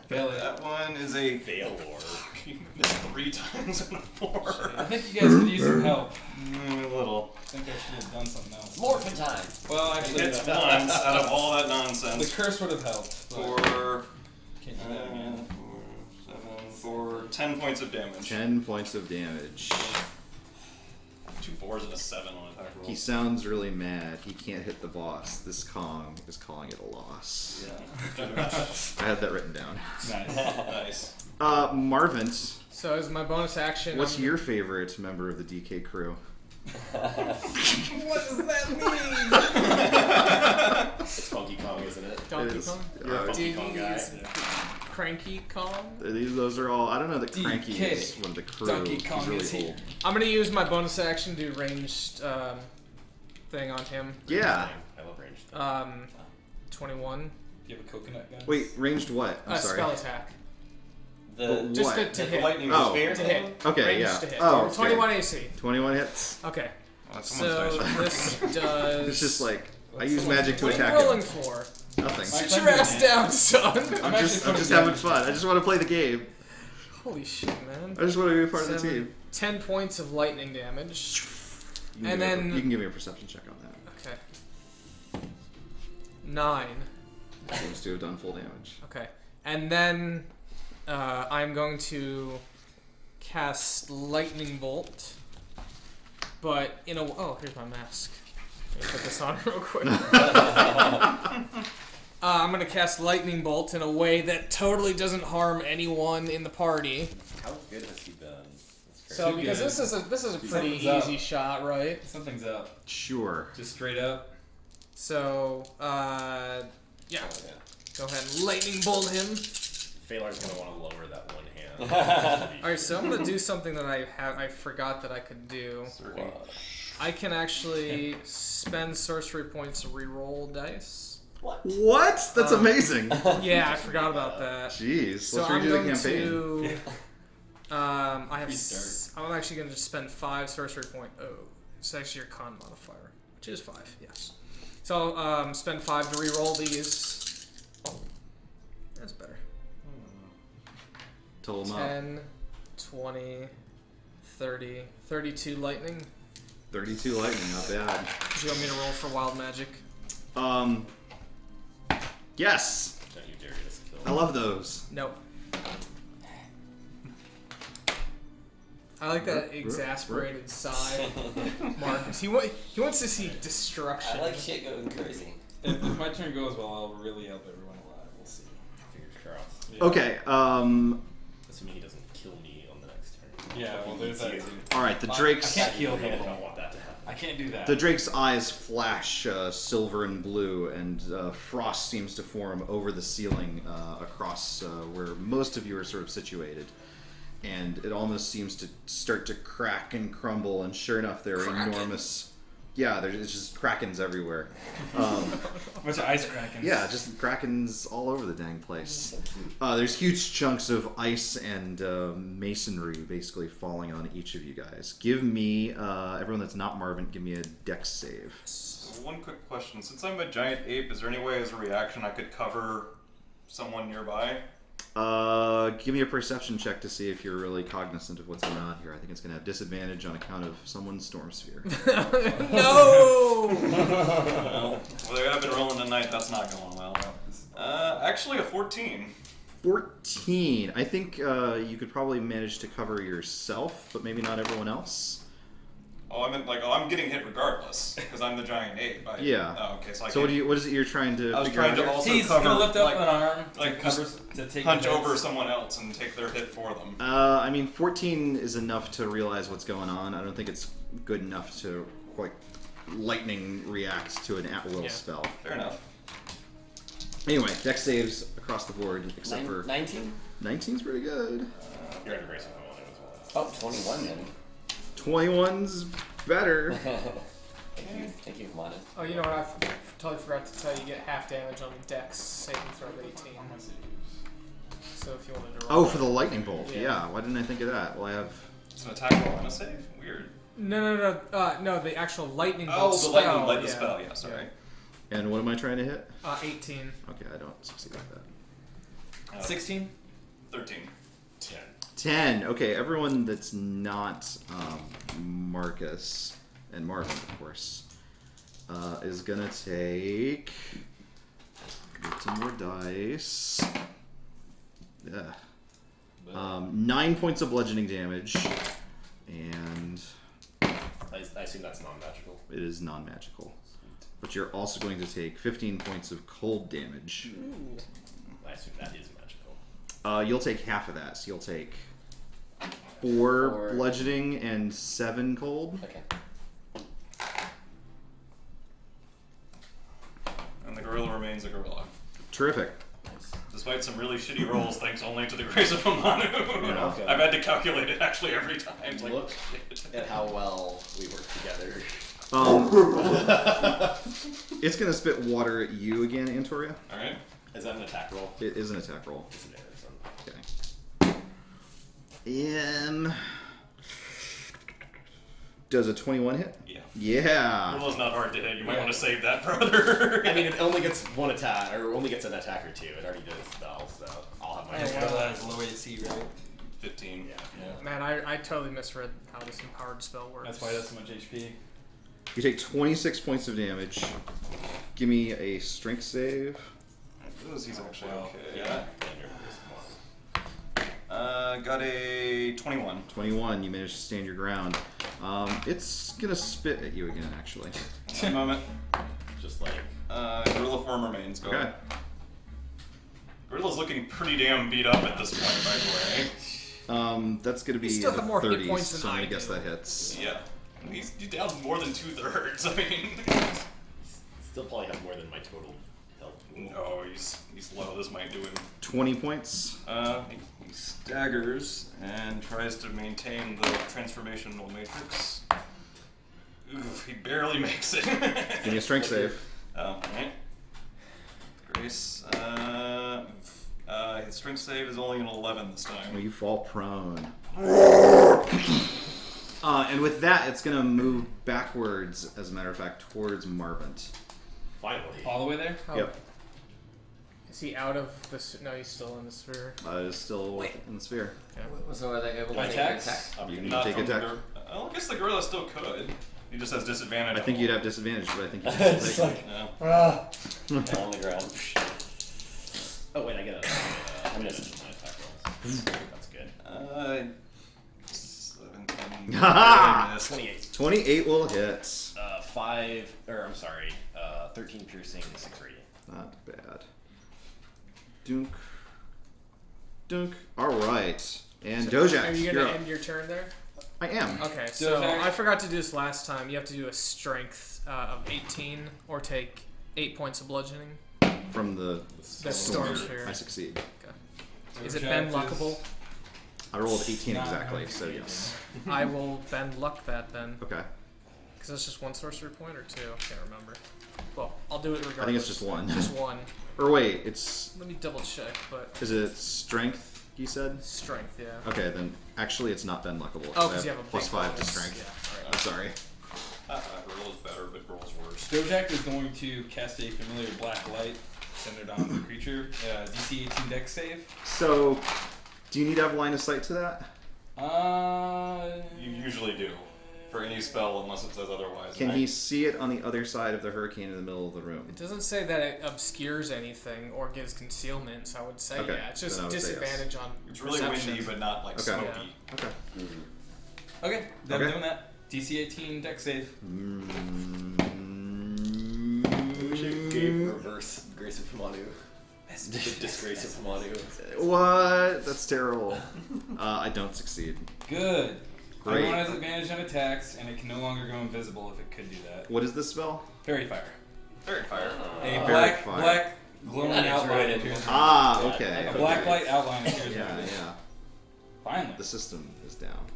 Fail it. That one is a Phalor. you missed 3 times in a 4. I think you guys could use some help. A little. I think I should have done something else. Morphin time. Well, actually, Hits once out of all that the nonsense. curse would have helped. But For can't do that again. 4, 10 points of damage. 10 points of damage. 2 4s and a 7 on attack roll. He sounds really mad. He can't hit the boss. This Kong is calling it a loss. I had that written down. Nice. Nice. Marvin, So as my bonus action, what's I'm- your favorite member of the DK crew? What does that mean? It's Funky Kong, isn't it? Donkey It is. Kong? You're a Funky Did Kong he guy. use Cranky Kong? Those are all. I don't know that DK. Cranky is one of the crew. Donkey Kong He's really is here. old. I'm gonna use my bonus action to do ranged thing on him. Yeah. I love ranged. 21. Do you have a coconut gun? Wait, ranged what? I'm sorry. Spell attack. The Just What? to the hit. lightning Oh. spear. To hit. Okay, Ranged yeah. to hit. Oh, okay. 21 AC. 21 hits. Okay. Well, So someone's nice. this does. It's just like I What's use someone's- magic to What are attack you rolling him. for? Nothing. My Sit friend your did ass that. down, son. I'm actually just putting having damage. fun. I just want to play the game. Holy shit, man. I just want to be a part of the 7, team. 10 points of lightning damage. You can And give me a- then- you can give me a perception check on that. Okay. 9. Seems to have done full damage. Okay. And then I'm going to cast Lightning Bolt. But in a... Oh, here's my mask. Let me put this on real quick. I'm going to cast Lightning Bolt in a way that totally doesn't harm anyone in the party. How good has he been? That's So, Too because good. this is a pretty Something's easy up. shot, right? Something's up. Sure. Just straight up. So, yeah. Yeah. Go ahead and Lightning Bolt him. Phalar's gonna want to lower that one hand. Alright, so I'm going to do something that I forgot that I could do. I can actually spend sorcery points to reroll dice. What? That's amazing. Yeah, I forgot about that. Jeez. So Let's I'm redo the going campaign. to. I'm Restart. actually going to spend 5 sorcery point. Oh, it's actually your con modifier, which is 5. Yes. So spend 5 to reroll these. That's better. Total them up. 10, 20, 30, 32 lightning. 32 lightning, not bad. Do you want me to roll for wild magic? Yes. Don't you dare get us killed. I love those. Nope. I like that exasperated sigh, Marcus. He wants to see destruction. I like shit going crazy. If my turn goes well, I'll really help everyone alive. We'll see. Fingers crossed. Yeah. Okay, Assuming he doesn't kill me on the next turn. Yeah, well, there's that too. alright, the I Drake's... can't heal I people. don't want that to happen. I can't do that. The Drake's eyes flash silver and blue, and frost seems to form over the ceiling across where most of you are sort of situated. And it almost seems to start to crack and crumble, and sure enough, there are enormous... Yeah, it's just krakens everywhere. A bunch of ice krakens. Yeah, just krakens all over the dang place. There's huge chunks of ice and masonry basically falling on each of you guys. Give me, everyone that's not Marvin, give me a dex save. So one quick question. Since I'm a giant ape, is there any way as a reaction I could cover someone nearby? Give me a perception check to see if you're really cognizant of what's going on here. I think it's going to have disadvantage on account of someone's storm sphere. No! Well, I've been rolling tonight. That's not going well. Actually, a 14. 14. I think you could probably manage to cover yourself, but maybe not everyone else. Oh, I meant like, I'm getting hit regardless because I'm the giant ape. Yeah. Oh, okay. So I So can't- what is it you're trying to I was figure trying out to here? also He's cover, gonna lift up like, an arm like to take punch the hits. over someone else and take their hit for them. I mean, 14 is enough to realize what's going on. I don't think it's good enough to, like, lightning react to an at-will spell. Fair enough. Anyway, dex saves across the board, except for 19? 19's pretty good. You're under grace of my as well. Oh, 21 then. 21's better. Thank you, Mana. Oh, you know what? I totally forgot to tell you. You get half damage on dex saving throw of 18. So if you wanted to roll. Oh, for the lightning bolt. Yeah. Yeah. Why didn't I think of that? Well, I have. It's an attack roll and a save? Weird. No, the actual lightning bolt Oh, the spell. lightning, light the yeah. spell. Yeah, sorry. And what am I trying to hit? 18. Okay, I don't succeed at that. 16? 13. 10. 10. Okay, everyone that's not Marcus and Marvin, of course, is gonna take. Get some more dice. Yeah. 9 points of bludgeoning damage, and I assume that's non-magical. it is non-magical. But you're also going to take 15 points of cold damage. Ooh. I assume that is magical. You'll take half of that, so you'll take 4 Four. bludgeoning and 7 cold. Okay. And the gorilla remains a gorilla. Terrific. Despite some really shitty rolls, thanks only to the grace of Amanu. Yeah. Okay. I've had to calculate it actually every time. It's like, Look at how well we work together. It's gonna spit water at you again, Antoria. Alright. Is that an attack roll? It is an attack roll. Disadvantage on Okay. Does a 21 hit? Yeah. Yeah. Gorilla's not hard to hit. You might want to save that for other. I mean, it only gets one attack, or only gets an attack or two. It already did its spell, so I'll have my. Gorilla has low AC, right? 15. Yeah. Man, I totally misread how this empowered spell works. That's why it has so much HP. You take 26 points of damage, Give me a strength save. He's actually okay. Yeah. Got a 21. 21. You managed to stand your ground. It's gonna spit at you again, actually. One moment. Just like. Gorilla form remains. Go Okay. ahead. Gorilla's looking pretty damn beat up at this point, by the way. That's gonna be You still in the have more hit 30s, points than so I'm I gonna guess do. that hits. Yeah. He's down more than 2/3. I mean, Still probably have more than my total health. no, he's low. This might do him. 20 points. He staggers and tries to maintain the transformational matrix. Oof, he barely makes it. Give me a strength save. Right. Grace. His strength save is only an 11 this Oh, time. you fall prone. And with that, it's gonna move backwards, as a matter of fact, towards Marvin. Finally. All the way there? How- Yep. Is he out of the? No, he's still in the sphere. Is still in the sphere. So are they able to My take an attacks? attack? You can Not take from attack. I guess the gorilla still could. He just has disadvantage. I think you'd have disadvantage, but I think you can It's still take like, it. Yeah. On the ground. Oh wait, I get a. I missed my attack rolls. That's good. 17. Ha-ha! Missed. 28. 28 will hit. 13 piercing, 6 radiant. Not bad. Dunk. Dunk. Alright. And Dojak, Are you you're gonna up. end your turn there? I am. Okay, so Dojak. I forgot to do this last time. You have to do a strength of 18 or take 8 points of bludgeoning. From the The storm sphere. I succeed. Is it Dojak bend is- luckable? I rolled 18 Not exactly, going to so be. yes. I will bend luck that then. Okay. Because that's just one sorcery point or two? I can't remember. Well, I'll do it regardless. I think it's just one. Just one. Or wait, it's... Let me double check, but Is it strength, you said? strength, yeah. Okay, then actually it's not bend luckable. Oh, I because you have a plus big 5 to bonus. strength. Yeah, all I'm right. sorry. Gorilla's better, but Gorilla's worse. Dojak is going to cast a familiar black light centered on the creature. DC 18 dex save. So, do you need to have line of sight to that? You usually do. For any spell, unless it says otherwise. Can he see it on the other side of the hurricane in the middle of the room? It doesn't say that it obscures anything or gives concealment, so I would say Okay, yeah. It's just then I would say yes. disadvantage on It's really perception. windy, but not like Okay. smoky. Okay. Okay, then Okay. doing that. DC 18 dex save. We should give reverse Grace of Hamadu. The disgrace of Hamadu. What? That's terrible. I don't succeed. Good. Great. Everyone has advantage on attacks, and it can no longer go invisible if it could do that. What is this spell? Fairy fire. Very fire. A Fairy black fire. glowing Not outline intuitive. appears. Ah, Yeah, okay. A black light outline appears. Yeah, around it. yeah. Finally. The system is down.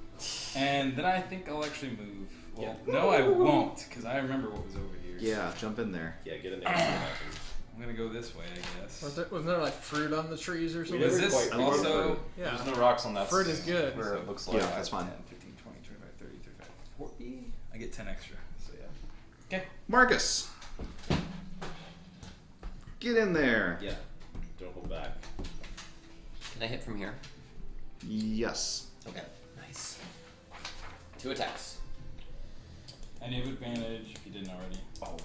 And then I think I'll actually move. Well, no, I won't, because I remember what was over here. Yeah, jump in there. Yeah, get in there. See what happens. I'm gonna go this way, I guess. Wasn't there like fruit on the trees or something? Is never this quite also? Yeah. There's no rocks on that. Fruit is good. Where it looks like. Yeah, that's fine. 10, 15, 20, 25, 30, 35, 40. I get 10 extra, so yeah. Okay. Marcus! Get in there. Yeah. Don't hold back. Can I hit from here? Yes. Okay. Nice. 2 attacks. And you have advantage if you didn't already. Oh,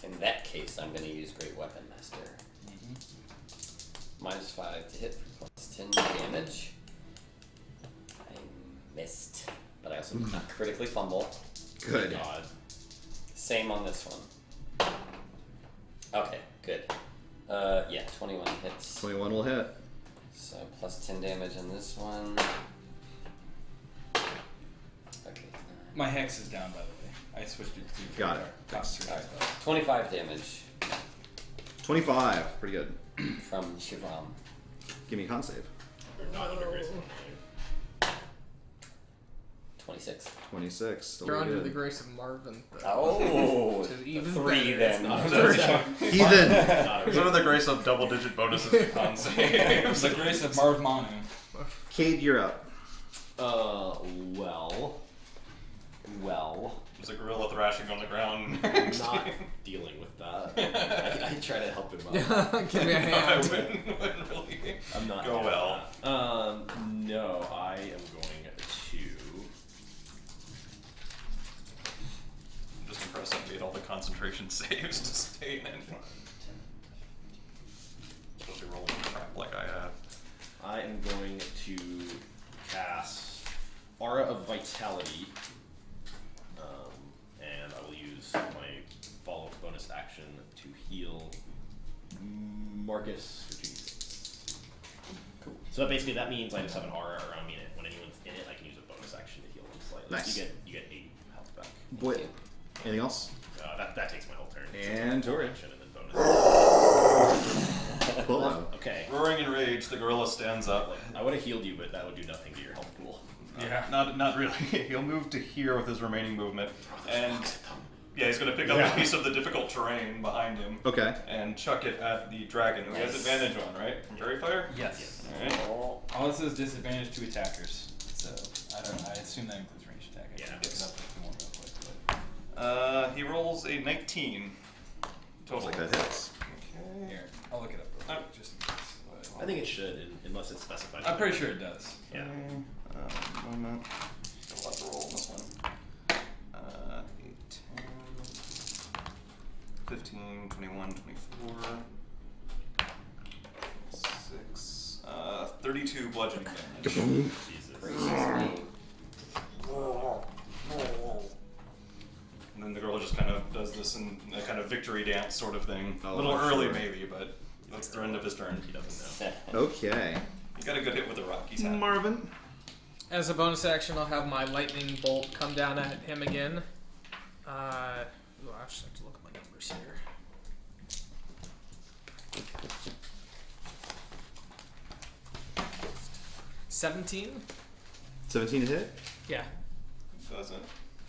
in that case, I'm going to use Great Weapon Master. -5 to hit for +10 damage. I missed, but I also did not critically fumble. Good. God. Same on this one. Okay, good. Yeah, 21 hits. 21 will hit. So +10 damage on this one. Okay. My hex is down, by the way. I switched it to Got it. top 3 Alright, spells. 25 damage 25. Pretty good. from Shivram. Give me a con save. You're not under Grace of Hamadu. 26. 26. Still You're good. under the grace of Marvin. Though. Oh, Which is even 3 better. then. Heathen! There's under the grace of double-digit bonuses to con saves. The grace of Marv Manu. Cade, you're up. Well. There's a gorilla thrashing on the ground. I'm not dealing with that. I try to help him out. Give me a I hand. wouldn't really I'm not go doing well. that. No, I am going to. I'm just impressed I made all the concentration saves to stay in. Especially rolling crap like I have. I am going to cast Aura of Vitality, and I will use my follow bonus action to heal Marcus for 2d6. Cool. So basically that means I just have an aura around me, and when anyone's in it, I can use a bonus action to heal them slightly. Nice. So you get 8 health back. Boy, anything else? That takes my whole turn. And Full Tori. action and then bonus. Polo. Okay. Roaring in rage, the gorilla stands up. I would have healed you, but that would do nothing to your health pool. Yeah. Not really. He'll move to here with his remaining movement, and yeah, he's gonna pick up a piece of the difficult terrain behind him. Okay. And chuck it at the dragon, who he has advantage on, right? From Fairy Fire? Yes. Alright. All it says disadvantage to attackers. So I assume that includes ranged attack. I can look it up if you want real quick. But. He rolls a 19. Total. Looks like that hits. Okay. Here, I'll look it up real quick, just in case. I think it should, unless it's specified. I'm pretty sure it does. Yeah. Moment. Still have to roll on this one. 8, 10, 15, 21, 24, 6, 32 bludgeoning damage. Jesus. And then the girl just kind of does this in a kind of victory dance sort of thing. Oh, a little early sure. maybe, but that's the end of his turn. He doesn't know. Okay. You got a good hit with the rock. He's happy. Marvin. As a bonus action, I'll have my lightning bolt come down at him again. Ooh, I actually have to look at my numbers here. $17? 17 to hit? Yeah. Doesn't.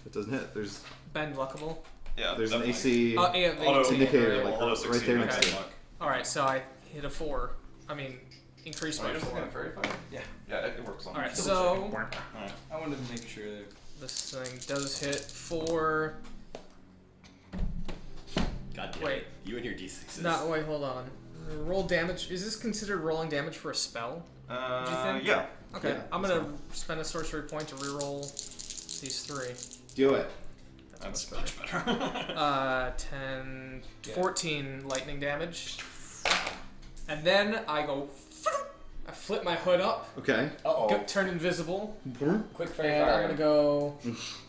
It doesn't hit. There's Ben Luckable. Yeah, an definitely. AC Oh, yeah, Auto indicator yeah, like auto right succeed there with next bad to it. luck. Alright, so I hit a 4. I mean, increase by 4. Fairy Fire? Yeah. Yeah, it works on Alright, double so checking. Alright. I wanted to make sure that this thing does hit 4. God damn Wait. it. You and your d6s. No, wait, hold on. Roll damage. Is this considered rolling damage for a spell? Do you think? Yeah. Okay, Yeah, I'm gonna spend a sorcery point to reroll these 3. Do it. That's much better. 10, 14 lightning damage. And then I go, I flip my hood up, Okay. go, turn invisible, Quick fairy and I'm fire. gonna go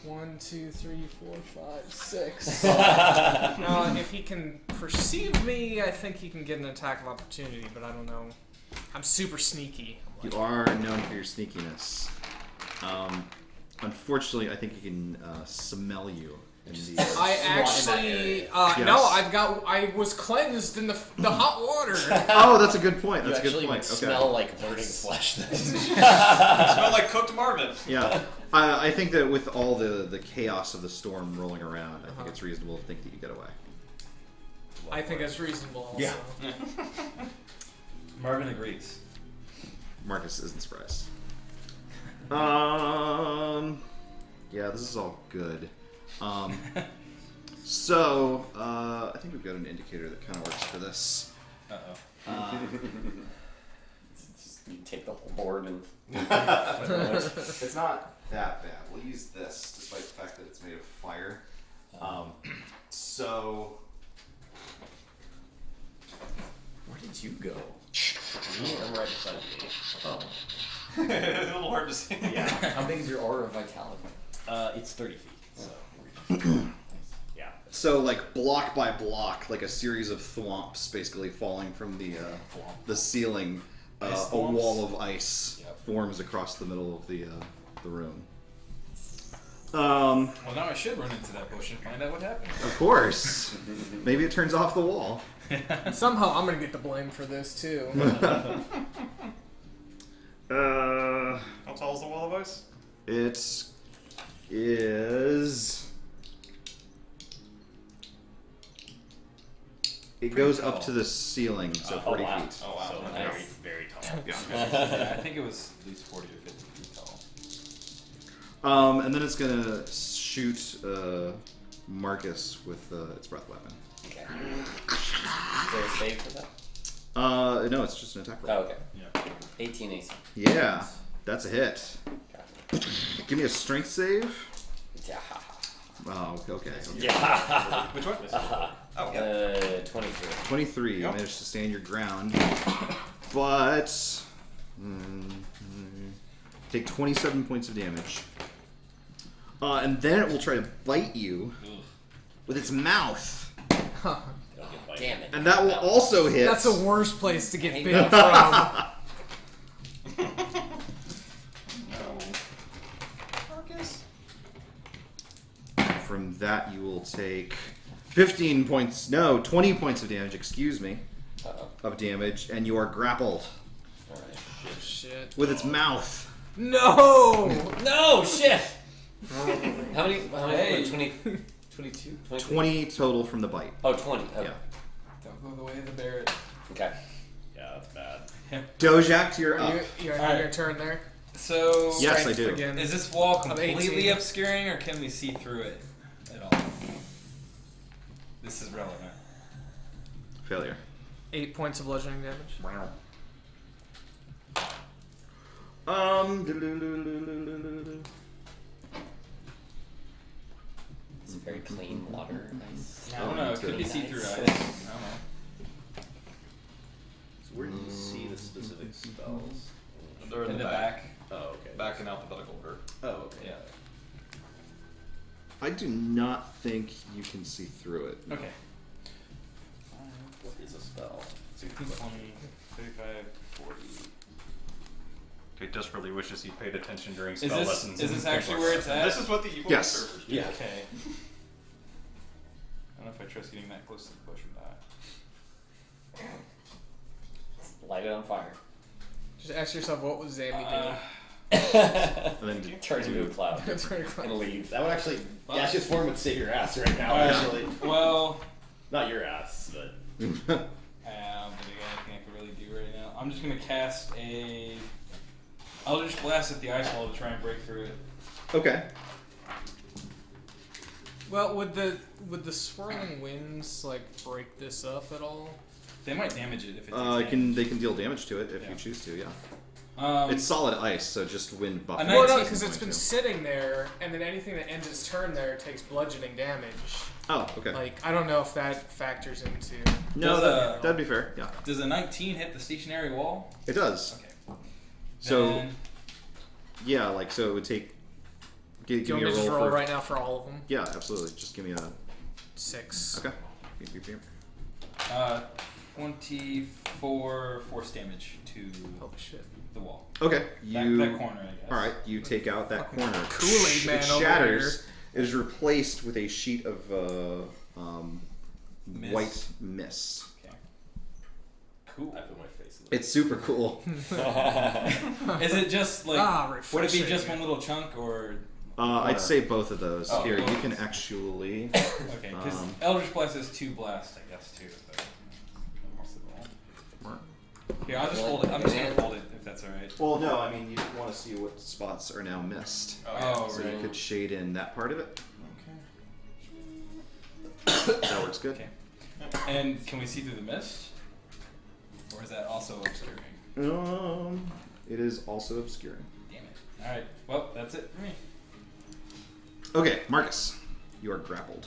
1, 2, 3, 4, 5, 6. Now, if he can perceive me, I think he can get an attack of opportunity, but I don't know. I'm super sneaky. You are known for your sneakiness. Unfortunately, I think he can smell you. In the, I SWAT in that actually, area. Yes. no, I was cleansed in the hot water. oh, that's a good point. You That's a actually good point. would Okay. smell like burning flesh then. Smell like cooked Marvin. Yeah, I think that with all the chaos of the storm rolling around, I think it's reasonable to think that you get away. I think that's reasonable also. Yeah. Marvin agrees. Marcus isn't surprised. Yeah, this is all good. So I think we've got an indicator that kind of works for this. You take the whole board and. It's not that bad. We'll use this, despite the fact that it's made of fire. So Where did you go? I'm right beside you. Oh. It's a little hard to see. Yeah. How big is your aura of vitality? It's 30 feet, so. Yeah. So like block by block, like a series of thwomps basically falling from the ceiling. Ice A thwomps? wall of ice forms across the middle of the room. Well, now I should run into that bush and find out what happened. Of course. Maybe it turns off the wall. Somehow I'm gonna get the blame for this too. How tall is the wall of ice? It is. It goes up to the ceiling, so 40 wow. feet. Oh wow. So Okay. very, very tall. Yeah, I think it was at least 40 or 50 feet tall. And then it's gonna shoot Marcus with its breath weapon. Okay. Is there a save for that? No, it's just an attack roll. Oh, okay. Yeah. 18 AC. Yeah, that's a hit. Gotcha. Give me a strength save. Yeah. Oh, okay. Yeah. Which one? Oh, yeah. 23. 23. You Yep. managed to stand your ground, but take 27 points of damage. And then it will try to bite you with its mouth, It'll get bited. Damn it. and that will also hit. That's the worst place to get Hang bit on. from. From that, you will take 15 points. No, 20 points of damage. Excuse me, Uh-oh. of damage, and you are grappled Alright. Shit. with its mouth. No! No, shit! How many? Hey. 20, 22? 23? 20 total from the bite. Oh, 20. Okay. Yeah. Don't go the way of the Barrett. Okay. Yeah, that's bad. Dojak, you're up. You're Alright. your turn there. So, Yes, I Strength do. Again. is this wall Of completely 18. obscuring, or can we see through it at all? This is relevant. Failure. 8 points of bludgeoning damage. Wow. It's very clean water. Nice. I don't know. It could be Nice. see-through ice. I don't know. So where do you see the specific spells? They're In the back. Oh, okay. Back in alphabetical order. Oh, okay. Yeah. I do not think you can see through it. Okay. What is a spell? 16, 20, 35, 40. Okay, desperately wishes he paid attention during Is spell this lessons. is in this actually King's where War. it's at? This is what the evil Yes. servers do. Yeah. Okay. I don't know if I trust getting that close to the bush or not. Light it on fire. Just ask yourself, what was Zamy doing? And then Turn into a cloud That's very and close. leave. That would actually, Well- gaseous form would save your ass right now, Alright. actually. Well, Not your ass, but. I don't think I got anything I can really do right now. I'm just gonna cast a Eldritch Blast at the ice wall to try and break through it. okay. Well, would the swirling winds like break this up at all? They might damage it if it takes They damage. can deal damage to it if Yeah. you choose to. Yeah. It's It's solid ice, so just wind buff. A Well, no, 19 because it's been sitting there, and then anything that ends its turn there takes bludgeoning damage. Oh, okay. Like, I don't know if that factors into. No, Does, that'd be fair. Yeah, Does a 19 hit the stationary wall? it does. Okay. So Then- yeah, like so it would take. Give Do you me want a me to roll just roll for. right now for all of them? Yeah, absolutely. Just give me a. 6. Okay. Beep, beep, beep. 24 force damage to Holy shit. the wall. Okay. You. That corner, I guess. All right. You take out that Fucking corner. Kool-Aid man It over shatters. It is replaced with a sheet of Mist. white mist. Okay. Cool. I put my face in the. It's super cool. Is it just like? Would it be just refreshing. one little chunk or? I'd say both of those. Oh, Here, you both. can actually. Okay, because Um, Eldritch Blast is 2 blast, I guess too. So. Here, I'll just hold it. I'm just gonna hold it if that's all right. Well, no, I mean you want to see what spots are now missed. Oh, So right. you could shade in that part of it. Okay. That works good. Okay. And can we see through the mist? Or is that also obscuring? It is also obscuring. Damn it. Alright, well, that's it for me. Okay, Marcus, you are grappled.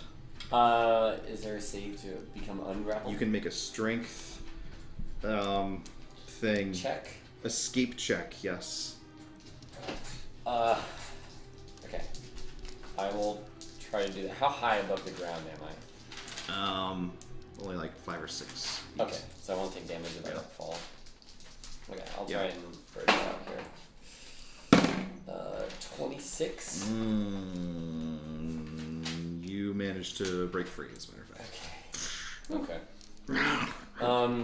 Is there a save to become ungrappled? You can make a strength thing. check. Escape check, yes. Okay. I will try to do that. How high above the ground am I? Only like 5 or 6. Okay, so I won't take damage if I don't fall. Okay, I'll try Yeah. and break it out here. 26. You managed to break free, as a matter of fact. Okay.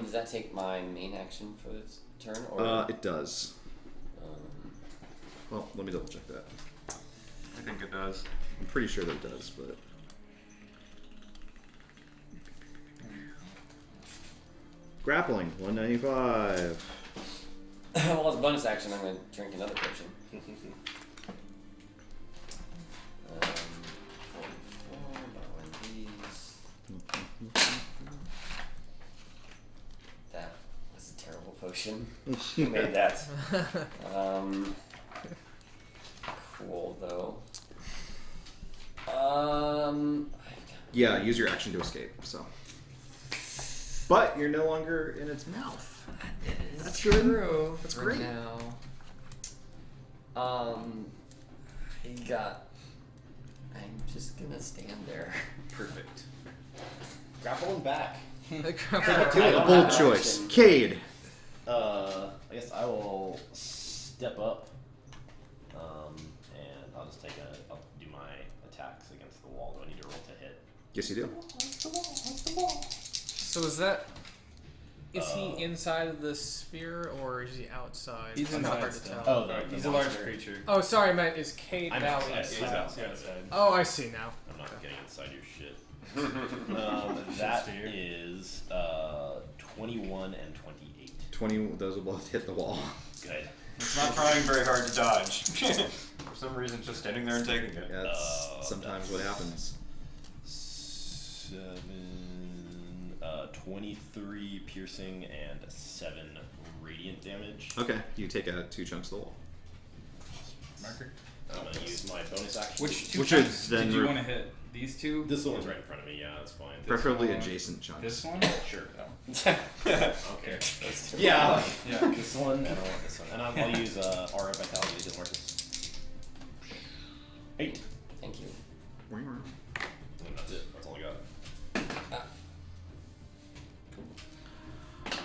Does that take my main action for this turn, or? It does. Well, let me double check that. I think it does. I'm pretty sure that it does, but. Grappling, 195. Well, as a bonus action, I'm going to drink another potion. 44, about one of these. That was a terrible potion. Who made that? Cool, though. Yeah, use your action to escape, so. But you're no longer in its mouth. That's true. good. That's for great. Now. I'm just gonna stand there. Perfect. Grapple him back. A bold choice. Cade. I guess I will step up, and I'll just I'll do my attacks against the wall. Do I need to roll to hit? Yes, you do. So is he inside of the sphere or is he outside? He's It's not inside hard to still. tell. He's a large creature. Oh, sorry, I meant is Cade I'm Valley outside. He's inside? outside. Oh, I see now. I'm not getting inside your shit. That is 21 and 28. 20. Those will both hit the wall. Good. It's not trying very hard to dodge. For some reason, it's just standing there and taking it. Yeah, that's sometimes what happens. 23 piercing and 7 radiant damage. Okay, you take out 2 chunks of the wall. Marker. I'm gonna use my bonus action. Which two Which chunks are then did you re- want to hit? These two? This one's right in front of me. Yeah, that's fine. Preferably one. adjacent chunks. This one? Sure. Okay. Yeah. Yeah. This one, and I want this one, and I'll use Aura Vitality to work this. 8. Thank you. And that's it. That's all I got.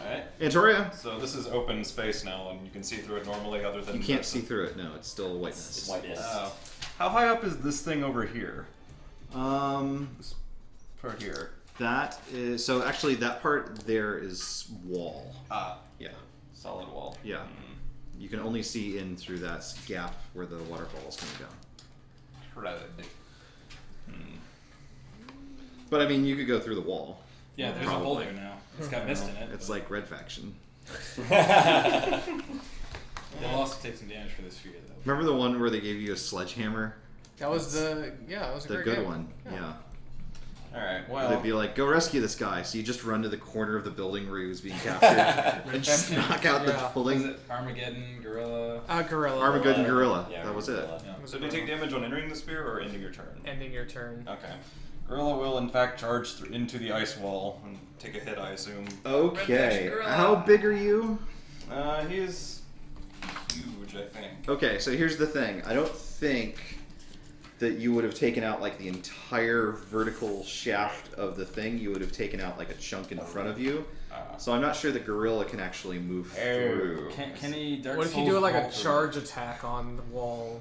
Alright. Antoria, So this is open space now, and you can see through it normally, other than you can't see through it. No, it's still whiteness. It's white mist. How high up is this thing over here? This Part here. that is so. Actually, that part there is wall. Yeah, Solid wall. yeah. You can only see in through that gap where the waterfall is coming down. Right. But I mean, you could go through the wall. Yeah, there's Probably. a hole there now. It's got mist in it. It's like Red Faction. We'll also take some damage for this sphere, though. Remember the one where they gave you a sledgehammer? That was that was a The great good game. one. Yeah. Alright, They'd well. be like, go rescue this guy. So you just run to the corner of the building where he was being captured and just knock out the Yeah. Was building. it Armageddon, Gorilla? Gorilla. Armageddon Gorilla. Yeah, That was it. Gorilla. Yeah. So do you take damage on entering the sphere or ending your turn? Ending your turn. Okay. Gorilla will, in fact, charge into the ice wall and take a hit, I assume. Okay. Gorilla. How big are you? He is huge, I think. Okay, so here's the thing. I don't think that you would have taken out like the entire vertical shaft of the thing. You would have taken out like a chunk in front of you. So I'm not sure the gorilla can actually move through. Can he Dark What if you Souls do like a roll through? charge attack on the wall?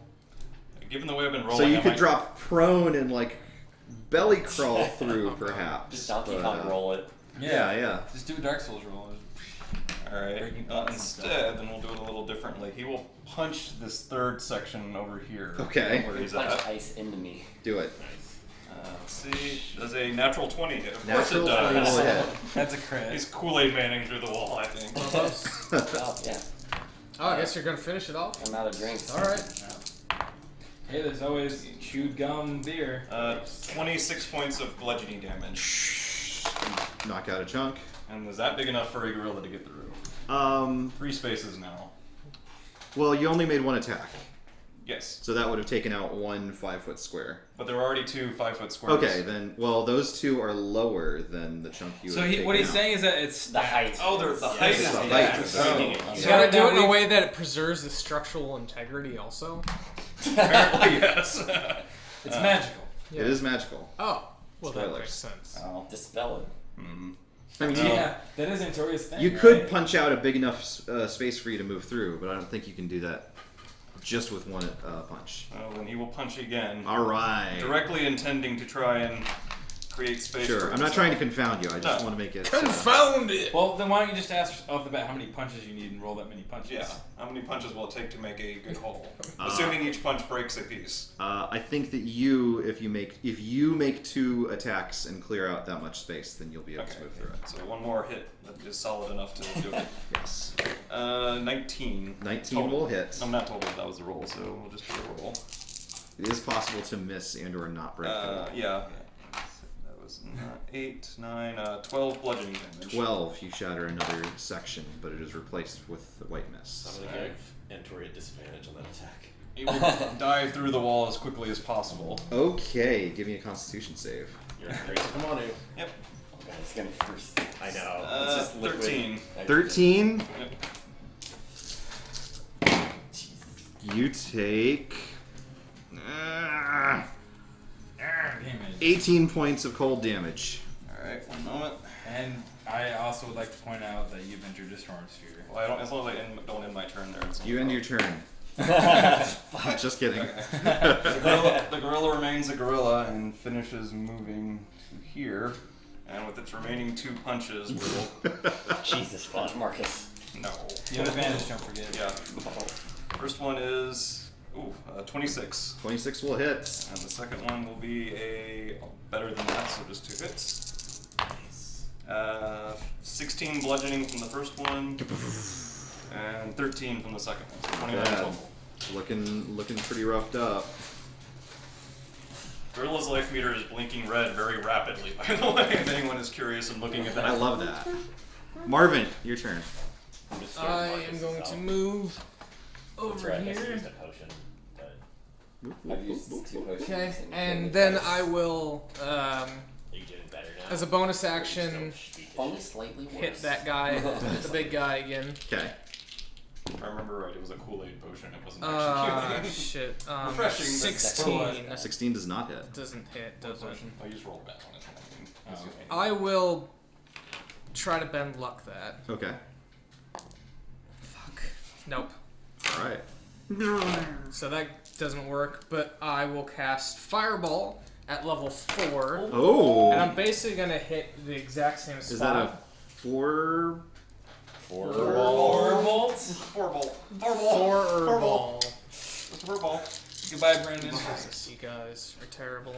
Given the way I've been rolling, So you I could might- drop prone and like belly crawl through, perhaps. Just Donkey but, Kong roll it. Yeah. Just do a Dark Souls roll. Alright. Breaking thoughts and Instead, then we'll do it a little differently. He will punch this third section over here. Okay. Where he's Punch at. ice into me. Do it. Let's see. Does a natural 20 hit? Of course Natural it 20 does. will hit. That's a crit. He's Kool-Aid Manning through the wall, I think. Oh, yeah. Oh, I guess you're gonna finish it off. I'm out of drinks. All right. Hey, there's always chewed gum beer. 26 points of bludgeoning damage. Knock out a chunk. And is that big enough for a gorilla to get through? 3 spaces now. Well, you only made one attack, Yes. so that would have taken out 1 5-foot square. But there were already 2 5-foot squares. Okay, then. Well, those 2 are lower than the chunk you. So would have what he's taken out. saying is that it's The height. Oh, the height is the the height. height. You gotta do it in a way that it preserves the structural integrity, also. Apparently, yes. It's magical. Yeah. It is magical. Oh, well, that Spoilers. makes sense. Oh. Dispel it. I mean, Yeah, that is Antoria's thing. you could right? punch out a big enough space for you to move through, but I don't think you can do that just with one punch. Oh, then he will punch again. All right. Directly intending to try and create space. Sure. for I'm not himself. trying to confound you. I just No. want to make it. Confound it! Well, then why don't you just ask off the bat how many punches you need and roll that many punches? Yeah. How many punches will it take to make a good hole? Assuming each punch breaks a piece. I think that if you make 2 attacks and clear out that much space, then you'll be able to move through it. So one more hit that is solid enough to do it. Yes. 19. 19 total. will hit. I'm not total. That was the roll, so we'll just do a roll. It is possible to miss and/or not break through. Yeah. That was 8, 9, 12 bludgeoning damage. 12, you shatter another section, but it is replaced with the white mist. I'm gonna give Antori a disadvantage on that attack. He will dive through the wall as quickly as possible. Okay, give me a Constitution save. You're crazy. Come on, dude. Yep. It's gonna first. I know. It's just liquid. 13. 13. Yep. You take Damage. 18 points of cold damage. Alright, one moment. And I also would like to point out that you've entered a storm sphere. Well, I don't, as long as I don't end my turn there. It's no You end your problem. turn. Just kidding. The gorilla remains a gorilla and finishes moving to here. And with its remaining 2 punches, will. Jesus, fun, Marcus. No. You have advantage, don't forget. Yeah. First one is 26. 26 will hit. And the second one will be a better than that, so just 2 hits. 16 bludgeoning from the first one, and 13 from the second one. So 29 Bad. total. Looking pretty roughed up. Gorilla's life meter is blinking red very rapidly, by the way, if anyone is curious and looking at that. I love that. Marvin, your turn. I'm just scared I of Marcus am going himself. to move That's over right, I guess he here. used a potion. But I've used 2 potions. Okay, and clearly then twice. I will, are you doing better now? as a bonus Or you action, still beat the Only shit? slightly worse. hit that guy, the big guy again. Okay. If I remember right, it was a Kool-Aid potion, it wasn't actually Shit. Refreshing, but 16. 16 does not hit. Doesn't hit, does it? I just rolled bad on it. Oh, okay. I will try to bend luck that. Okay. Fuck. Nope. All right. So that doesn't work, but I will cast Fireball at level 4. Oh. And I'm basically gonna hit the exact same spot. Is that a 4? Four bolts? 4 bolt. 4 ball. It's a 4 ball. Goodbye, Brandon. Jesus, you guys are terrible.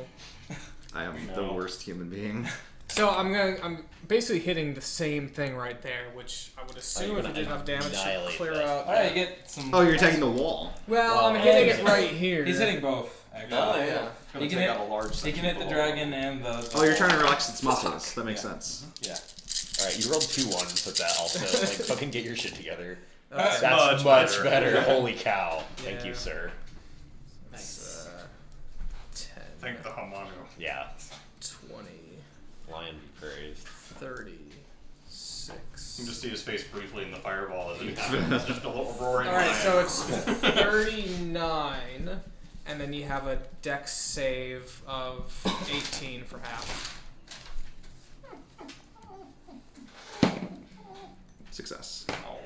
I am the worst human being. So I'm basically hitting the same thing right there, which I would assume you're if it gonna did enough damage should annihilate clear that. out. Alright, you get some. Oh, you're attacking the wall. Well, I'm Well, hitting yeah. it right here. He's hitting both, actually. Oh, yeah. It's You gonna can take hit- out a large He section can hit of the wall. dragon and the. Oh, you're trying to relax its muscles. That makes Yeah. sense. Yeah. Alright, you rolled 2 ones with that also. Like, fucking get your shit together. That's, That's Much much better. better. Holy cow. Thank Yeah. you, sir. that's 10, Thank the Hamanu. Yeah. 20, Lion be praised. 36. You can just see his face briefly in the fireball as it happens. It's just a little roaring Alright, lion. so it's 39, and then you have a dex save of 18 for half. Success. Oh.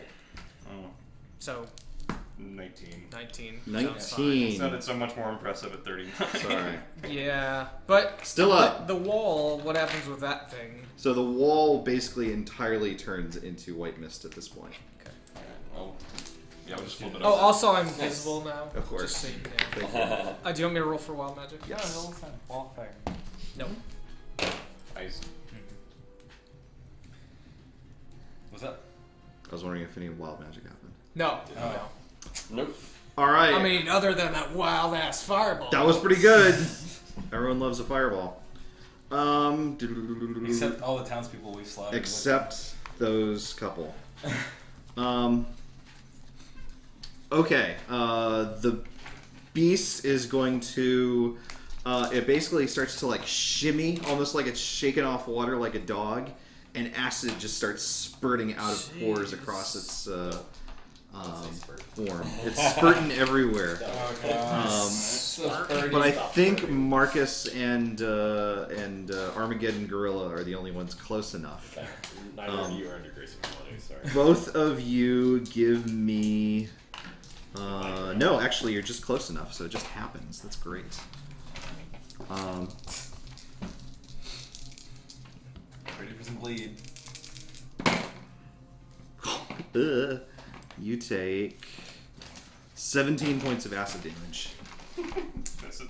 So 19. 19. 19. Sounded so much more impressive at 39. Sorry. Yeah, but Still up. the wall, what happens with that thing? So the wall basically entirely turns into white mist at this point. Well, yeah, we'll just flip it Oh, over. also I'm visible now. Of course. Just so you know. Thank you. Do you want me to roll for wild magic? Yes. Wall fire. No. Ice. What's up? I was wondering if any wild magic happened. No. Oh. No. Nope. All right. I mean, other than that wild ass fireball. that was pretty good. Everyone loves a fireball. Except all the townspeople we've slaughtered. Except those couple. Okay. The beast is going to. It basically starts to like shimmy, almost like it's shaking off water like a dog, and acid just starts spurting out of pores across its form. It's spurting everywhere. Oh, God. But I think Marcus and Armageddon Gorilla are the only ones close enough. Okay. Neither of you are under grace of money, sorry. Both of you give me. No, actually, you're just close enough, so it just happens. That's great. Ready for some bleed. You take 17 points of acid damage.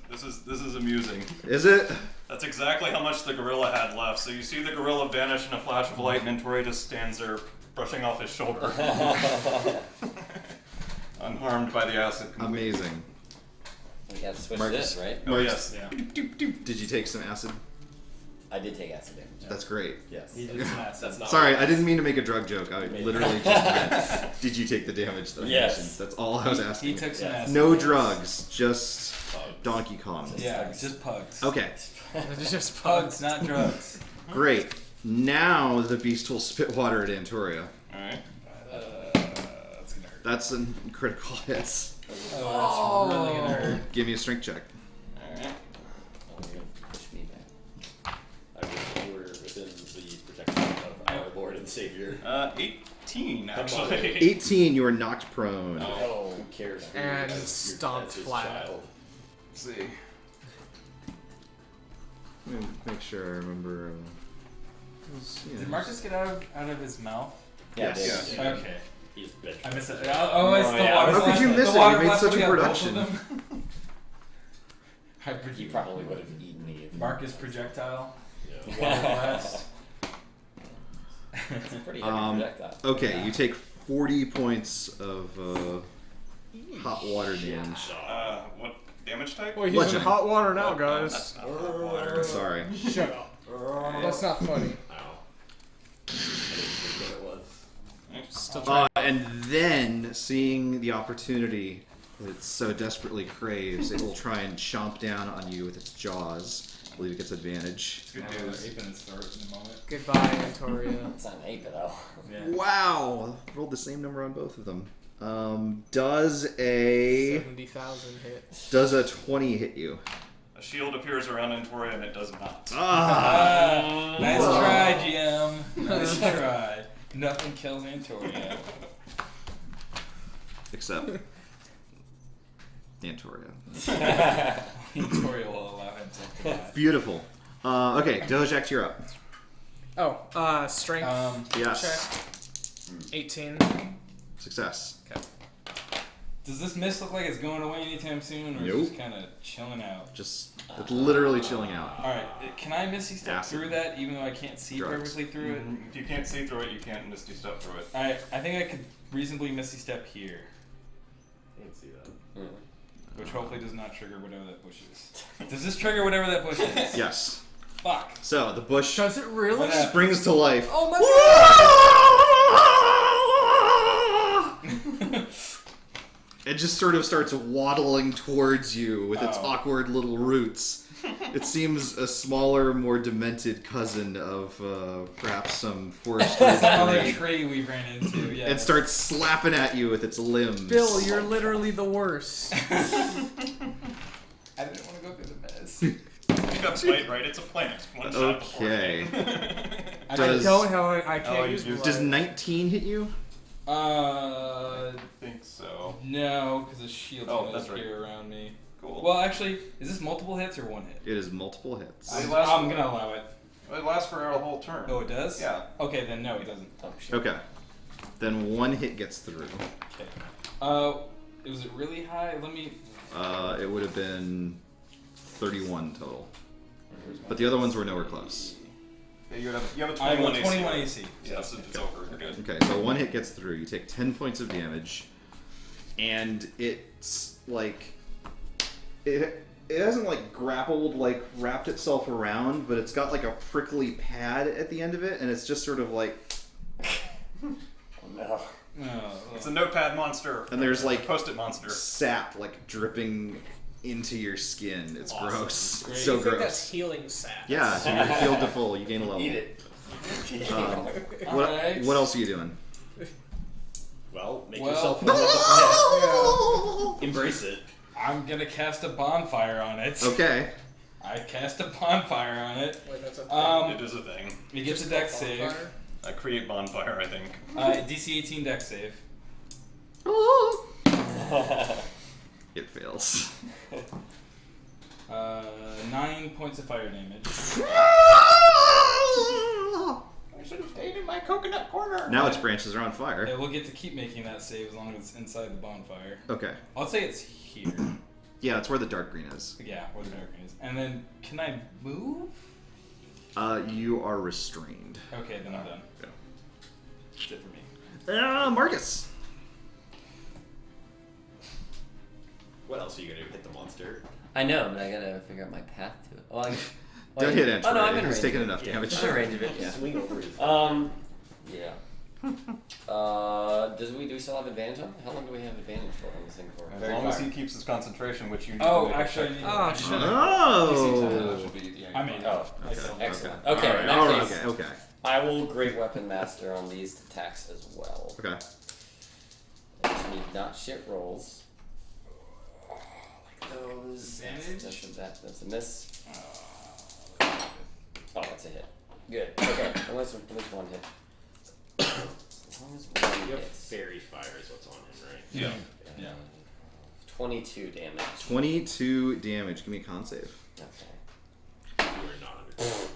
This is amusing. Is it? That's exactly how much the gorilla had left. So you see the gorilla vanish in a flash of light, and Tori just stands there brushing off his shoulder. Unharmed by the acid. completely. Amazing. We have to switch Marcus. this, right? Oh, yes. Yeah. Did you take some acid? I did take acid damage. That's great. Yes. He did some acid. That's not Sorry, what I didn't mean to make a drug joke. I literally just meant, did you take the damage that I Yes. mentioned? That's all I was asking. He took some Yeah. acid. No drugs, just Bugs. Donkey Kong. Yeah, just pugs. Okay, It's just Pugs, not drugs. great. Now the beast will spit water at Antoria. Alright. That's gonna hurt. That's a critical hit. Oh, that's really gonna hurt. Give me a strength check. Alright. Oh, you're gonna push me back. I wish you were within the protection of our Lord and Savior. 18 Come on. actually. 18, you are knocked prone. Oh, who cares? For And you as stomped his flat. child. Let's see. Let me make sure I remember. Did Marcus get out of his mouth? Yeah, Yes. dude. Yeah. Okay. He's bitch. I missed it. Oh, it's the yeah. water How could blast. you miss The it? water You made blast such a we got both production. of them. Hybrid. He probably would have eaten me. Marcus projectile. Yeah. Water blast. It's a pretty heavy projectile. Okay, you take 40 points of hot water damage. What damage type? Boy, he's Bludgeoning. in hot water now, Oh, guys. that's not hot water. Sorry. Shut up. That's not funny. Ow. I didn't think what it was. Still And then, seeing the opportunity that it so desperately craves, it will try and chomp down on you with its jaws. I believe it gets advantage. It's good Have news. an ape in its throat in a moment. Goodbye, Antoria. It's not an ape though. Yeah. Wow! Rolled the same number on both of them. Does a 70,000 hit. 20 hit you? A shield appears around Antoria and it does not. Ah! Nice Whoa. try, GM. Nice try. Nothing kills Antoria. Except Antoria. Antoria will allow himself to laugh. Beautiful. Okay, Dojak, you're up. Oh, strength Yes. check. 18. Success. Okay. Does this mist look like it's going away anytime soon, or Nope. is it just kind of chilling out? Just it's literally chilling out. Alright, can I Misty Step Acid. through that even though I can't see Drugs. perfectly through it? If you can't see through it, you can't Misty Step through it. I think I could reasonably Misty Step here, I didn't see that. which hopefully does not trigger whatever that bush is. Does this trigger whatever that bush is? Yes. Fuck. So the bush Does it really? What happened? springs to life. Oh my It just sort of starts waddling towards you with its Oh. awkward little roots. It seems a smaller, more demented cousin of perhaps some forestry Some other tree. tree we ran into, yeah. And starts slapping at you with its limbs. Bill, you're literally the worst. I didn't want to go through the mess. You got bite right. It's a plant. One shot before Okay. I Does- don't have. I can't Oh, you use do- blood. Does 19 hit you? I think so. No, because the shield Oh, is that's right. here around me. Cool. Well, actually, is this multiple hits or one hit? It is multiple hits. I- I'm gonna allow it. It lasts for a whole turn. Oh, it does? Yeah. Okay, then no, it doesn't. Oh shit. Okay. Then one hit gets through. Okay. Was it really high? Let me. It would have been 31 total. But the other ones were nowhere close. Yeah, you have a I have 21 a AC. 21 AC. Yes, it's over. You're good. Okay, so one hit gets through. You take 10 points of damage, and it's like it hasn't like grappled, like wrapped itself around, but it's got like a prickly pad at the end of it, and it's just sort of like, Oh no. Oh, It's a notepad monster. and there's like Post-it monster. sap like dripping into your skin. It's Awesome. gross. Great. It's so I think gross. that's healing sap. Yeah, so you're healed to full. You gain a level. Eat it. What, Alright. what else are you doing? Well, make Well- yourself feel like Embrace it. I'm gonna cast a bonfire on it. Okay. I cast a bonfire on it. Wait, that's a thing. It is a thing. It gets a dex save. Bonfire? Create bonfire, I think. DC 18 dex save. It fails. 9 points of fire damage. I should have stayed in my coconut corner. Now its branches are on fire. It will get to keep making that save as long as it's inside the bonfire. Okay. I'll say it's here. Yeah, that's where the dark green is. Yeah, where the dark is. And then, can I move? You are restrained. Okay, then I'm done. Yeah. That's it for me. Marcus. What else are you gonna do? Hit the monster? I know, but I gotta figure out my path to it. Well, Don't hit Antoria. Oh no, I'm in He's range. taken of it. enough Yeah. damage. I'm in range of it. Yeah. Swing over his. Yeah. Do we still have advantage on? How long do we have advantage for on this thing for? As Very long as far. he keeps his concentration, which you need Oh, to make a actually, I check need for. Oh, shit. Oh. I mean, Oh, I still- excellent. Okay. Okay, in that Alright, case, okay. I will Great Weapon Master on these attacks as well. Okay. I just need not shit rolls. Like those. That's a miss. Oh, that's a hit. Good. Okay. Unless one hit. As long as one You have hits. fairy fire is what's on him, right? Yeah. Yeah. 22 damage. 22 damage. Give me a con save. Okay. You are not under control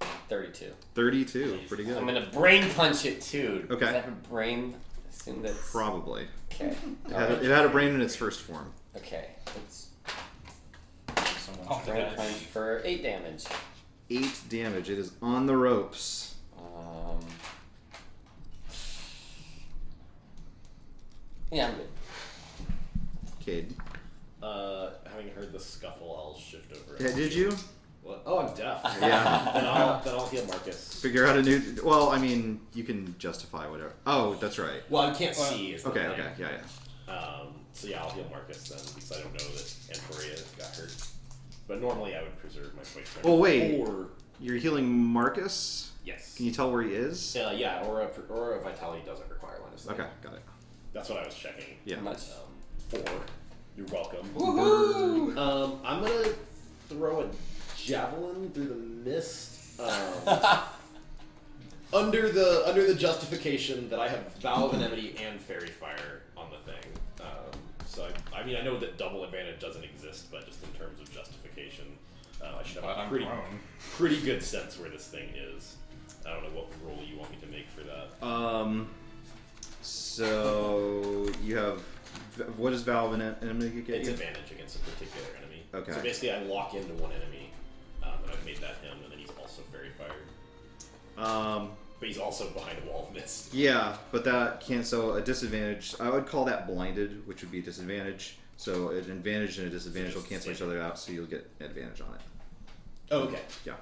on him. 32. 32. Pretty good. I'm gonna brain punch it too. Okay. Does that have a brain? I assume that's. Probably. Okay. It had a brain in its first form. Okay. It's Off the brain dash. punch for 8 damage. 8 damage. It is on the ropes. Yeah, I'm good. Cade. Having heard the scuffle, I'll shift over. Yeah, did you? What? Oh, I'm deaf. Yeah. then I'll heal Marcus. Figure out a new. Well, I mean, you can justify whatever. Oh, that's right. Well, I can't see. Is the Okay. thing. Okay. Yeah. Yeah. So yeah, I'll heal Marcus then because I don't know that Antoria got hurt. But normally I would preserve my point. Oh wait. Or You're healing Marcus. yes. Can you tell where he is? Yeah, or a vitality doesn't require line of sight. Okay. Got it. That's what I was checking. Yeah. How much? 4. You're welcome. Woohoo! I'm gonna throw a javelin through the mist. Under the justification that I have Vow of Anemone and Fairy Fire on the thing. So I mean I know that double advantage doesn't exist, but just in terms of justification, I should have a pretty good sense where this thing is. I don't know what roll you want me to make for that. So you have what does Vow of Anemone get It's you? advantage against a particular enemy. Okay. So basically, I lock into one enemy, and I've made that him, and then he's also Fairy Fire. But he's also behind a wall of mist. Yeah, but that can't. So a disadvantage. I would call that blinded, which would be a disadvantage. So an advantage and a disadvantage will cancel each other out, so you'll get advantage on it. Oh, okay. Yeah.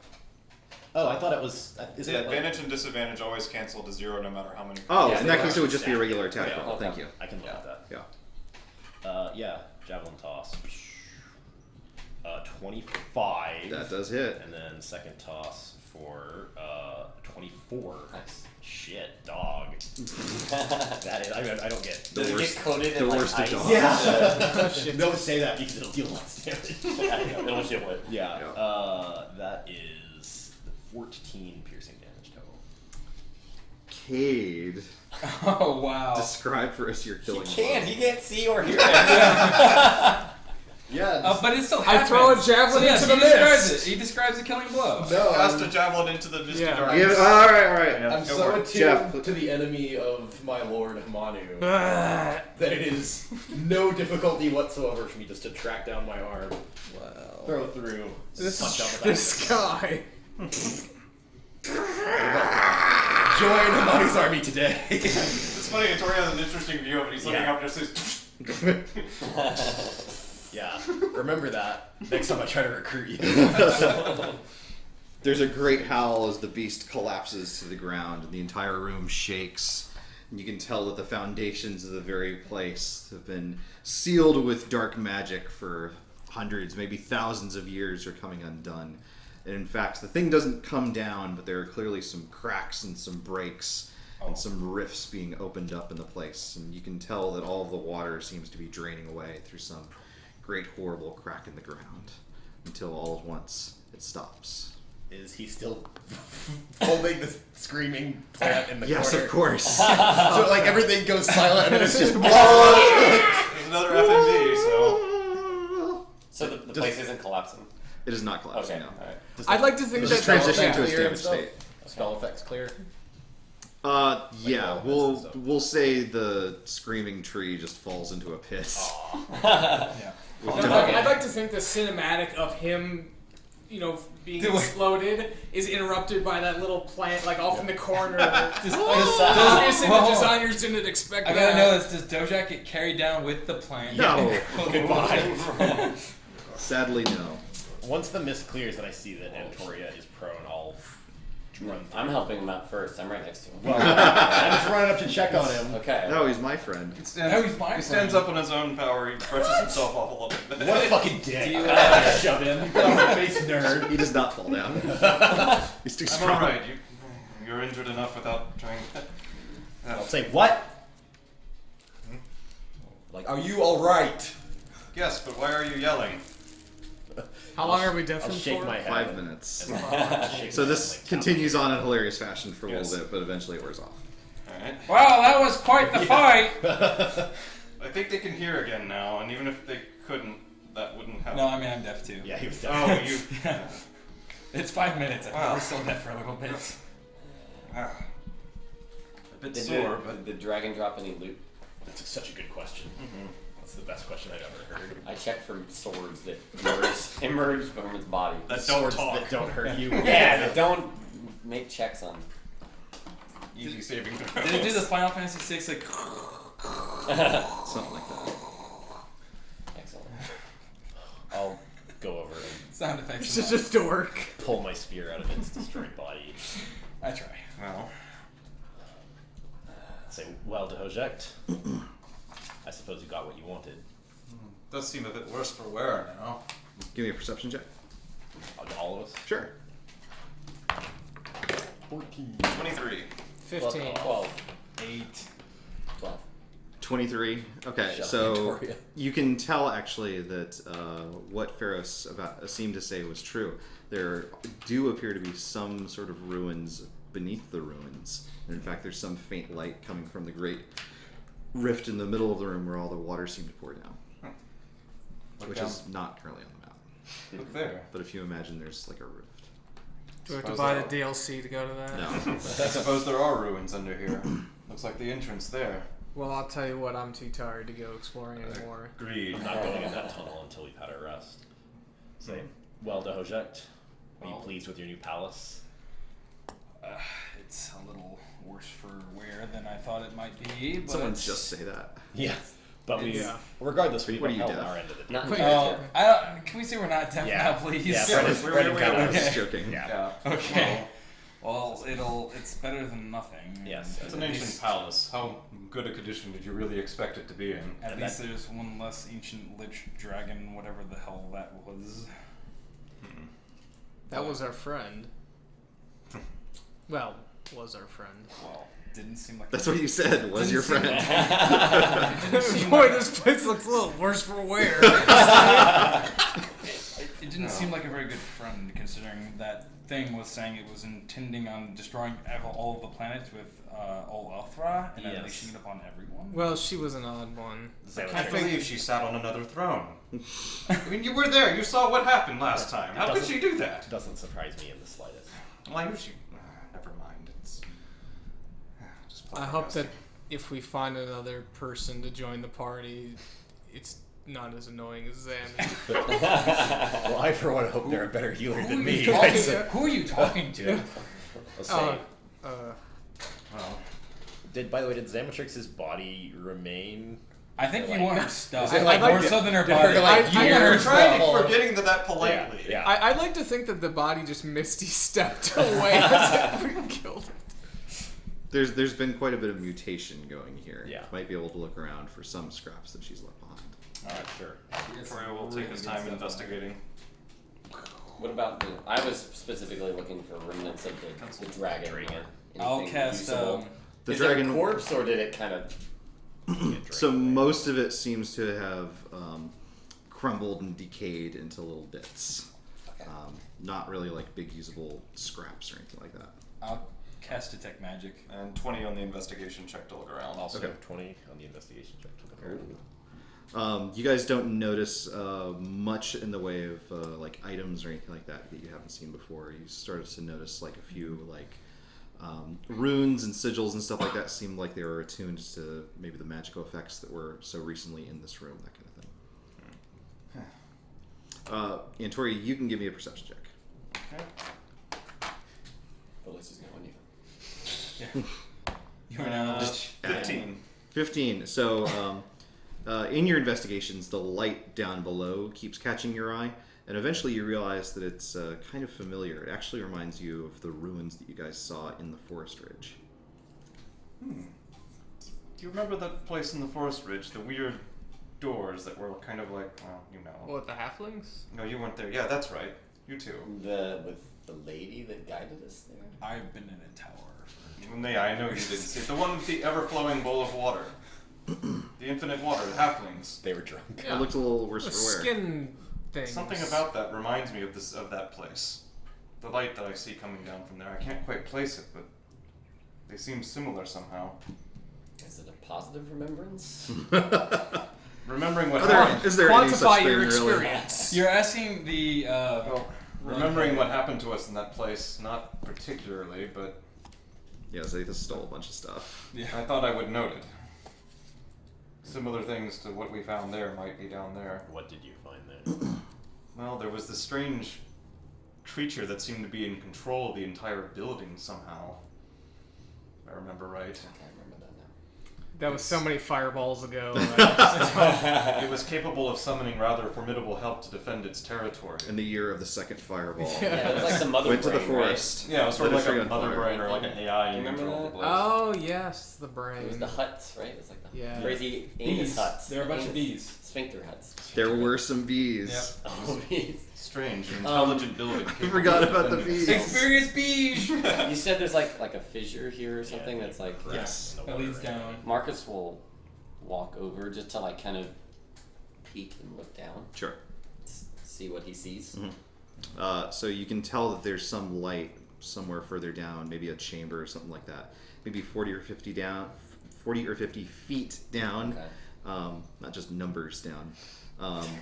Oh, I thought it was. Isn't The it like- advantage and disadvantage always cancel to 0 no matter how many. Oh, Yeah, in that they case, are it would just be a stacked. regular attack Yeah, roll. okay. Thank you. I can look at that. Yeah. Yeah, javelin toss. 25. That does hit. And then second toss for 24. Nice. Shit, dog. That is. I don't get. The Does it worst- get coated the in like worst of ice? dogs. Yeah. Don't say that because it'll deal less damage. It'll shield it. Yeah. Yeah. That is 14 piercing damage total. Cade, Oh wow. describe for us your killing. He can't see or hear it. Yeah. But it still I happens. throw a javelin yes, into he the describes mist. it. He describes the killing blow. No, Cast a javelin into the misty Yeah. darkness. Yeah, all right. Yeah, I'm go so for it. attuned Jeff. to the enemy of my lord Manu Ah. that it is no difficulty whatsoever for me just to track down my arm, throw it through, punch out the back. This guy. Join Manu's army today. It's funny, Tori has an interesting view of it. He's looking Yeah. up and just says, Yeah, remember that next time I try to recruit you. There's a great howl as the beast collapses to the ground, and the entire room shakes. And you can tell that the foundations of the very place have been sealed with dark magic for hundreds, maybe thousands of years are coming undone. And in fact, the thing doesn't come down, but there are clearly some cracks and some breaks and some rifts being opened up in the place. And you can tell that all of the water seems to be draining away through some great horrible crack in the ground until all at once it stops. Is he still holding the screaming plant in the Yes, corner? of course. So like everything goes silent and then it's just there's another FMD, so. So the place isn't collapsing. It is not collapsing Okay. now. All right. I'd like to think It's that just transitioning to clear its and damaged stuff? state. Spell effects clear. Yeah, all we'll this stuff. we'll say the screaming tree just falls into a pit. Yeah. With I'd dark- like to think the cinematic of him, being exploded is interrupted by that little plant, like off in the corner. Obviously, the Whoa. designers didn't expect I that. gotta know this. Does Dojak get carried down with the plant? No. Goodbye. Sadly, no. Once the mist clears and I see that Antoria is prone, I'll run. I'm helping him out first. I'm right next to him. Well, I'm just running up to check on him. Okay. No, he's my friend. He friend. stands up on his own power. He brushes himself off a little bit. What a fucking dick. Do you, Shove him. You get off my face, nerd. He does not fall down. He's too I'm strong. alright. you're injured enough without trying. I'll say what? Like, are you all right? Yes, but why are you yelling? How long are we I'll different shake for? my head. 5 minutes. Shake So my this head. continues on in hilarious fashion for a Yes. little bit, but eventually it wears off. All right. Well, that was quite the fight. I think they can hear again now, and even if they couldn't, that wouldn't help. No, I mean I'm deaf too. Yeah, he was Oh, dead. you. It's 5 minutes. I think Wow. we're still deaf for a little bit. A bit Did sore, the, but did the dragon drop any loot? That's such a good question. That's the best question I've ever heard. I checked for swords that emerge from its body. that don't Swords talk. that don't hurt you. Yeah, that don't make checks on. Easy saving throws. Did it do the Final Fantasy VI like? Something like that. Excellent. I'll go over and Sound effects. It's and just a dork. pull my spear out of its destroyed body. all. I try. Well, Say, well, Dehoject, I suppose you got what you wanted. does seem a bit worse for wear now. Give me a perception check. All of us? Sure. 23. 15. 12. 8. 12. 23. Okay, Shut up, so Victoria. you can tell actually that what Pheros seemed to say was true. There do appear to be some sort of ruins beneath the ruins. And in fact, there's some faint light coming from the great rift in the middle of the room where all the water seemed to pour down, Look which down. is not currently on the map. Look there. But if you imagine there's like a rift. Do I have to Suppose buy the that'll- DLC to go to that? No. I suppose there are ruins under here. Looks like the entrance there. Well, I'll tell you what, I'm too tired to go exploring anymore. Agreed. I'm not going in that tunnel until we've had our rest. Say, well, Dehoject, are you pleased with your new palace? It's a little worse for wear than I thought it might be. But Someone just say that. Yeah. But we, Yeah. regardless, we What are you held deaf? our end of the deal. Not Wait, entirely. can we say we're not deaf Yeah. now, please? Yeah, Yeah, Brendan- we're Brendan got I us. was just joking. Yeah. Okay. Well, it's better than nothing. Yes. It's an ancient palace. How good a condition did you really expect it to be in? At And least that- there's one less ancient lich dragon, whatever the hell that was. That was our friend. Well, was our friend. Well, didn't seem like That's what you said, was your friend. It didn't seem Boy, like, this place looks a little worse for wear. it didn't seem like a very good friend, considering that thing was saying it was intending on destroying all of the planets with Ol-Elthra and Yes. unleashing it upon everyone. Well, she was an odd one. Is that I what can't you're- believe she sat on another throne. I mean, you were there. You saw what happened last time. How could doesn't- she do that? doesn't surprise me in the slightest. Well, I knew she. Never mind. It's. Just I hope that if we find another person to join the party, it's not as annoying as Zamy. Well, I for one hope they're a better healer Who than are me. you talking to? Who are you talking to? Let's Oh, say, Well, by the way, did Zamatrix's body remain? I think you want her stuff. Is it like- more so than her did her, body. like, you I- want I- her we're trying stuff. to forgetting that politely. Yeah. I'd like to think that the body just misty stepped away as we killed it. There's been quite a bit of mutation going here. Yeah. Might be able to look around for some scraps that she's left behind. Alright, sure. Victoria will take his time investigating. What about the? I was specifically looking for remnants of the dragon. or I'll anything cast. usable. The Is dragon it a corpse, or did it kind of? So most of it seems to have crumbled and decayed into little bits. Okay. Not really like big usable scraps or anything like that. I'll cast detect magic. And 20 on the investigation check to look around. Also, Okay. 20 on the investigation check to look around. You guys don't notice much in the way of like items or anything like that you haven't seen before. You started to notice like a few like runes and sigils and stuff like that seemed like they were attuned to maybe the magical effects that were so recently in this room, that kind of thing. Antori, you can give me a perception check. Okay. The list is going even. You are now. 15. 15. So, in your investigations, the light down below keeps catching your eye, and eventually you realize that it's kind of familiar. It actually reminds you of the ruins that you guys saw in the forest ridge. Do you remember that place in the forest ridge? The weird doors that were kind of like, well, you know. What, the halflings? No, you weren't there. Yeah, that's right. You too. With the lady that guided us there? I've been in a tower. Yeah, I know you didn't see it. The one with the ever-flowing bowl of water. The infinite water, the halflings. They were drunk. It looked a little worse The for wear. skin things. Something about that reminds me of that place. The light that I see coming down from there. I can't quite place it, but they seem similar somehow. Is it a positive remembrance? Remembering what Are there- happened. is there any such Quantify thing, your really? experience. You're asking the. Remembering what happened to us in that place, not particularly, but Yeah, Zathus stole a bunch of stuff. Yeah. I thought I would note it. Similar things to what we found there might be down there. What did you find there? Well, there was this strange creature that seemed to be in control of the entire building somehow. If I remember right. I can't remember that now. That was so many fireballs ago. It was capable of summoning rather formidable help to defend its territory. In the year of the second fireball. Yeah, it was like the mother Went to the brain, right? forest. Yeah, it was sort of Lit like a tree a on mother fire. brain or like an AI You remember control that? the place. Oh yes, the brain. It was the huts, right? It was like the Yeah. crazy anus Bees. huts. There were a bunch of Anus- bees. Sphincter huts. There were some bees. Yep. Oh, bees. Strange, an intelligent building. I forgot about the bees. Experience beige! You said there's like a fissure here or something that's like. Yes, No that water leads right down. Marcus will walk over just to like kind of peek and look down, Sure. see what he sees. So you can tell that there's some light somewhere further down, maybe a chamber or something like that. Maybe 40 or 50 down, 40 or 50 feet down. Okay. Not just numbers down.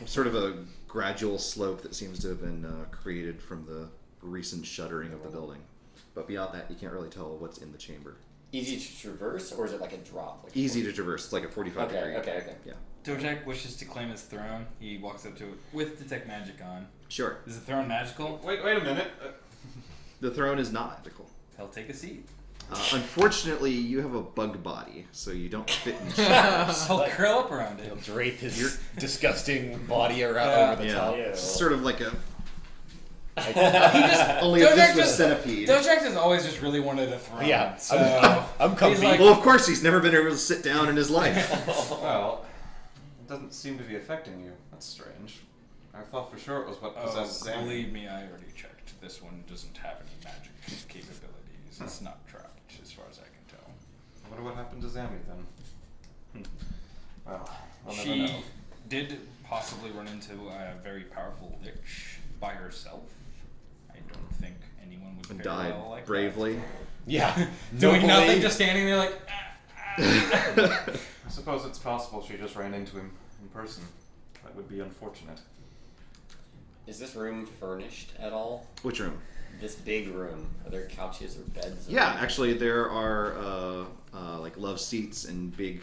Sort of a gradual slope that seems to have been created from the recent shuttering of the building. But beyond that, you can't really tell what's in the chamber. Easy to traverse, or is it like a drop? Like Easy to traverse. It's like a 45 Okay, degree. okay. Yeah. Dojak wishes to claim his throne. He walks up to it with detect magic on. Sure. Is the throne magical? Wait a minute. The throne is not magical. He'll take a seat. Unfortunately, you have a bug body, so you don't fit in chairs. He'll curl up around it. He'll drape his disgusting body around over the Yeah. top. It's sort of like a He just only if Dojak this was just centipede. Dojak has always just really wanted a throne. Yeah, So I'm comfy. like- Well, of course, he's never been able to sit down in his life. Well, it doesn't seem to be affecting you. That's strange. I thought for sure it was what possessed Zamy. believe me, I already checked. This one doesn't have any magic capabilities. It's not trapped, as far as I can tell. I wonder what happened to Zamy then. Well, I'll never She know. did possibly run into a very powerful lich by herself. I don't think anyone would And fare died well like bravely. Yeah. Doing Nobly. nothing, just standing there like. I suppose it's possible she just ran into him in person. That would be unfortunate. Is this room furnished at all? Which room? This big room. Are there couches or beds? Yeah, actually, there are like love seats and big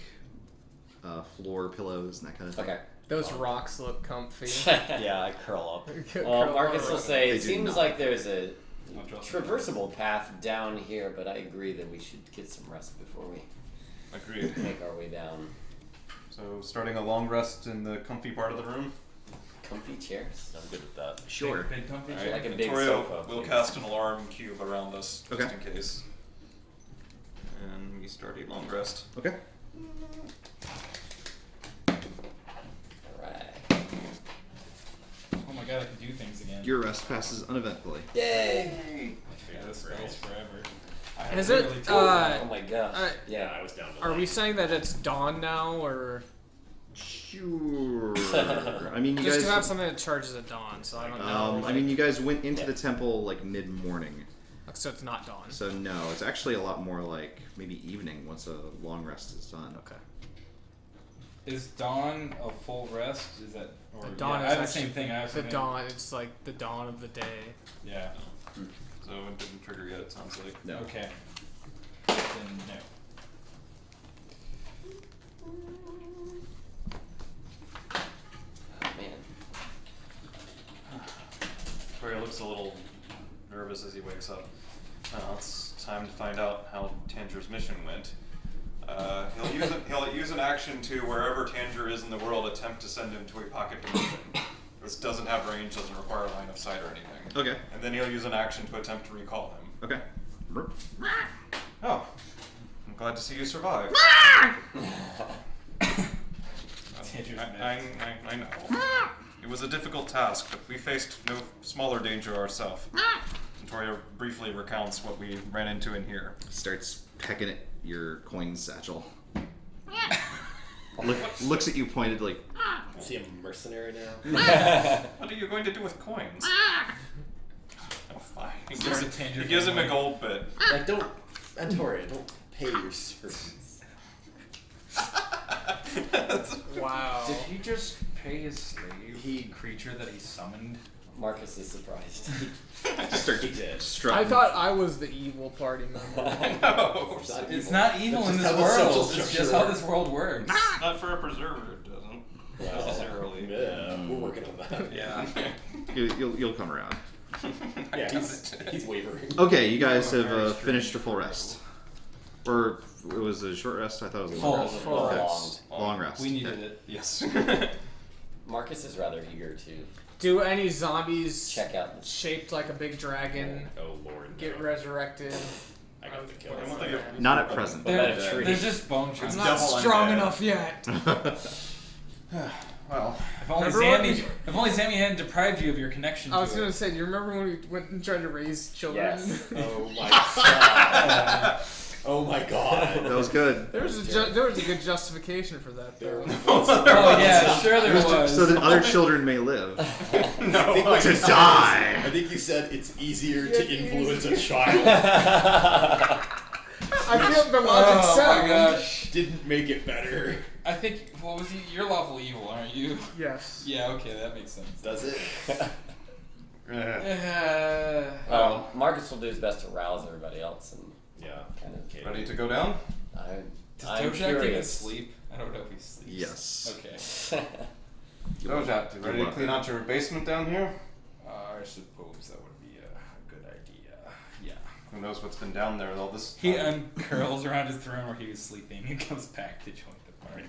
floor pillows and that kind of thing. Okay. Those rocks look comfy. Yeah, I curl up. Well, Marcus will say They it do seems not. like there's a I'll draw some traversable path down here, but I agree that we should get some rest before we Agreed. make our way down. So, starting a long rest in the comfy part of the room. Comfy chairs. I'm good with that. Sure. Big comfy Alright, Like a big Victoria sofa, will please. cast an alarm cube around us, just Okay. in case. And we start a long rest. Okay. Alright. Oh my god, I can do things again. Your rest passes uneventfully. Yay! Yeah, this spells forever. I Is have it, literally Oh my gosh. Yeah, Yeah. I was down to Are like, we saying that it's dawn now, or Sure. I mean, you just guys. to have something that charges at dawn? So I don't know. I mean, you guys went into the temple like mid-morning, So it's not dawn. so no, it's actually a lot more like maybe evening once a long rest is done. Okay. Is dawn a full rest? Is that or Dawn yeah, is I have the actually same thing. I have The something- dawn. It's like the dawn of the day. Yeah. So it didn't trigger yet, it sounds like. No. Okay. Then no. Oh man. Victoria looks a little nervous as he wakes up. It's time to find out how Tanger's mission went. He'll use an action to wherever Tanger is in the world, attempt to send him to a pocket dimension. This doesn't have range, doesn't require line of sight or anything. Okay. And then he'll use an action to attempt to recall him. Okay. Oh, I'm glad to see you survive. Tanger's I know. It was a difficult task, but we faced no smaller danger ourselves. Victoria briefly recounts what we ran into in here. Starts pecking at your coin satchel. Looks at you pointedly. Is he a mercenary now? What are you going to do with coins? Oh, fine. He He gives him a gold bit. Like, don't, Antoria, don't pay your servants. Wow. Did he just pay his slave creature that he summoned? Marcus is surprised. Starts He did. strutting. I thought I was the evil party member. No, It's not evil in That's this just how the social world. It's structure just how works. this world works. not for a preserver, it doesn't. Well, Necessarily. yeah, we're working on that. Yeah. You'll come around. Yeah, he's wavering. Okay, you guys have finished your full rest. Or it was a short rest? I thought it was a long rest. Full. Okay. Long. Long rest. We needed Okay. it. Yes. Marcus is rather eager to Do any zombies check out this. shaped like a big dragon Oh lord. get no. resurrected? I got the kill. I don't think it- Not at present. What about a tree? There's just bone I'm chunks. not double strong undead. enough yet. Well, If only Remember Zamy, when if only Zamy hadn't deprived you of your connection I was to gonna it. say, do you remember when we went and tried to raise children? Yes. Oh my god. Oh my god. That was good. there was there was a good justification for that though. Oh yeah, sure there was. So that other children may live. No, To die. I think you said it's easier to influence a child. I feel the logic Oh sound. my gosh. Didn't make it better. I think, what was he? You're lawful evil, aren't you? Yes. Yeah, okay, that makes sense. Does it? Well, Marcus will do his best to rouse everybody else and Yeah. kind of. Okay. ready to go down? Does I'm Dojak even curious. sleep? I don't know if he sleeps. Yes. Okay. Dojak, you ready to clean out your basement down here? I suppose that would be a good idea. Yeah. Who knows what's been down there all this He time? uncurls around his throne where he was sleeping and comes back to join the party.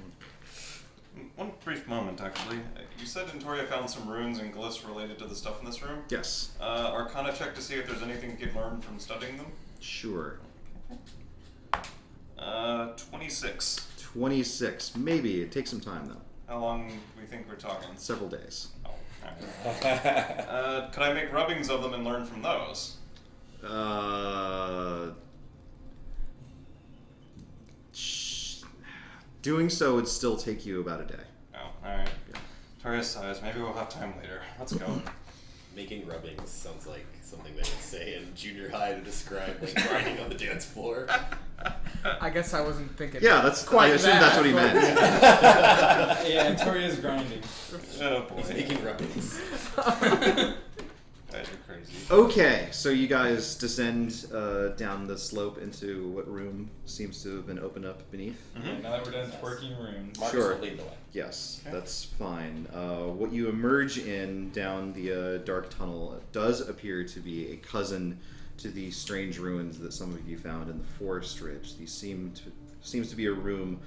One brief moment, actually. You said Ventoria found some runes and glyphs related to the stuff in this room. Yes. Arcana check to see if there's anything you can learn from studying them. Sure. 26. 26. Maybe. It takes some time, though. How long do we think we're talking? Several days. Oh, alright. Could I make rubbings of them and learn from those? Doing so would still take you about a day. Oh, alright. Victoria sighs. Maybe we'll have time later. Let's go. Making rubbings sounds like something they would say in junior high to describe like grinding on the dance floor. I guess I wasn't thinking. Yeah, that's quite I assume that, that's what he but- meant. Yeah, and Toria's grinding. Oh boy. He's making rubbings. Guys are crazy. Okay, so you guys descend down the slope into what room seems to have been opened up beneath. Yeah, now that we're done twerking rooms. Marcus Sure. will lead the way. Yes, that's fine. What you emerge in down the dark tunnel does appear to be a cousin to the strange ruins that some of you found in the forest ridge. These seems to be a room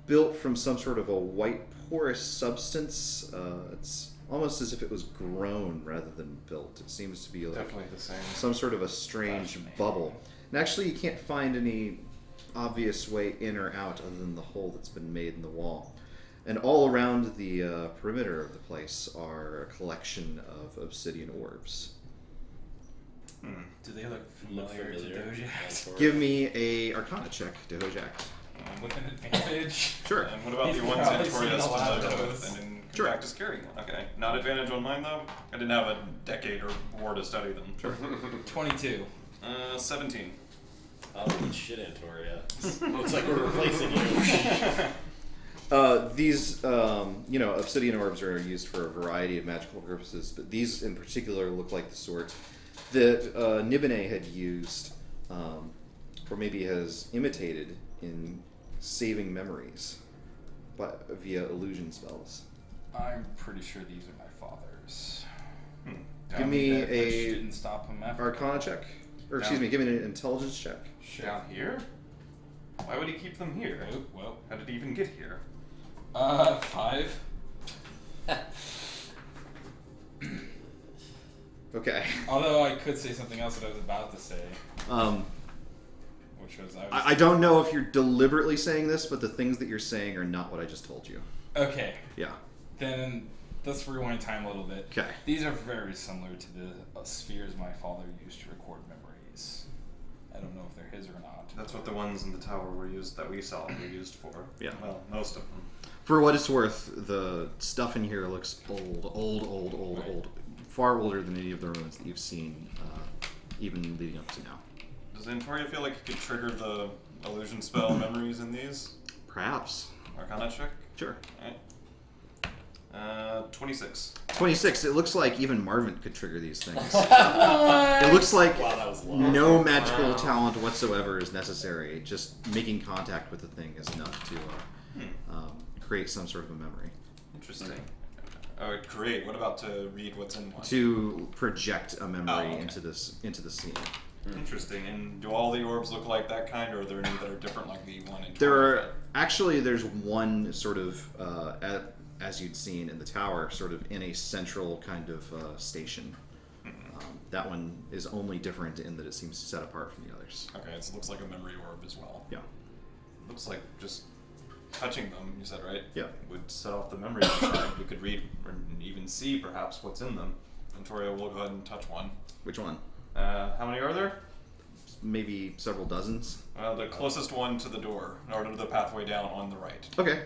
built from some sort of a white porous substance. It's almost as if it was grown rather than built. It seems to be like Definitely the same. some sort of a strange bubble. And actually, you can't find any obvious way in or out other than the hole that's been made in the wall. And all around the perimeter of the place are a collection of obsidian orbs. Do they look familiar, to Dojak? Give me a Arcana check, Dojak. With an advantage? Sure. And what about He's the ones probably Antoria's seen a lot of familiar those. with and in Sure. practice carrying them? Okay. Not advantage on mine though? I didn't have a decade or more to study them. Sure. 22. 17. Oh, good shit, Antoria. Looks like we're replacing you. These, obsidian orbs are used for a variety of magical purposes, but these in particular look like the sort that Nibene had used, or maybe has imitated in saving memories via illusion spells. I'm pretty sure these are my father's. Give me That which a didn't stop him after. Arcana check. Or excuse me, give me an intelligence check. Down here? Why would he keep them here? Oh, well. How did he even get here? 5. Okay. Although I could say something else that I was about to say, Um, which was I don't know if you're deliberately saying this, but the things that you're saying are not what I just told you. Okay, Yeah. then let's rewind time a little bit. Okay. These are very similar to the spheres my father used to record memories. I don't know if they're his or not. That's what the ones in the tower were used that we saw were used for. Yeah. Well, most of them. For what it's worth, the stuff in here looks old. Far older than any of the ruins that you've seen, even leading up to now. Does Antoria feel like you could trigger the illusion spell memories in these? Perhaps. Arcana check? Sure. Alright. 26. 26. It looks like even Marvin could trigger these things. It looks like Wow, that was low. no magical talent whatsoever is necessary. Just making contact with the thing is enough to create some sort of a memory. Interesting. Create. What about to read what's in one? To project a memory Oh, okay. into the scene. Interesting. And do all the orbs look like that kind, or are there any that are different, like the one in There's one sort of as you'd seen in the tower, sort of in a central kind of station. That one is only different in that it seems set apart from the others. Okay, so it looks like a memory orb as well. Yeah. Looks like just touching them, you said, right? Yeah. Would set off the memory inside. You could read or even see perhaps what's in them. Antoria will go ahead and touch one. Which one? How many are there? Maybe several dozens. The closest one to the door, or to the pathway down on the right. Okay.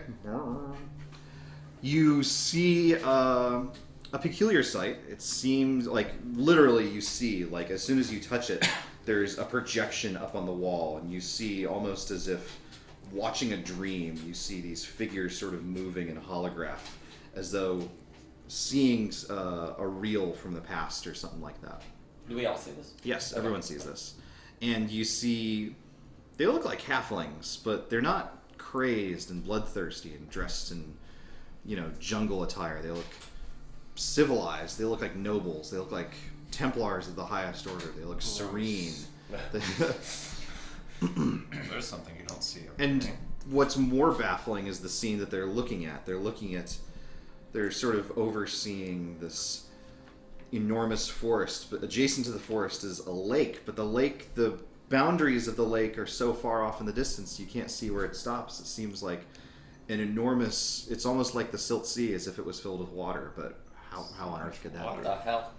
You see a peculiar sight. It seems like literally you see, like as soon as you touch it, there's a projection up on the wall, and you see almost as if watching a dream, you see these figures sort of moving in a holograph, as though seeing a reel from the past or something like that. Do we all see this? Yes, everyone sees this. And you see, they look like halflings, but they're not crazed and bloodthirsty and dressed in, jungle attire. They look civilized. They look like nobles. They look like Templars of the highest order. They look serene. There's something you don't see. And what's more baffling is the scene that they're looking at. They're sort of overseeing this enormous forest, but adjacent to the forest is a lake, but the boundaries of the lake are so far off in the distance you can't see where it stops. It seems like it's almost like the Silt Sea, as if it was filled with water, but how on earth could that What be? the hell?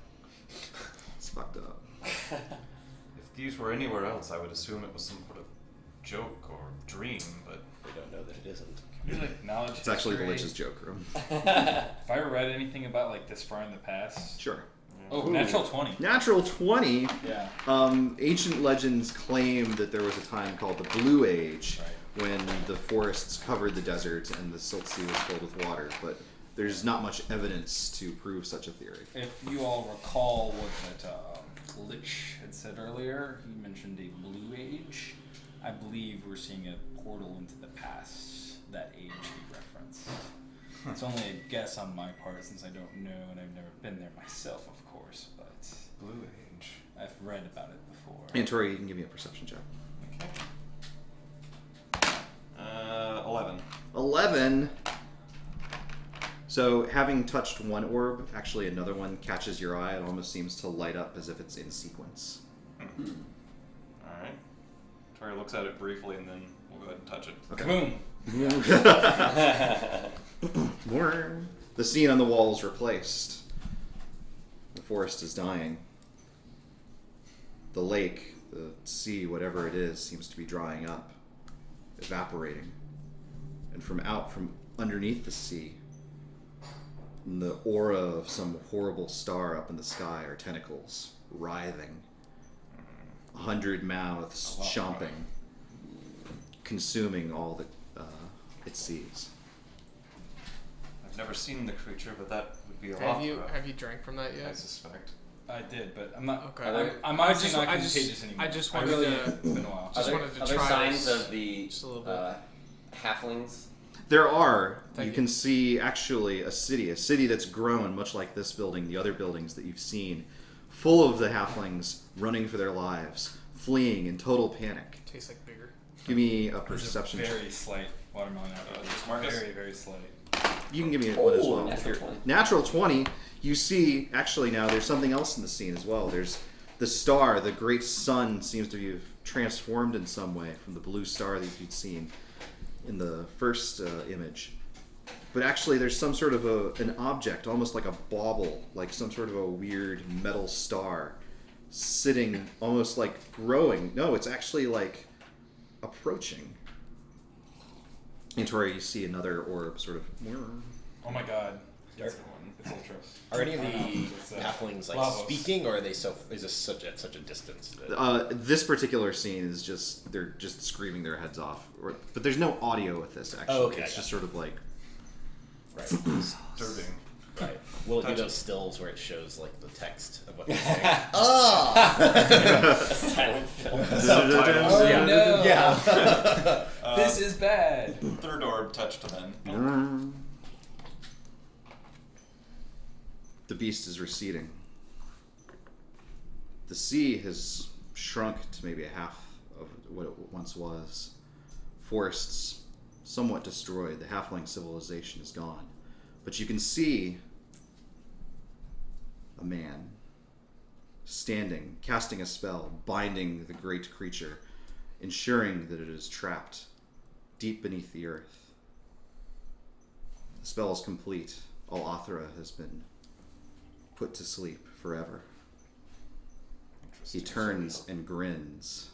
It's fucked up. If these were anywhere else, I would assume it was some sort of joke or dream, but We don't know that it isn't. Can you, like, knowledge It's actually the history? witch's joke room. If I ever read anything about like this far in the past. Sure. Oh, natural 20. Natural 20. Yeah. Ancient legends claim that there was a time called the Blue Age, when the forests covered the desert and the Silt Sea was filled with water, but there's not much evidence to prove such a theory. If you all recall what that Lich had said earlier, he mentioned a blue age. I believe we're seeing a portal into the past, that age he referenced. It's only a guess on my part since I don't know and I've never been there myself, of course, but Blue Age. I've read about it before. And Tori, you can give me a perception check. Okay. 11. 11. So, having touched one orb, actually another one catches your eye. It almost seems to light up as if it's in sequence. Alright. Tori looks at it briefly and then we'll go ahead and touch it. Kaboom! The scene on the wall is replaced. The forest is dying. The lake, the sea, whatever it is, seems to be drying up, evaporating. And from underneath the sea, in the aura of some horrible star up in the sky are tentacles, writhing. 100 mouths chomping, consuming all that it sees. I've never seen the creature, but that would be a lot. Have you drank from that I yet? suspect. I did, but I'm not. Okay. I'm obviously not contagious anymore. I just I wanted really, to. it's been a while. Just Are there, wanted to are there try signs this of the just a little bit. halflings? There are. Thank You you. can see actually a city that's grown much like this building, the other buildings that you've seen, full of the halflings running for their lives, fleeing in total panic. Tastes like bigger. Give me a There's perception a check. very slight watermelon apple. Just Marcus? Very, very slight. You can give me one as well. Natural 20. Natural 20. You see, actually now there's something else in the scene as well. There's the star, the great sun seems to be transformed in some way from the blue star that you'd seen in the first image. but actually there's some sort of an object, almost like a bauble, like some sort of a weird metal star, sitting almost like growing. No, it's actually like approaching. Into where you see another orb sort of. Oh my god. Dark. It's ultra. Are any of the It's, halflings like Lavos. speaking, or are they so? Is this such at such a distance? This particular scene is just they're just screaming their heads off, but there's no audio with this actually. Oh, okay, It's I just sort of like Right. Disturbing. Right. Will it be Touch. those stills where it shows like the text of what they're saying? Silent film. Subtitles. Oh Yeah. no! Yeah. This is bad. Third orb touched then. The beast is receding. The sea has shrunk to maybe a half of what it once was. Forests somewhat destroyed. The halfling civilization is gone. But you can see a man standing, casting a spell, binding the great creature, ensuring that it is trapped deep beneath the earth. The spell is complete. All Athra has been put to sleep forever. He turns and grins,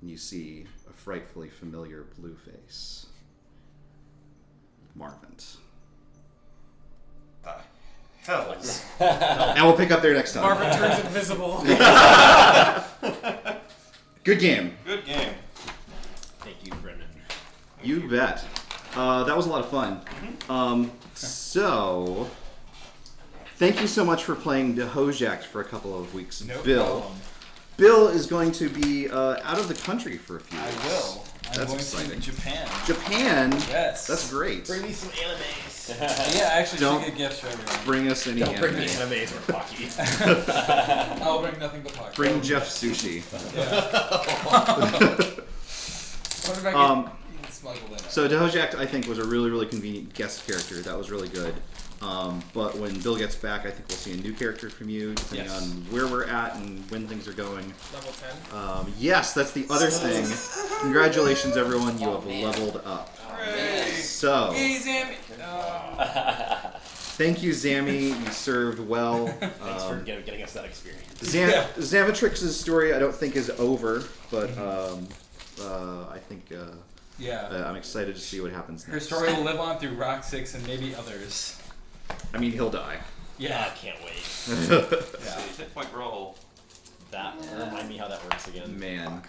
and you see a frightfully familiar blue face. Marvin. The hells. And we'll pick up there next time. Marvin turns invisible. Good game. Good game. Thank you, Brendan. You bet. That was a lot of fun. So, thank you so much for playing Dehojakt for a couple of weeks, No Bill. problem. Bill is going to be out of the country for a few I weeks. will. I'm That's going exciting. to Japan. Japan. Yes. That's great. Bring me some animes. Yeah, actually, Don't- should get gifts for everyone. Bring us any Don't bring me anime. animes or Pocky. I'll bring nothing but pocket. Bring Jeff sushi. What if I get smuggled in? So Dehojakt, I think, was a really, really convenient guest character. That was really good. But when Bill gets back, I think we'll see a new character from you, depending Yes. on where we're at and when things are going. Level 10. Yes, that's the other thing. Congratulations, everyone. You have leveled up. So, Hey, Zamy! thank you, Zamy. You served well. Thanks for getting us that experience. Zamatrix's story, I don't think, is over, but I think Yeah. I'm excited to see what happens Her next. story will live on through Rock 6 and maybe others. I mean, he'll die. Yeah, I can't wait. Yeah. Hit point roll. That remind me how that works again. Man,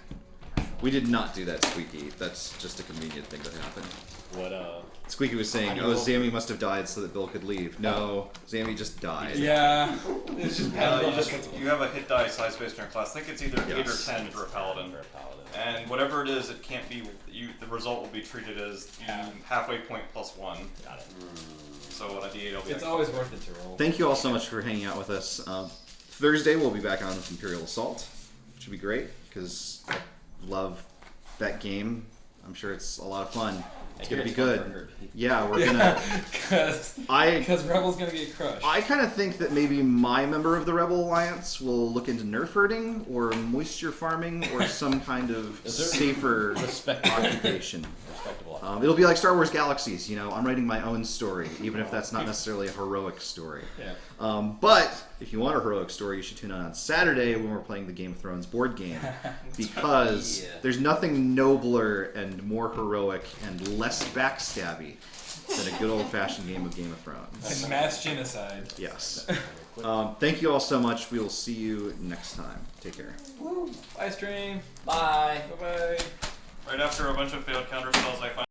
we did not do that, Squeaky. That's just a convenient thing that happened. What Squeaky was saying, "Oh, Zamy must have died so that Bill could leave." No, Zamy just died. Yeah. It's just You have a hit die size based on your class. I think it's either 8 or Yes. 10 for a paladin. for a paladin? And whatever it is, it can't be. The result will be treated as halfway point plus 1. Got it. So on a D8, it'll be. It's always worth it to roll. Thank you all so much for hanging out with us. Thursday we'll be back on with Imperial Assault, which will be great because I love that game. I'm sure it's a lot of fun. It's gonna be good. Yeah, we're gonna. Because Rebel's gonna get crushed. I kind of think that maybe my member of the Rebel Alliance will look into nerf herding or moisture farming or some kind of safer occupation. Respectable. It'll be like Star Wars Galaxies, you know. I'm writing my own story, even if that's not necessarily a heroic story. Yeah. But if you want a heroic story, you should tune in on Saturday when we're playing the Game of Thrones board game, because there's nothing nobler and more heroic and less backstabby than a good old-fashioned game of Game of Thrones. And mass genocide. Yes. Thank you all so much. We will see you next time. Take care. Woo! Bye, stream. Bye. Bye-bye. Right after a bunch of failed counter spells, I find.